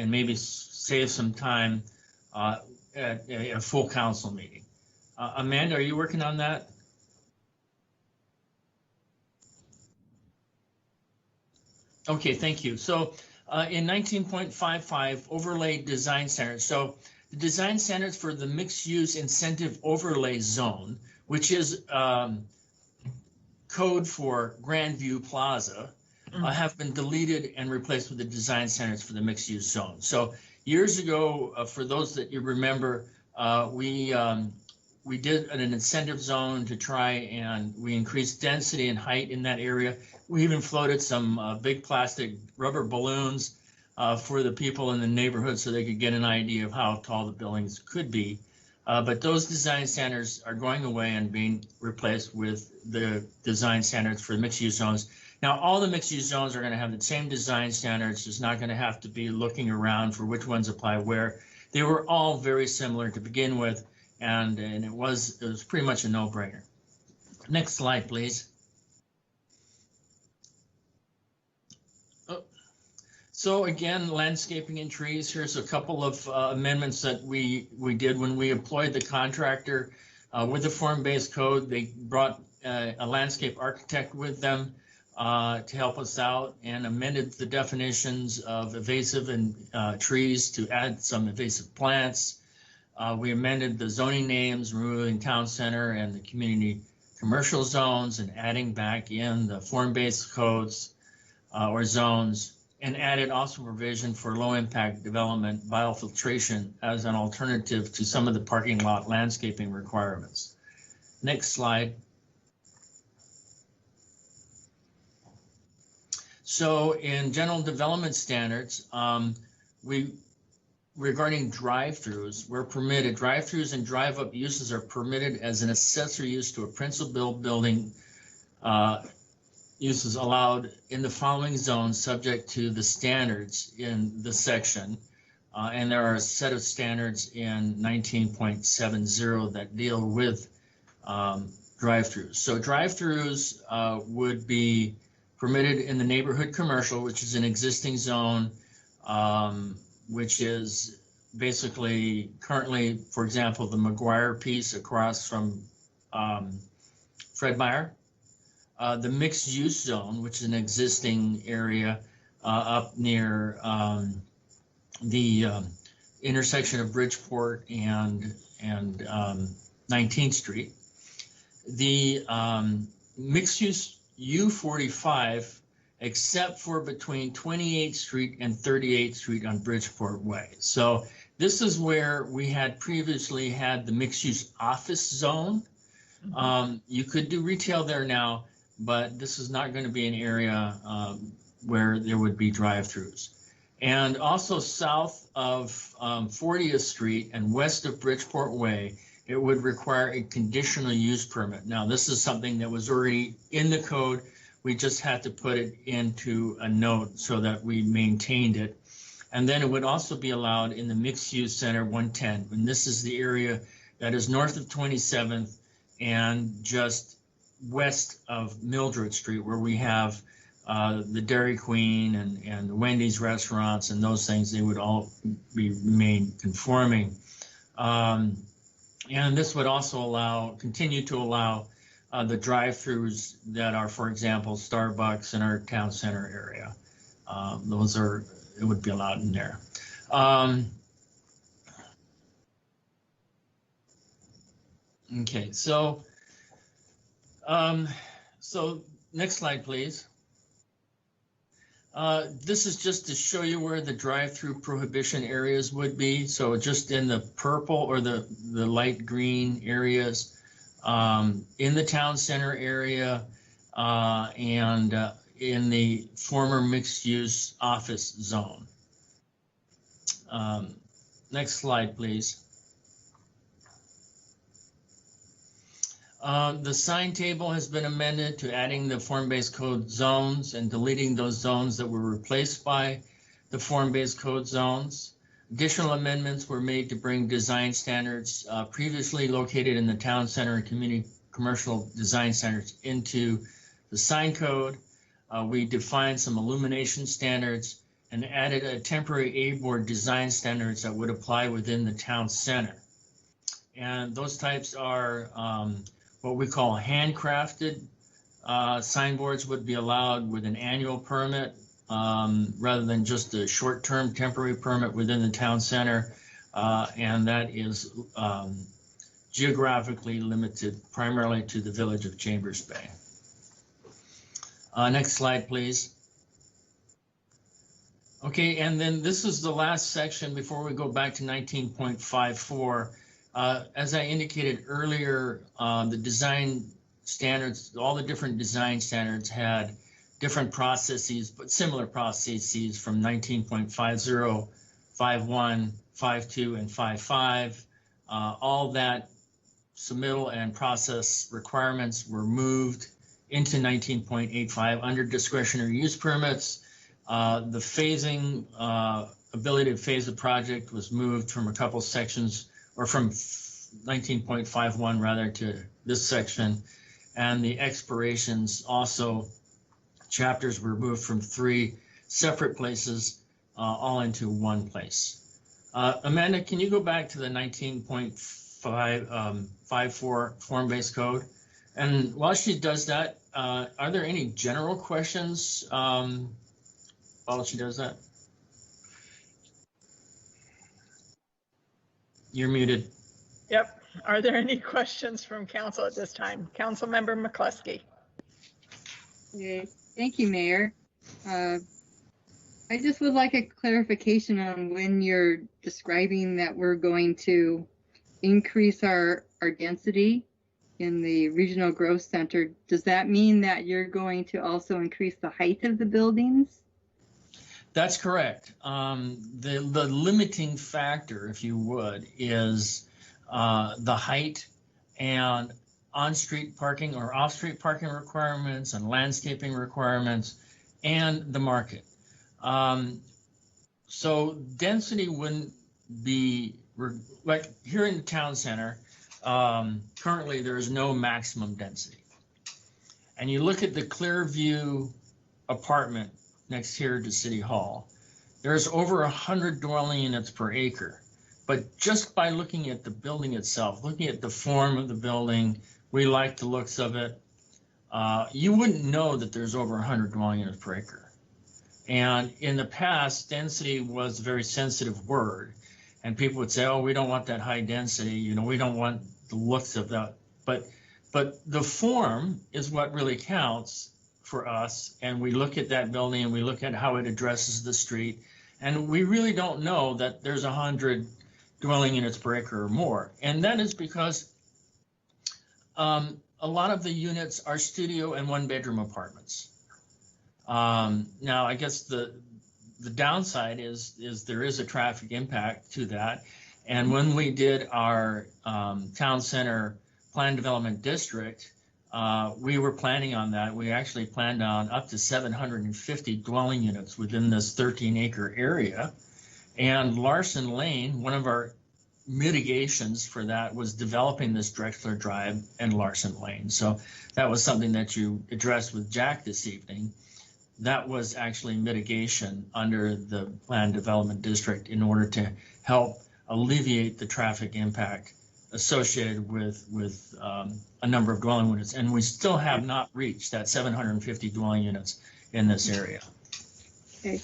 maybe save some time at a full council meeting. Amanda, are you working on that? Okay, thank you. So in 19.55, overlay design standards. So the design standards for the mixed use incentive overlay zone, which is code for Grandview Plaza, have been deleted and replaced with the design standards for the mixed use zone. So years ago, for those that you remember, we did an incentive zone to try and we increased density and height in that area. We even floated some big plastic rubber balloons for the people in the neighborhood so they could get an idea of how tall the buildings could be. But those design standards are going away and being replaced with the design standards for mixed use zones. Now, all the mixed use zones are going to have the same design standards. It's not going to have to be looking around for which ones apply where. They were all very similar to begin with. And it was pretty much a no-brainer. Next slide, please. Oh. So again, landscaping and trees. Here's a couple of amendments that we did when we employed the contractor with the form-based code. They brought a landscape architect with them to help us out and amended the definitions of invasive and trees to add some invasive plants. We amended the zoning names, removing town center and the community commercial zones and adding back in the form-based codes or zones, and added also provision for low impact development biofiltration as an alternative to some of the parking lot landscaping requirements. Next slide. So in general development standards, regarding drive-throughs, we're permitted, drive-throughs and drive-up uses are permitted as an accessory use to a principal building. Uses allowed in the following zones subject to the standards in the section. And there are a set of standards in 19.70 that deal with drive-throughs. So drive-throughs would be permitted in the neighborhood commercial, which is an existing zone, which is basically currently, for example, the McGuire piece across from Fred Meyer. The mixed use zone, which is an existing area up near the intersection of Bridgeport and 19th Street. The mixed use U45, except for between 28th Street and 38th Street on Bridgeport Way. So this is where we had previously had the mixed use office zone. You could do retail there now, but this is not going to be an area where there would be drive-throughs. And also south of 40th Street and west of Bridgeport Way, it would require a conditional use permit. Now, this is something that was already in the code. We just had to put it into a note so that we maintained it. And then it would also be allowed in the mixed use center 110. And this is the area that is north of 27th and just west of Mildred Street, where we have the Dairy Queen and the Wendy's restaurants and those things. They would all remain conforming. And this would also continue to allow the drive-throughs that are, for example, Starbucks in our town center area. It would be allowed in there. Okay, so next slide, please. This is just to show you where the drive-through prohibition areas would be. So just in the purple or the light green areas, in the town center area, and in the former mixed-use office zone. Next slide, please. The sign table has been amended to adding the form-based code zones and deleting those zones that were replaced by the form-based code zones. Additional amendments were made to bring design standards previously located in the town center and community commercial design standards into the sign code. We defined some illumination standards and added a temporary A-board design standards that would apply within the town center. And those types are what we call handcrafted signboards would be allowed with an annual permit rather than just a short-term temporary permit within the town center. And that is geographically limited primarily to the village of Chambers Bay. Next slide, please. Okay, and then this is the last section before we go back to 19.54. As I indicated earlier, the design standards, all the different design standards had different processes, but similar processes from 19.50, 51, 52, and 55. All that submittal and process requirements were moved into 19.85 under discretionary use permits. The phasing, ability to phase the project was moved from a couple sections, or from 19.51 rather, to this section. And the expirations also, chapters were moved from 3 separate places all into one place. Amanda, can you go back to the 19.54 form-based code? And while she does that, are there any general questions while she does that? You're muted. Yep. Are there any questions from council at this time? Councilmember McCluskey. Okay. Thank you, Mayor. I just would like a clarification on when you're describing that we're going to increase our density in the regional growth center. Does that mean that you're going to also increase the height of the buildings? That's correct. The limiting factor, if you would, is the height and on-street parking or off-street parking requirements and landscaping requirements and the market. So density wouldn't be, like here in the town center, currently there is no maximum density. And you look at the Clearview apartment next here to City Hall, there's over 100 dwelling units per acre. But just by looking at the building itself, looking at the form of the building, we like the looks of it, you wouldn't know that there's over 100 dwelling units per acre. And in the past, density was a very sensitive word. And people would say, oh, we don't want that high density, you know, we don't want the looks of that. But the form is what really counts for us. And we look at that building and we look at how it addresses the street. And we really don't know that there's 100 dwelling units per acre or more. And that is because a lot of the units are studio and 1-bedroom apartments. Now, I guess the downside is there is a traffic impact to that. And when we did our town center plan development district, we were planning on that. We actually planned on up to 750 dwelling units within this 13-acre area. And Larson Lane, one of our mitigations for that was developing this Drexler Drive and Larson Lane. So that was something that you addressed with Jack this evening. That was actually mitigation under the planned development district in order to help alleviate the traffic impact associated with a number of dwelling units. And we still have not reached that 750 dwelling units in this area. Okay,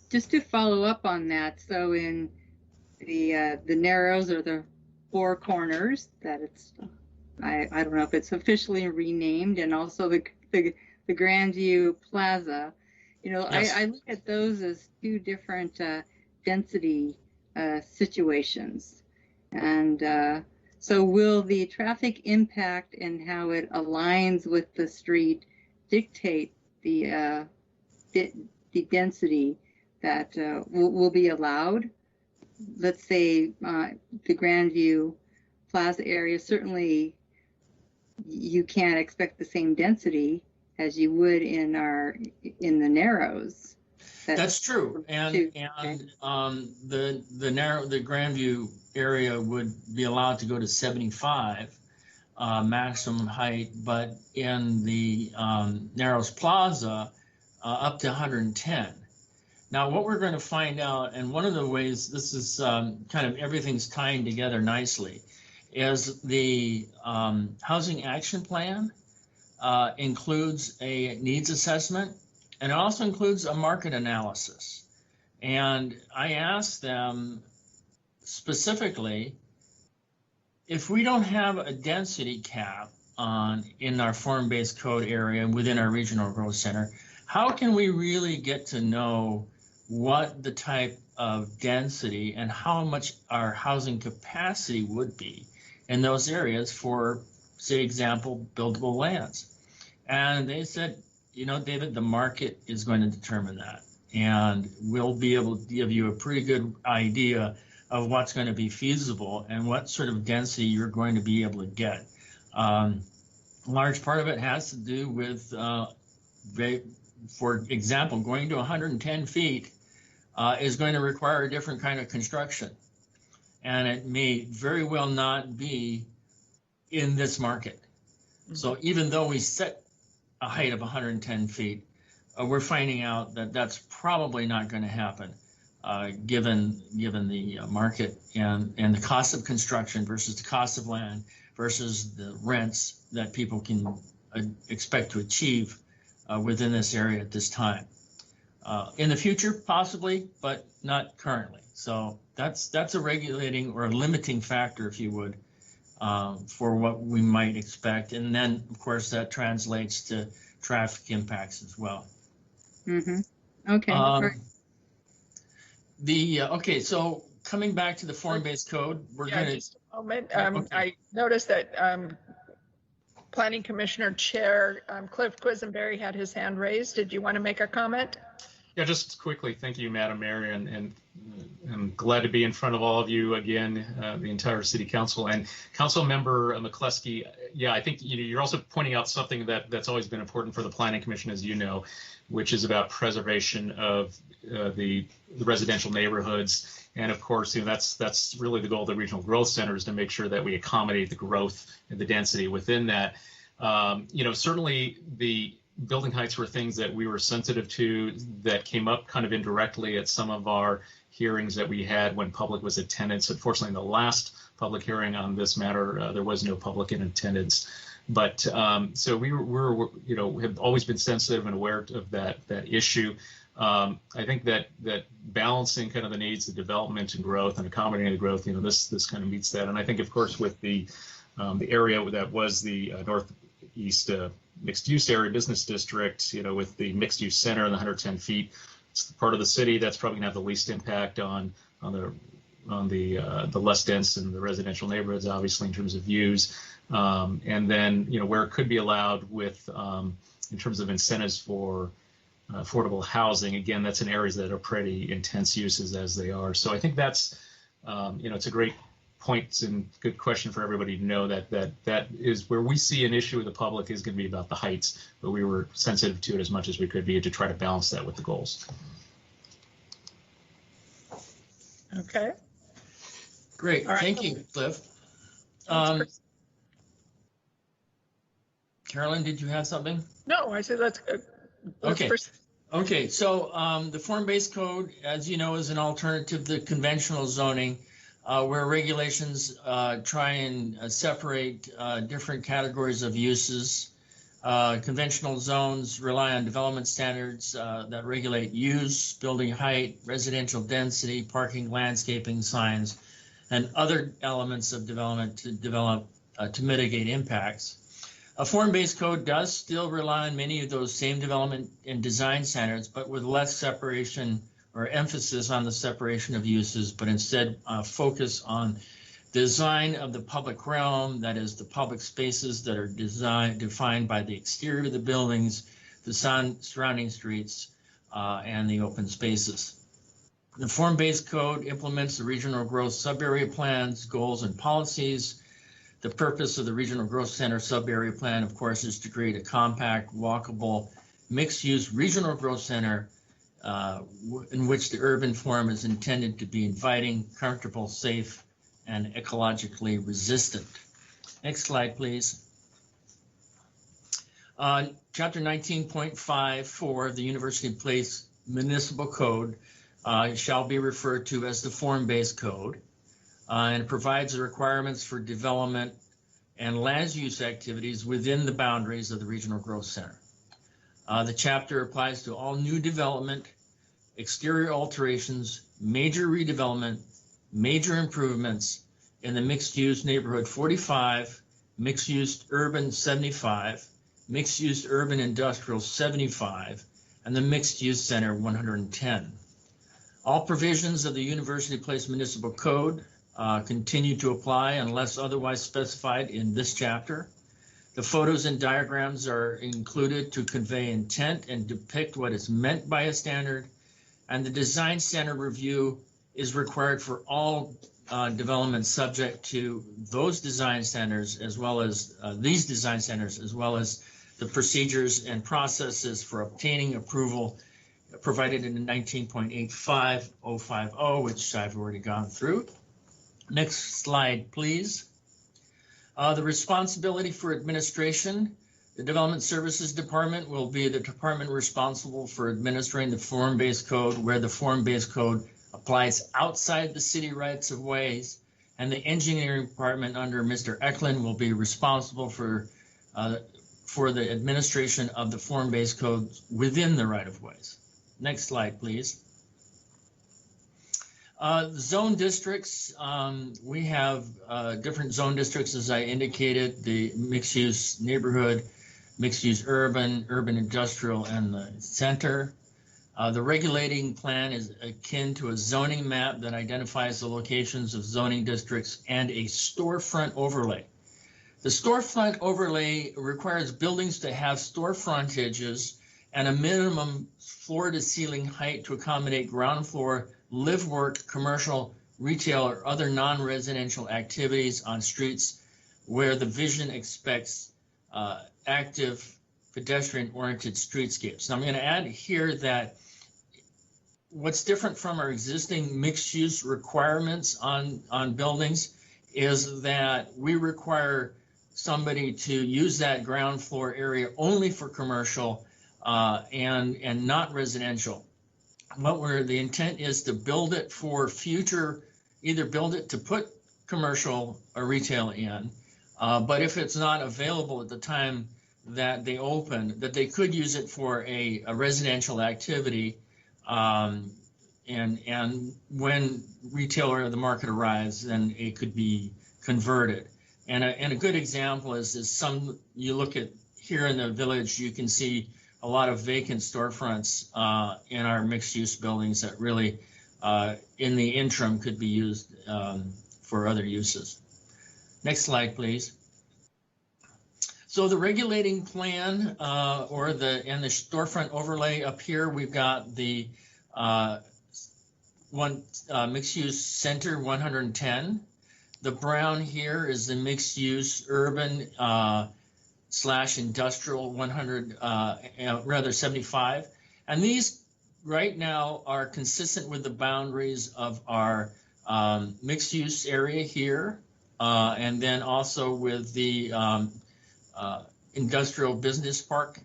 just to follow up on that, so in the Narrows or the Four Corners, that it's, I don't know if it's officially renamed, and also the Grandview Plaza, you know, yes. I look at those as two different density situations. And so will the traffic impact and how it aligns with the street dictate the density that will be allowed let's say the Grandview Plaza area, certainly you can't expect the same density as you would in the Narrows. That's true, and the Grandview area would be allowed to go to 75 maximum height, but in the Narrows Plaza up to 110. Now, what we're going to find out, and one of the ways this is kind of everything's tying together nicely, is the Housing Action Plan includes a needs assessment, and it also includes a market analysis. And I asked them specifically, if we don't have a density cap in our form-based code area within our regional growth center, how can we really get to know what the type of density and how much our housing capacity would be in those areas for, say, example, buildable lands? And they said, you know, David, the market is going to determine that. And we'll be able to give you a pretty good idea of what's going to be feasible and what sort of density you're going to be able to get. A large part of it has to do with, for example, going to 110 feet is going to require a different kind of construction. And it may very well not be in this market. So even though we set a height of 110 feet, we're finding out that that's probably not going to happen, given the market and the cost of construction versus the cost of land versus the rents that people can expect to achieve within this area at this time. In the future, possibly, but not currently. So that's a regulating or a limiting factor, if you would, for what we might expect. And then, of course, that translates to traffic impacts as well. Mm-hmm. Okay. Okay, so coming back to the form-based code, we're going to... Just a moment. I noticed that Planning Commissioner Chair Cliff Quisenberry had his hand raised. Did you want to make a comment? Yeah, just quickly, thank you, Madam Mayor, and I'm glad to be in front of all of you again, the entire City Council. And Council Member McCluskey, yeah, I think you're also pointing out something that's always been important for the Planning Commission, as you know, which is about preservation of the residential neighborhoods. And of course, that's really the goal of the Regional Growth Center, is to make sure that we accommodate the growth and the density within that. Certainly the building heights were things that we were sensitive to, that came up kind of indirectly at some of our hearings that we had when public was attendance. Unfortunately, in the last public hearing on this matter, there was no public in attendance. But so we're have always been sensitive and aware of that issue. I think that balancing kind of the needs of development and growth and accommodating the growth, this kind of meets that. And I think, of course, with the area that was the northeast mixed-use area business district, with the mixed-use center and the 110 feet, it's the part of the city that's probably going to have the least impact on the less dense and the residential neighborhoods, obviously, in terms of views. And then, where it could be allowed with, in terms of incentives for affordable housing, again, that's in areas that are pretty intense uses as they are. So I think that's, it's a great point and good question for everybody to know that is where we see an issue with the public is going to be about the heights, but we were sensitive to it as much as we could be to try to balance that with the goals. Okay. Great. All right. Thank you, Cliff. Carolyn, did you have something? No, I said let's okay. Proceed. Okay, so the form-based code, as you know, is an alternative to conventional zoning, where regulations try and separate different categories of uses. Conventional zones rely on development standards that regulate use, building height, residential density, parking, landscaping, signs, and other elements of development to mitigate impacts. A form-based code does still rely on many of those same development and design standards, but with less separation or emphasis on the separation of uses, but instead focus on design of the public realm, that is the public spaces that are defined by the exterior of the buildings, the surrounding streets, and the open spaces. The form-based code implements the regional growth subarea plans, goals, and policies. The purpose of the regional growth center subarea plan, of course, is to create a compact, walkable, mixed-use regional growth center in which the urban form is intended to be inviting, comfortable, safe, and ecologically resistant. Next slide, please. Chapter 19.54 of the University Place Municipal Code shall be referred to as the form-based code, and it provides the requirements for development and land use activities within the boundaries of the Regional Growth Center. The chapter applies to all new development, exterior alterations, major redevelopment, major improvements in the mixed-use neighborhood 45, mixed-use urban 75, mixed-use urban industrial 75, and the mixed-use center 110. All provisions of the University Place Municipal Code continue to apply unless otherwise specified in this chapter. The photos and diagrams are included to convey intent and depict what is meant by a standard, and the design center review is required for all development subject to those design centers, as well as these design centers, as well as the procedures and processes for obtaining approval provided in the 19.85050, which I've already gone through. Next slide, please. The responsibility for administration. The Development Services Department will be the department responsible for administering the form-based code, where the form-based code applies outside the city rights of ways, and the engineering department under Mr. Eklund will be responsible for the administration of the form-based codes within the right of ways. Next slide, please. Zone districts, we have different zone districts, as I indicated, the mixed-use neighborhood, mixed-use urban, urban industrial, and the center. The regulating plan is akin to a zoning map that identifies the locations of zoning districts and a storefront overlay. The storefront overlay requires buildings to have store frontages and a minimum floor-to-ceiling height to accommodate ground floor, live, work, commercial, retail, or other non-residential activities on streets where the vision expects active pedestrian-oriented streetscapes. Now, I'm going to add here that what's different from our existing mixed-use requirements on buildings is that we require somebody to use that ground floor area only for commercial and not residential. But where the intent is to build it for future, either build it to put commercial or retail in, but if it's not available at the time that they open, that they could use it for a residential activity, and when retail or the market arrives, then it could be converted. And a good example is you look at here in the village, you can see a lot of vacant storefronts in our mixed-use buildings that really, in the interim, could be used for other uses. Next slide, please. So the regulating plan and the storefront overlay up here, we've got the mixed-use center 110. The brown here is the mixed-use urban / industrial 75. And these right now are consistent with the boundaries of our mixed-use area here, and then also with the industrial business park.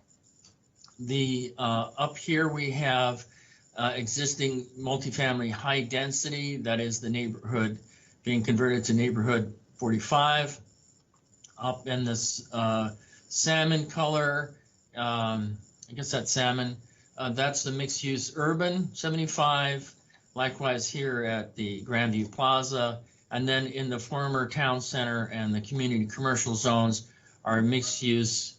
Up here we have existing multifamily high density, that is the neighborhood being converted to neighborhood 45. Up in this salmon color, I guess that's salmon, that's the mixed use urban 75. Likewise here at the Grandview Plaza, and then in the former town center and the community commercial zones are mixed use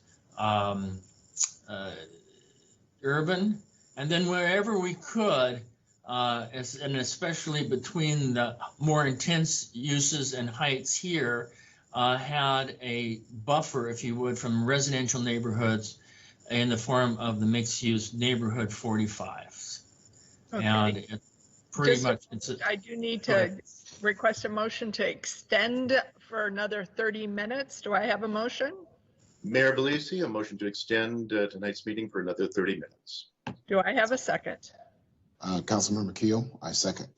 urban. And then wherever we could, and especially between the more intense uses and heights here, had a buffer, if you would, from residential neighborhoods in the form of the mixed-use neighborhood 45s. Okay. And pretty much. I do need to request a motion to extend for another 30 minutes. Do I have a motion? Mayor Belisi, a motion to extend tonight's meeting for another 30 minutes. Do I have a second? Councilmember Keel, I second.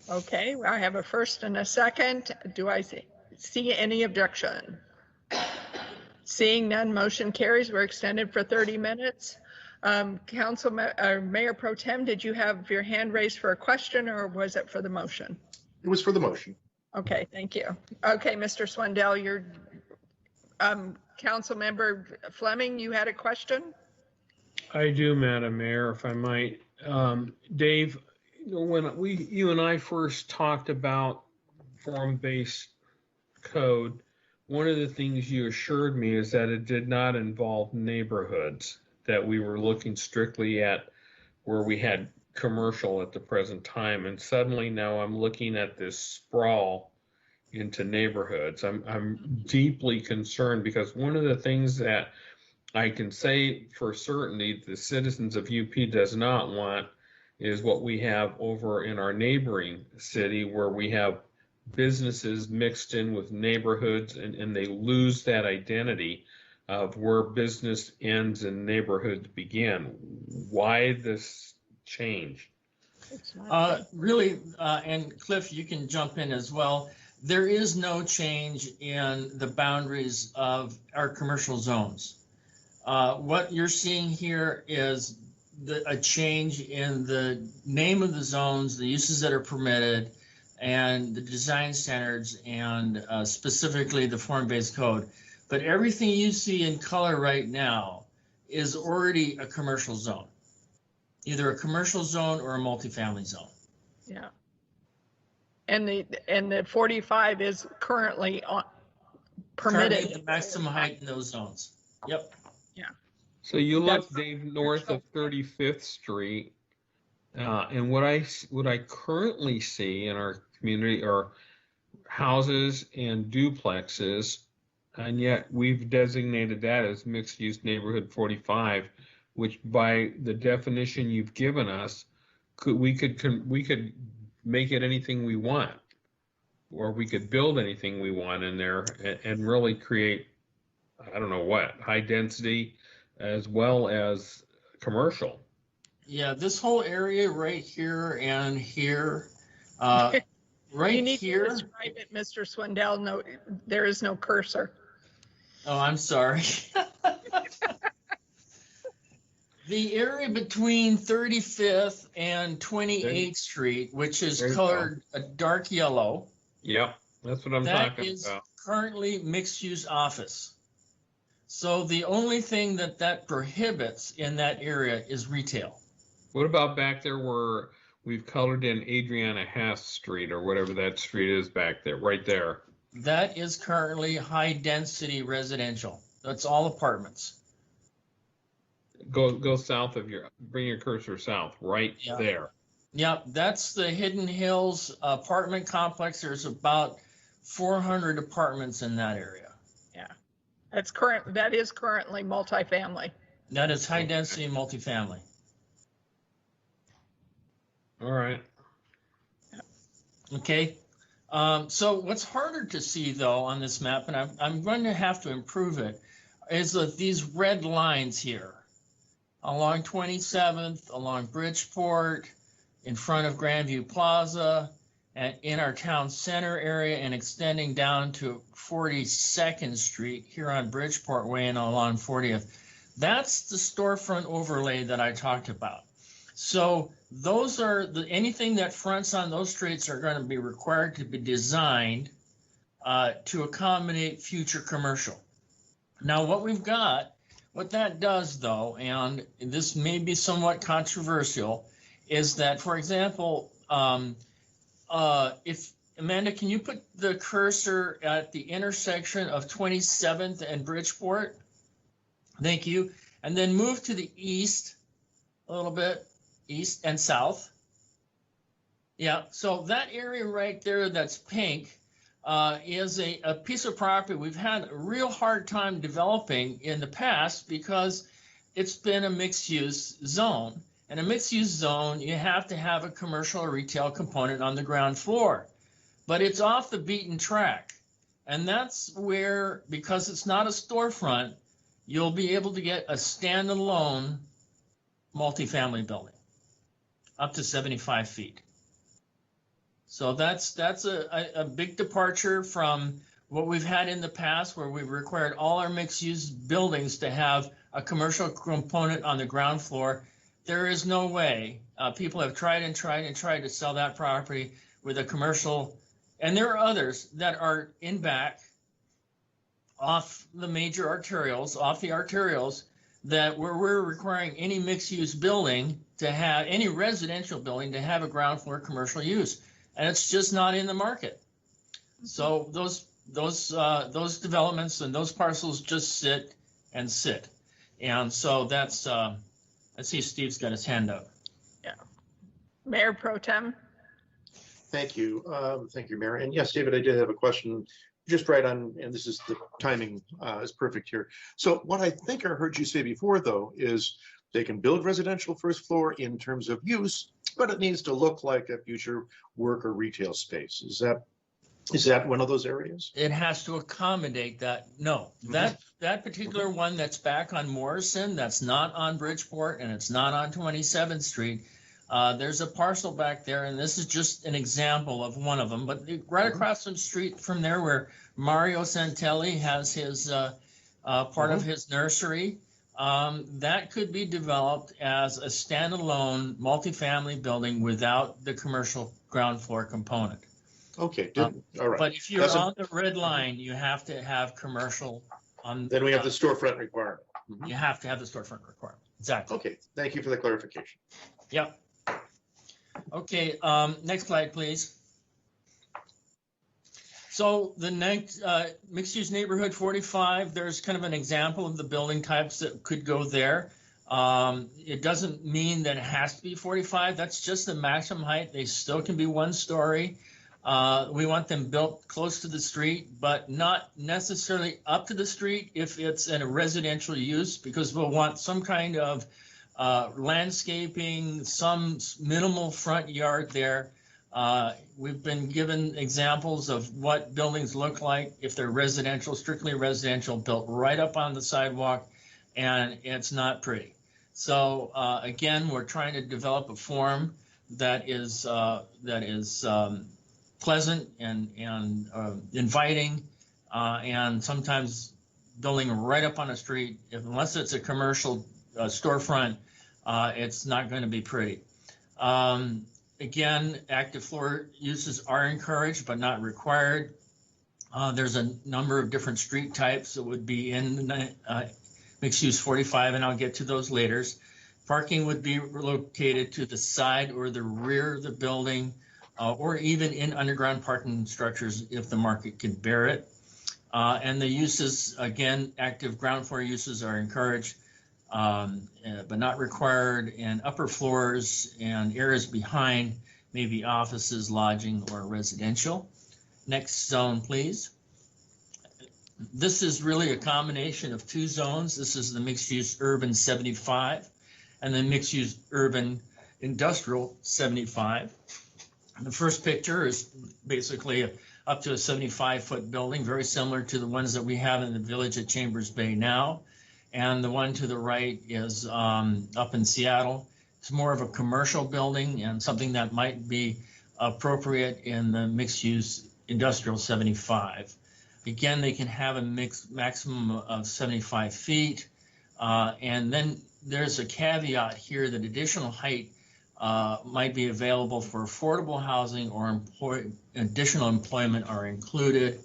Okay, I have a first and a second. Do I see any objection? Seeing none, motion carries. We're extended for 30 minutes. Mayor Pro Tem, did you have your hand raised for a question or was it for the motion? It was for the motion. Okay, thank you. Okay, Mr. Swindell, your Council Member Fleming, you had a question? I do, Madam Mayor, if I might. Dave, when you and I first talked about form-based code, one of the things you assured me is that it did not involve neighborhoods, that we were looking strictly at where we had commercial at the present time. And suddenly now I'm looking at this sprawl into neighborhoods. I'm deeply concerned because one of the things that I can say for certainty the citizens of UP does not want is what we have over in our neighboring city, where we have businesses mixed in with neighborhoods, and they lose that identity of where business ends and neighborhoods begin. Why this change? Really, and Cliff, you can jump in as well. There is no change in the boundaries of our commercial zones. What you're seeing here is a change in the name of the zones, the uses that are permitted, and the design standards, and specifically the form-based code. But everything you see in color right now is already a commercial zone, either a commercial zone or a multifamily zone. Yeah. And the 45 is currently permitted. Currently the maximum height in those zones. Yep. Yeah. So you look, Dave, north of 35th Street, and what I currently see in our community are houses and duplexes, and yet we've designated that as mixed-use neighborhood 45, which by the definition you've given us, we could make it anything we want, or we could build anything we want in there and really create, I don't know what, high density as well as commercial. Yeah, this whole area right here and here, right you need here. to describe it, Mr. Swindell. No, there is no cursor. Oh, I'm sorry. The area between 35th and 28th Street, which is colored a dark yellow. Yep, that's what I'm That talking is about. currently mixed-use office. So the only thing that prohibits in that area is retail. What about back there where we've colored in Adriana Hess Street or whatever that street is back there, right there? That is currently high-density residential. That's all apartments. Go south of bring your cursor south, right there. Yeah, that's the Hidden Hills apartment complex. There's about 400 apartments in that area. Yeah, that is currently multifamily. That is high-density multifamily. All right. Okay. So what's harder to see though on this map, and I'm going to have to improve it, is that these red lines here along 27th, along Bridgeport, in front of Grandview Plaza, and in our town center area, and extending down to 42nd Street here on Bridgeport Way and along 40th. That's the storefront overlay that I talked about. So those are anything that fronts on those streets are going to be required to be designed to accommodate future commercial. Now, what that does though, and this may be somewhat controversial, is that, for example, if Amanda, can you put the cursor at the intersection of 27th and Bridgeport? Thank you. And then move to the east a little bit. East and south. Yeah, so that area right there that's pink is a piece of property we've had a real hard time developing in the past because it's been a mixed-use zone. In a mixed-use zone, you have to have a commercial or retail component on the ground floor, but it's off the beaten track. And that's where, because it's not a storefront, you'll be able to get a standalone multifamily building up to 75 feet. So that's a big departure from what we've had in the past, where we've required all our mixed-use buildings to have a commercial component on the ground floor. There is no way. People have tried and tried and tried to sell that property with a commercial, and there are others that are in back off the major arterials, off the arterials, that where we're requiring any mixed-use building to have, any residential building to have a ground floor commercial use, and it's just not in the market. So those developments and those parcels just sit and sit. And so that's, I see Steve's got his hand up. Yeah. Mayor Pro Tem. Thank you. Thank you, Mayor. And yes, David, I did have a question just right on, and this is the timing is perfect here. So what I think I heard you say before, though, is they can build residential first floor in terms of use, but it needs to look like a future work or retail space. Is that one of those areas? It has to accommodate that. No, that particular one that's back on Morrison, that's not on Bridgeport and it's not on 27th Street. There's a parcel back there, and this is just an example of one of them, but right across the street from there where Mario Santelli has his part of his nursery, that could be developed as a standalone multifamily building without the commercial ground floor component. Okay, all right. But if you're on the red line, you have to have commercial on. Then we have the storefront requirement. You have to have the storefront requirement. Exactly. Okay, thank you for the clarification. Yep. Okay, next slide, please. So the next mixed-use neighborhood 45, there's kind of an example of the building types that could go there. It doesn't mean that it has to be 45. That's just the maximum height. They still can be 1 story. We want them built close to the street, but not necessarily up to the street if it's in a residential use, because we'll want some kind of landscaping, some minimal front yard there. We've been given examples of what buildings look like if they're residential, strictly residential, built right up on the sidewalk, and it's not pretty. So again, we're trying to develop a form that is pleasant and inviting, and sometimes building right up on a street, unless it's a commercial storefront, it's not going to be pretty. Again, active floor uses are encouraged but not required. There's a number of different street types that would be in mixed use 45, and I'll get to those later. Parking would be located to the side or the rear of the building, or even in underground parking structures if the market can bear it. And the uses, again, active ground floor uses are encouraged, but not required, and upper floors and areas behind maybe offices, lodging, or residential. Next zone, please. This is really a combination of 2 zones. This is the mixed-use urban 75 and the mixed-use urban industrial 75. The first picture is basically up to a 75-foot building, very similar to the ones that we have in the village at Chambers Bay now. And the one to the right is up in Seattle. It's more of a commercial building and something that might be appropriate in the mixed-use industrial 75. Again, they can have a maximum of 75 feet. And then there's a caveat here that additional height might be available for affordable housing or additional employment are included.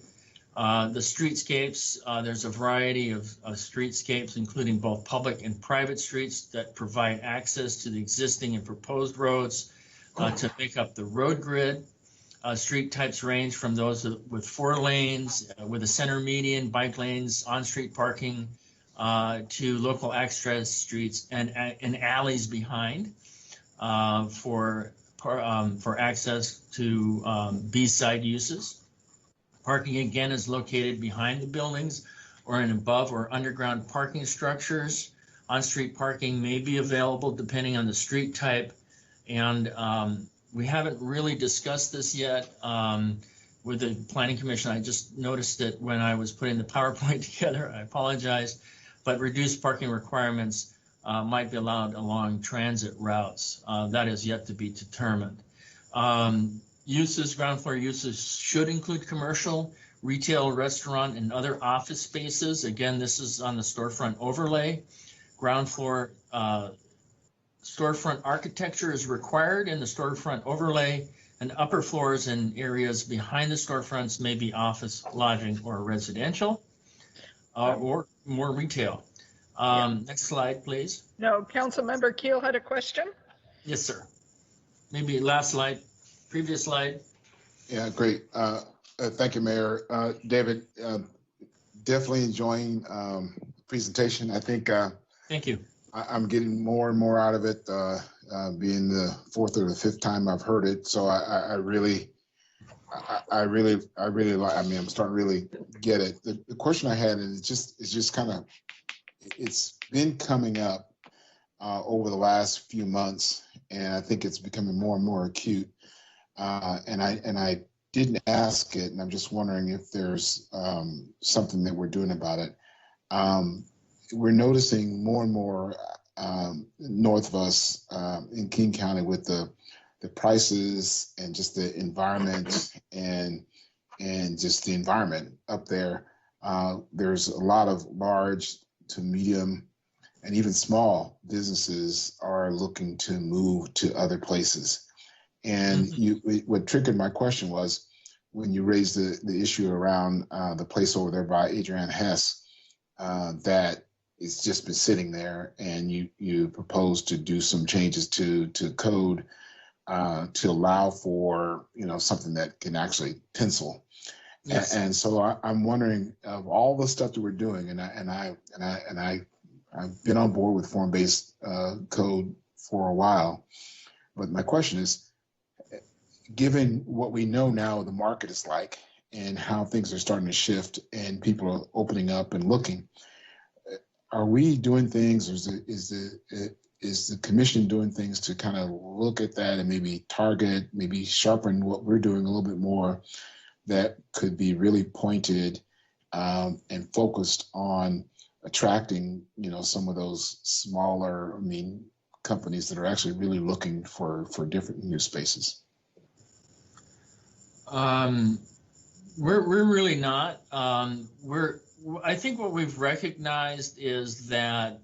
The streetscapes, there's a variety of streetscapes, including both public and private streets that provide access to the existing and proposed roads to make up the road grid. Street types range from those with 4 lanes, with a center median, bike lanes, on-street parking, to local access streets and alleys behind for access to B-side uses. Parking again is located behind the buildings or in above or underground parking structures. On-street parking may be available depending on the street type. And we haven't really discussed this yet with the Planning Commission. I just noticed it when I was putting the PowerPoint together. I apologize. But reduced parking requirements might be allowed along transit routes. That is yet to be determined. Uses, ground floor uses should include commercial, retail, restaurant, and other office spaces. Again, this is on the storefront overlay. Ground floor storefront architecture is required in the storefront overlay, and upper floors and areas behind the storefronts may be office, lodging, or residential, or more retail. Next slide, please. No, Councilmember Keel had a question. Yes, sir. Maybe last slide, previous slide. Yeah, great. Thank you, Mayor. David, definitely enjoying the presentation. I think thank you. I'm getting more and more out of it, being the fourth or the fifth time I've heard it. So I really like, I mean, I'm starting to really get it. The question I had, and it's just kind of, it's been coming up over the last few months, and I think it's becoming more and more acute. And I didn't ask it, and I'm just wondering if there's something that we're doing about it. We're noticing more and more north of us in King County with the prices and just the environment and just the environment up there. There's a lot of large to medium and even small businesses are looking to move to other places. And what triggered my question was when you raised the issue around the place over there by Adrienne Hess that it's just been sitting there, and you propose to do some changes to code to allow for something that can actually pencil. Yes. And so I'm wondering, of all the stuff that we're doing, and I've been on board with form-based code for a while, but my question is, given what we know now the market is like and how things are starting to shift and people are opening up and looking, are we doing things, or is the commission doing things to kind of look at that and maybe target, maybe sharpen what we're doing a little bit more that could be really pointed and focused on attracting, some of those smaller, companies that are actually really looking for different new spaces? We're really not. I think what we've recognized is that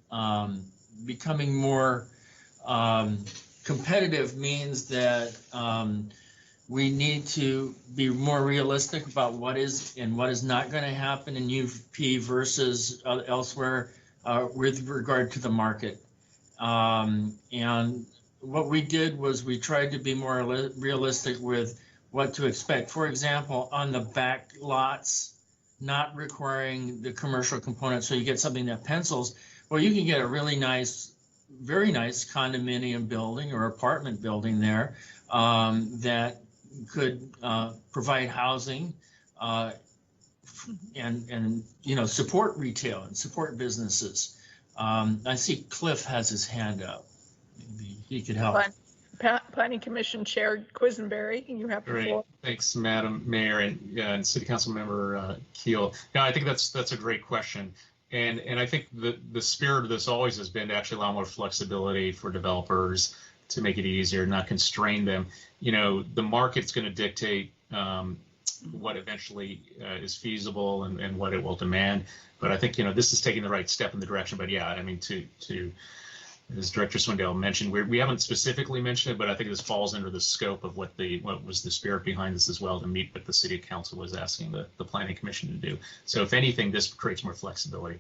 becoming more competitive means that we need to be more realistic about what is and what is not going to happen in UP versus elsewhere with regard to the market. And what we did was we tried to be more realistic with what to expect. For example, on the back lots, not requiring the commercial component, so you get something that pencils. Well, you can get a really nice, very nice condominium building or apartment building there that could provide housing and support retail and support businesses. I see Cliff has his hand up. Maybe he could help. Planning Commission Chair Quisenberry, you have the floor. Thanks, Madam Mayor and City Council Member Keel. Yeah, I think that's a great question. And I think the spirit of this always has been to actually allow more flexibility for developers to make it easier, not constrain them. The market's going to dictate what eventually is feasible and what it will demand. But I think, this is taking the right step in the direction. But yeah, to as Director Swindell mentioned, we haven't specifically mentioned it, but I think this falls under the scope of what was the spirit behind this as well, to meet what the City Council was asking the Planning Commission to do. So if anything, this creates more flexibility.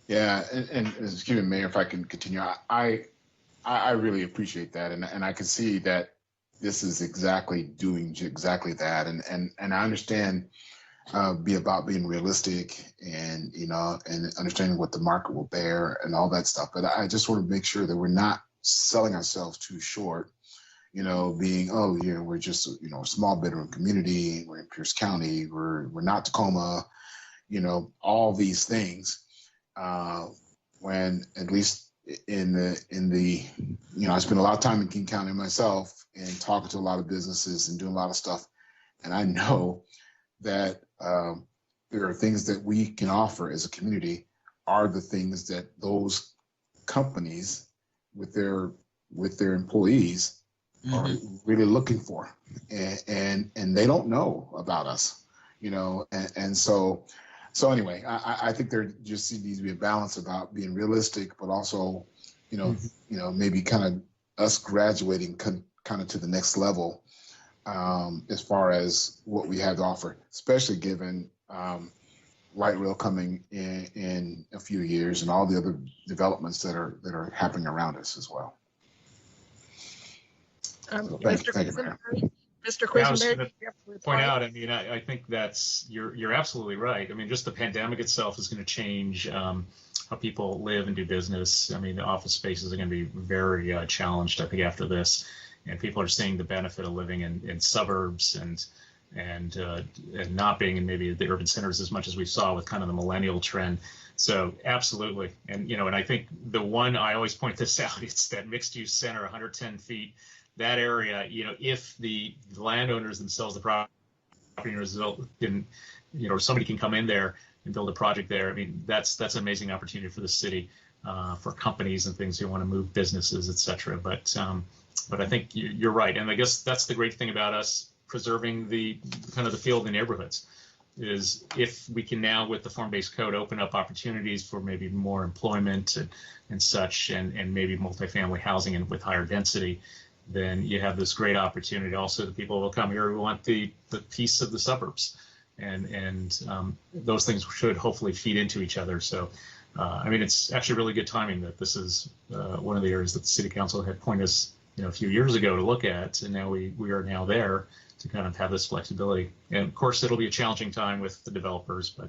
Yeah, and excuse me, Mayor, if I can continue, I really appreciate that, and I can see that this is doing exactly that, and I understand about being realistic and and understanding what the market will bear and all that stuff. But I just want to make sure that we're not selling ourselves too short, being, we're just a small bedroom community, we're in Pierce County, we're not Tacoma, all these things. when at least in the I spend a lot of time in King County myself and talking to a lot of businesses and doing a lot of stuff, and I know that there are things that we can offer as a community are the things that those companies with their employees are really looking for, and they don't know about us, and so anyway, I think there just needs to be a balance about being realistic, but also maybe kind of us graduating kind of to the next level as far as what we have to offer, especially given light rail coming in a few years and all the other developments that are happening around us as well. Mr. Quisenberry, Yeah, I was going to point out, I mean, I think you're absolutely right. I mean, just the pandemic itself is going to change how people live and do business. I mean, the office spaces are going to be very challenged, I think, after this. And people are seeing the benefit of living in suburbs and not being in maybe the urban centers as much as we saw with kind of the millennial trend. So absolutely. And, and I think the one, I always point this out, it's that mixed use center, 110 feet, that area, if the landowners themselves, the property owners can, somebody can come in there and build a project there. I mean, that's an amazing opportunity for the city, for companies and things who want to move businesses, et cetera. But I think you're right. And I guess that's the great thing about us preserving the kind of the feel of the neighborhoods is if we can now with the form-based code open up opportunities for maybe more employment and such, and maybe multifamily housing and with higher density, then you have this great opportunity. Also, the people will come here who want the piece of the suburbs, and those things should hopefully feed into each other. So, I mean, it's actually really good timing that this is one of the areas that the City Council had pointed us, a few years ago to look at, and now we are now there to kind of have this flexibility. And of course, it'll be a challenging time with the developers, but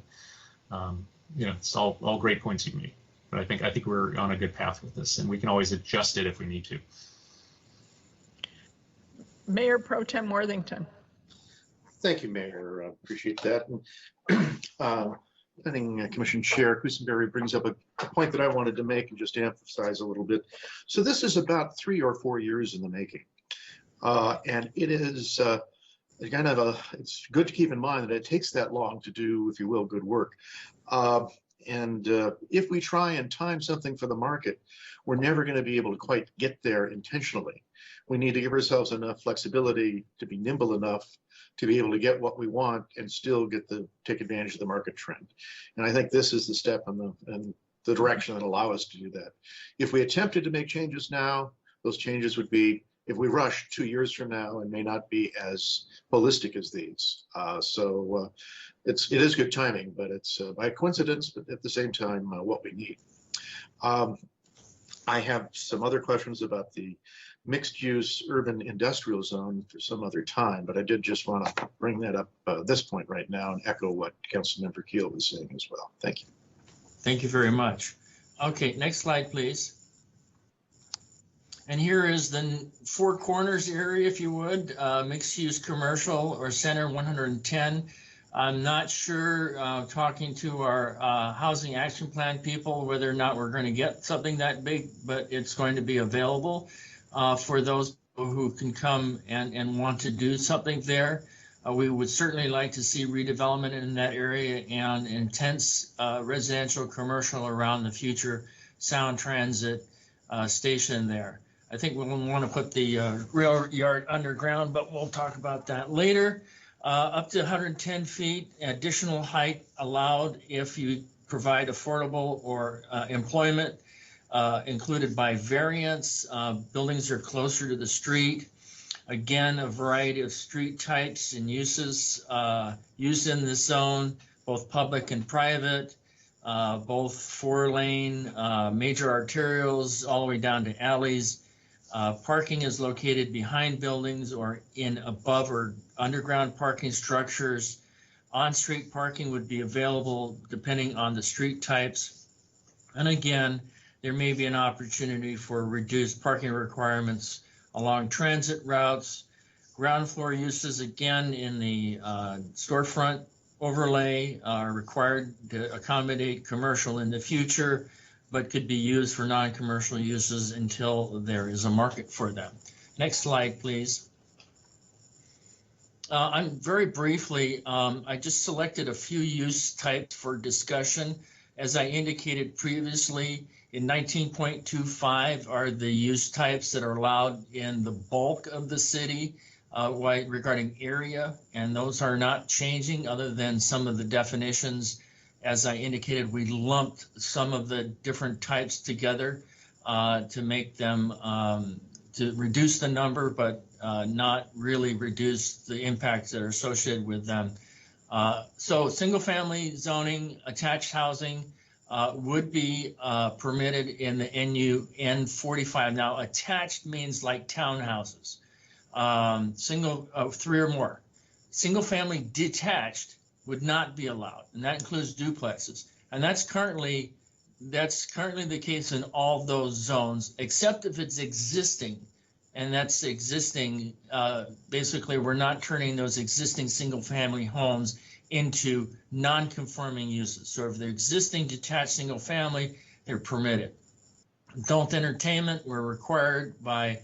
it's all great points you made. But I think we're on a good path with this, and we can always adjust it if we need to. Mayor Pro Tem Worthington. Thank you, Mayor. Appreciate that. Planning Commission Chair Quisenberry brings up a point that I wanted to make and just emphasize a little bit. So this is about 3 or 4 years in the making. And it is kind of it's good to keep in mind that it takes that long to do, if you will, good work. And if we try and time something for the market, we're never going to be able to quite get there intentionally. We need to give ourselves enough flexibility to be nimble enough to be able to get what we want and still take advantage of the market trend. And I think this is the step in the direction that allow us to do that. If we attempted to make changes now, those changes would be, if we rush 2 years from now, and may not be as holistic as these. So it is good timing, but it's by coincidence, but at the same time, what we need. I have some other questions about the mixed-use urban industrial zone for some other time, but I did just want to bring that up at this point right now and echo what Councilmember Keel was saying as well. Thank you. Thank you very much. Okay, next slide, please. And here is the Four Corners area, if you would, mixed-use commercial or center 110. I'm not sure, talking to our housing action plan people, whether or not we're going to get something that big, but it's going to be available for those who can come and want to do something there. We would certainly like to see redevelopment in that area and intense residential commercial around the future sound transit station there. I think we'll want to put the rail yard underground, but we'll talk about that later. Up to 110 feet, additional height allowed if you provide affordable or employment included by variance. Buildings are closer to the street. Again, a variety of street types and uses used in this zone, both public and private, both 4-lane, major arterials, all the way down to alleys. Parking is located behind buildings or in above or underground parking structures. On-street parking would be available depending on the street types. And again, there may be an opportunity for reduced parking requirements along transit routes. Ground floor uses, again, in the storefront overlay are required to accommodate commercial in the future, but could be used for non-commercial uses until there is a market for them. Next slide, please. I'm very briefly, I just selected a few use types for discussion. As I indicated previously, in 19.25 are the use types that are allowed in the bulk of the city regarding area, and those are not changing other than some of the definitions. As I indicated, we lumped some of the different types together to make them, to reduce the number, but not really reduce the impacts that are associated with them. So single family zoning, attached housing would be permitted in the NU N45. Now attached means like townhouses, three or more. Single family detached would not be allowed, and that includes duplexes. And that's currently the case in all those zones, except if it's existing. And that's existing, basically we're not turning those existing single family homes into non-conforming uses. So if they're existing detached single family, they're permitted. Adult entertainment, we're required by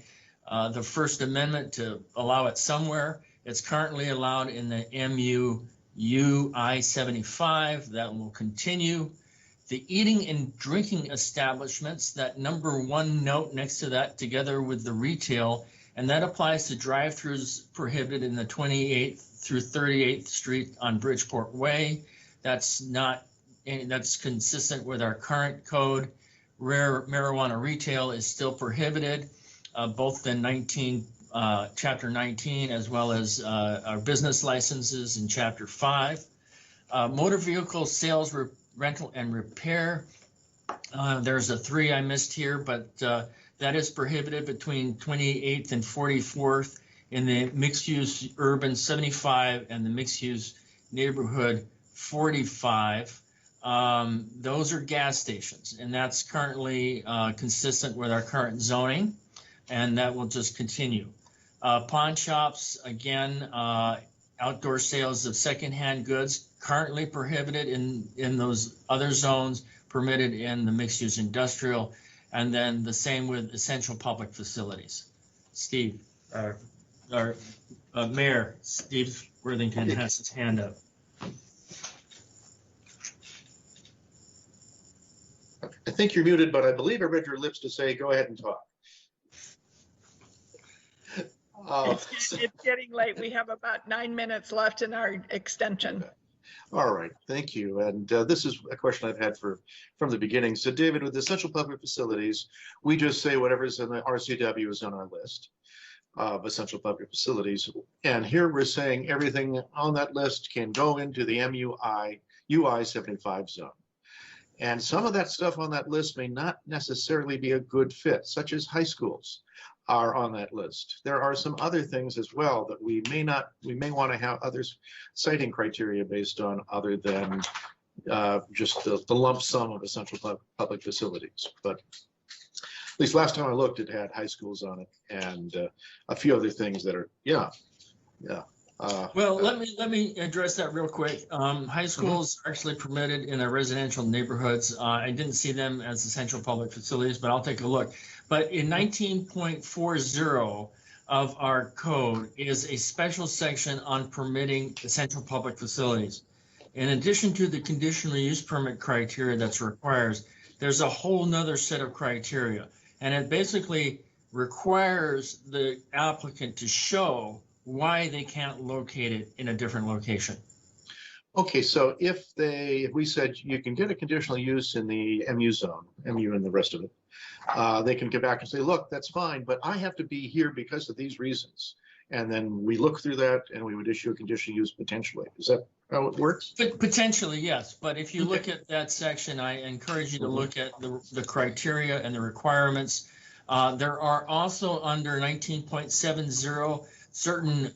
the First Amendment to allow it somewhere. It's currently allowed in the MU I-75, that will continue. The eating and drinking establishments, that number one note next to that, together with the retail, and that applies to drive-throughs prohibited in the 28th through 38th Street on Bridgeport Way. That's consistent with our current code. Rare marijuana retail is still prohibited, both in Chapter 19 as well as our business licenses in Chapter 5. Motor vehicle sales, rental and repair. There's a 3 I missed here, but that is prohibited between 28th and 44th in the mixed-use urban 75 and the mixed-use neighborhood 45. Those are gas stations, and that's currently consistent with our current zoning, and that will just continue. Pawn shops, again, outdoor sales of secondhand goods, currently prohibited in those other zones, permitted in the mixed-use industrial, and then the same with essential public facilities. Steve, Mayor Steve Worthington has his hand up. I think you're muted, but I believe I read your lips to say, go ahead and talk. It's getting late. We have about 9 minutes left in our extension. All right, thank you. And this is a question I've had from the beginning. So David, with essential public facilities, we just say whatever's in the RCW is on our list of essential public facilities. And here we're saying everything on that list can go into the UI 75 zone. And some of that stuff on that list may not necessarily be a good fit, such as high schools are on that list. There are some other things as well that we may want to have others citing criteria based on other than just the lump sum of essential public facilities. But at least last time I looked, it had high schools on it and a few other things that are, well, let me address that real quick. High schools are actually permitted in our residential neighborhoods. I didn't see them as essential public facilities, but I'll take a look. But in 19.40 of our code is a special section on permitting essential public facilities. In addition to the conditional use permit criteria that's required, there's a whole nother set of criteria. And it basically requires the applicant to show why they can't locate it in a different location. Okay, so if we said you can get a conditional use in the MU zone, MU and the rest of it, they can get back and say, look, that's fine, but I have to be here because of these reasons. And then we look through that and we would issue a conditional use potentially. Is that how it works? Potentially, yes. But if you look at that section, I encourage you to look at the criteria and the requirements. There are also under 19.70 certain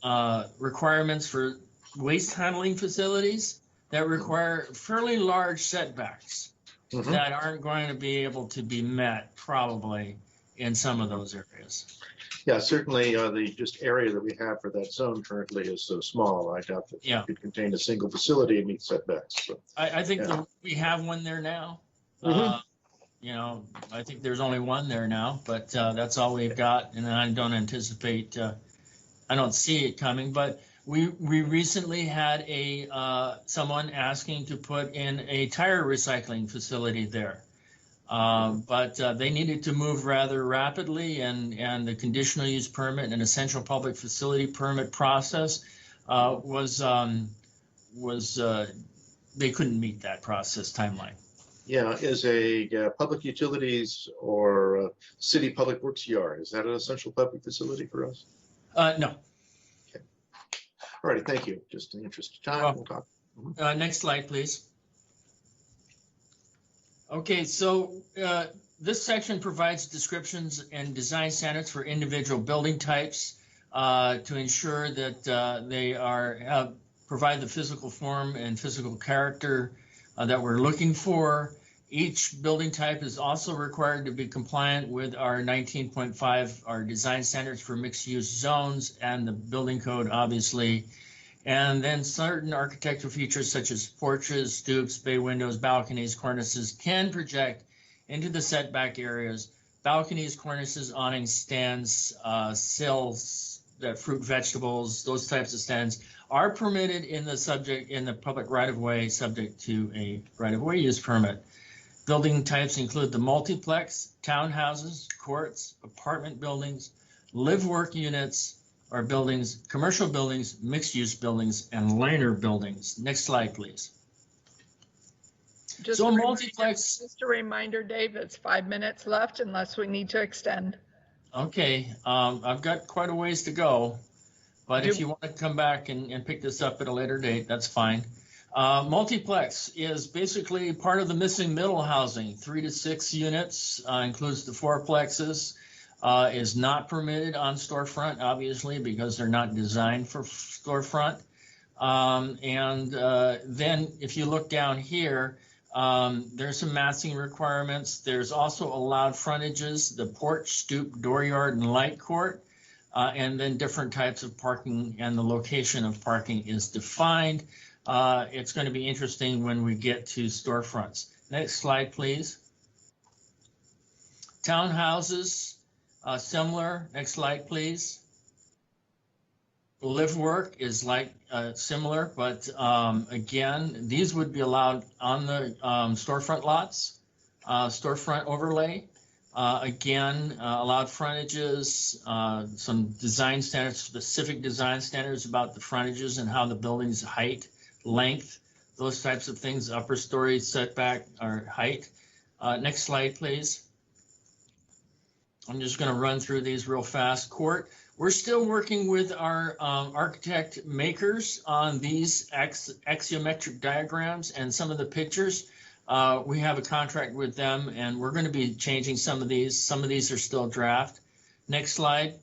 requirements for waste handling facilities that require fairly large setbacks that aren't going to be able to be met probably in some of those areas. Yeah, certainly the just area that we have for that zone currently is so small. I doubt that it could contain a single facility and meet setbacks. So, I think we have one there now. You know, I think there's only one there now, but that's all we've got, and I don't anticipate. I don't see it coming, but we recently had someone asking to put in a tire recycling facility there. But they needed to move rather rapidly, and the conditional use permit and essential public facility permit process was they couldn't meet that process timeline. Yeah, is a public utilities or city public works yard, is that an essential public facility for us? No. Okay. All righty, thank you. Just in the interest of time, we'll talk. Next slide, please. Okay, so this section provides descriptions and design standards for individual building types to ensure that they provide the physical form and physical character that we're looking for. Each building type is also required to be compliant with our 19.5, our design standards for mixed use zones, and the building code, obviously. And then certain architectural features such as porches, stoops, bay windows, balconies, cornices can project into the setback areas. Balconies, cornices, awnings, stands, sills, fruit, vegetables, those types of stands are permitted in the public right-of-way, subject to a right-of-way use permit. Building types include the multiplex, townhouses, courts, apartment buildings, live-work units, or buildings, commercial buildings, mixed-use buildings, and liner buildings. Next slide, please. Just a reminder, Dave, it's 5 minutes left unless we need to extend. Okay, I've got quite a ways to go, but if you want to come back and pick this up at a later date, that's fine. Multiplex is basically part of the missing middle housing. 3 to 6 units, includes the fourplexes. Is not permitted on storefront, obviously, because they're not designed for storefront. Then if you look down here, there's some massing requirements. There's also allowed frontages, the porch, stoop, dooryard, and light court. And then different types of parking, and the location of parking is defined. It's going to be interesting when we get to storefronts. Next slide, please. Townhouses. Similar. Next slide, please. Live work is like similar, but again, these would be allowed on the storefront lots, storefront overlay. Again, allowed frontages, some design standards, specific design standards about the frontages and how the building's height, length, those types of things, upper story setback or height. Next slide, please. I'm just going to run through these real fast. Court, we're still working with our architect makers on these axiometric diagrams and some of the pictures. We have a contract with them, and we're going to be changing some of these. Some of these are still draft. Next slide.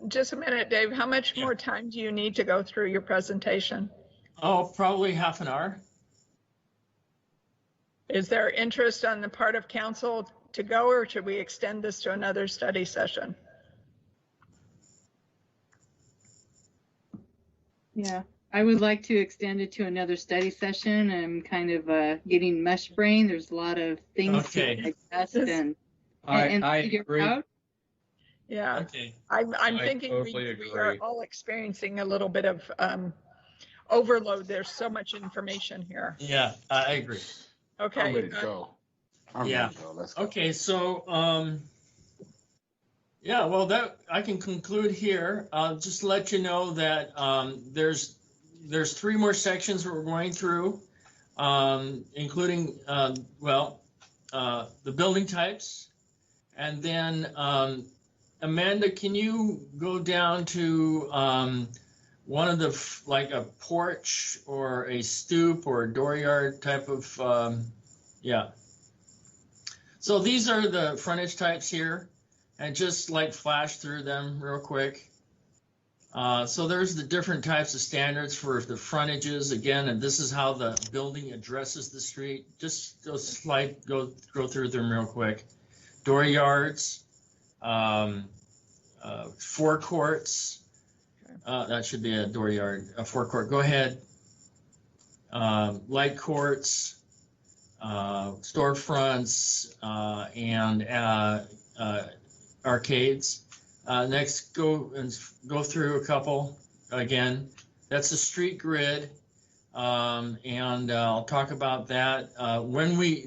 Just a minute, Dave. How much more time do you need to go through your presentation? Oh, probably half an hour. Is there interest on the part of council to go, or should we extend this to another study session? Yeah, I would like to extend it to another study session. I'm kind of getting mush brain. There's a lot of things to digest and I figure agree. out. Yeah, okay. I'm thinking totally we are all experiencing a little bit of overload. There's so much information here. Yeah, I agree. Okay. I'm ready to go. I'm Yeah. ready to go. Let's go. Okay, so yeah, well, that I can conclude here. Just to let you know that there's 3 more sections that we're going through, including the building types, and then Amanda, can you go down to one of the like a porch or a stoop or a dooryard type of yeah. So these are the frontage types here, and just like flash through them real quick. So there's the different types of standards for the frontages again, and this is how the building addresses the street. Just go through them real quick. Dooryards, forecourts. That should be a dooryard, a forecourt. Go ahead. Light courts. storefronts, and arcades. Next, go through a couple again. That's the street grid. And I'll talk about that.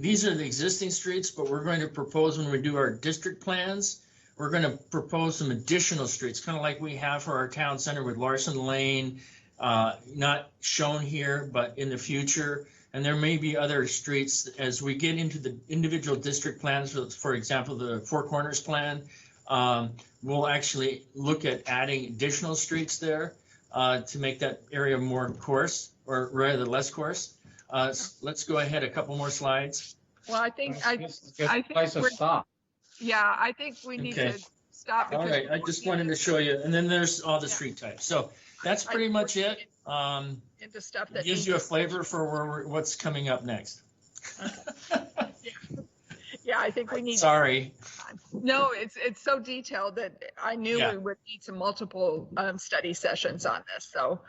These are the existing streets, but we're going to propose when we do our district plans, we're going to propose some additional streets, kind of like we have for our town center with Larson Lane, not shown here, but in the future. And there may be other streets as we get into the individual district plans. For example, the Four Corners plan, we'll actually look at adding additional streets there to make that area more coarse, or rather less coarse. Let's go ahead a couple more slides. Well, I think stop. Yeah, I think we need to stop. All right, I just wanted to show you, and then there's all the street types. So that's pretty much it. Into stuff that gives you a flavor for what's coming up next. Yeah, I think we need. Sorry. No, it's so detailed that I knew we would need some multiple study sessions on this. So,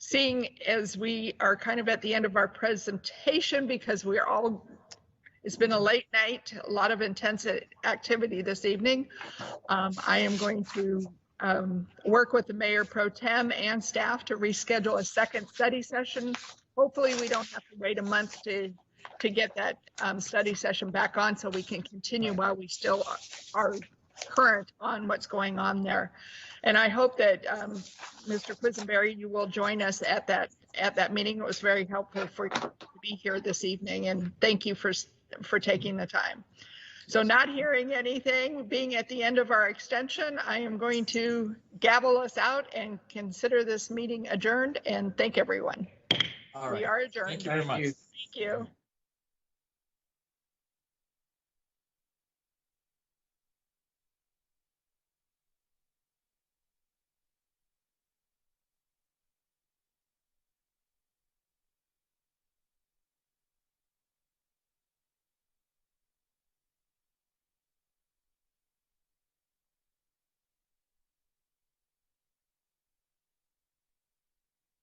seeing as we are kind of at the end of our presentation, because it's been a late night, a lot of intense activity this evening. I am going to work with the Mayor Pro Tem and staff to reschedule a second study session. Hopefully we don't have to wait a month to get that study session back on, so we can continue while we still are current on what's going on there. And I hope that Mr. Quisenberry, you will join us at that meeting. It was very helpful for you to be here this evening, and thank you for taking the time. So not hearing anything, being at the end of our extension, I am going to gavel us out and consider this meeting adjourned, and thank everyone. All right. We are adjourned. Thank you very much. Thank you.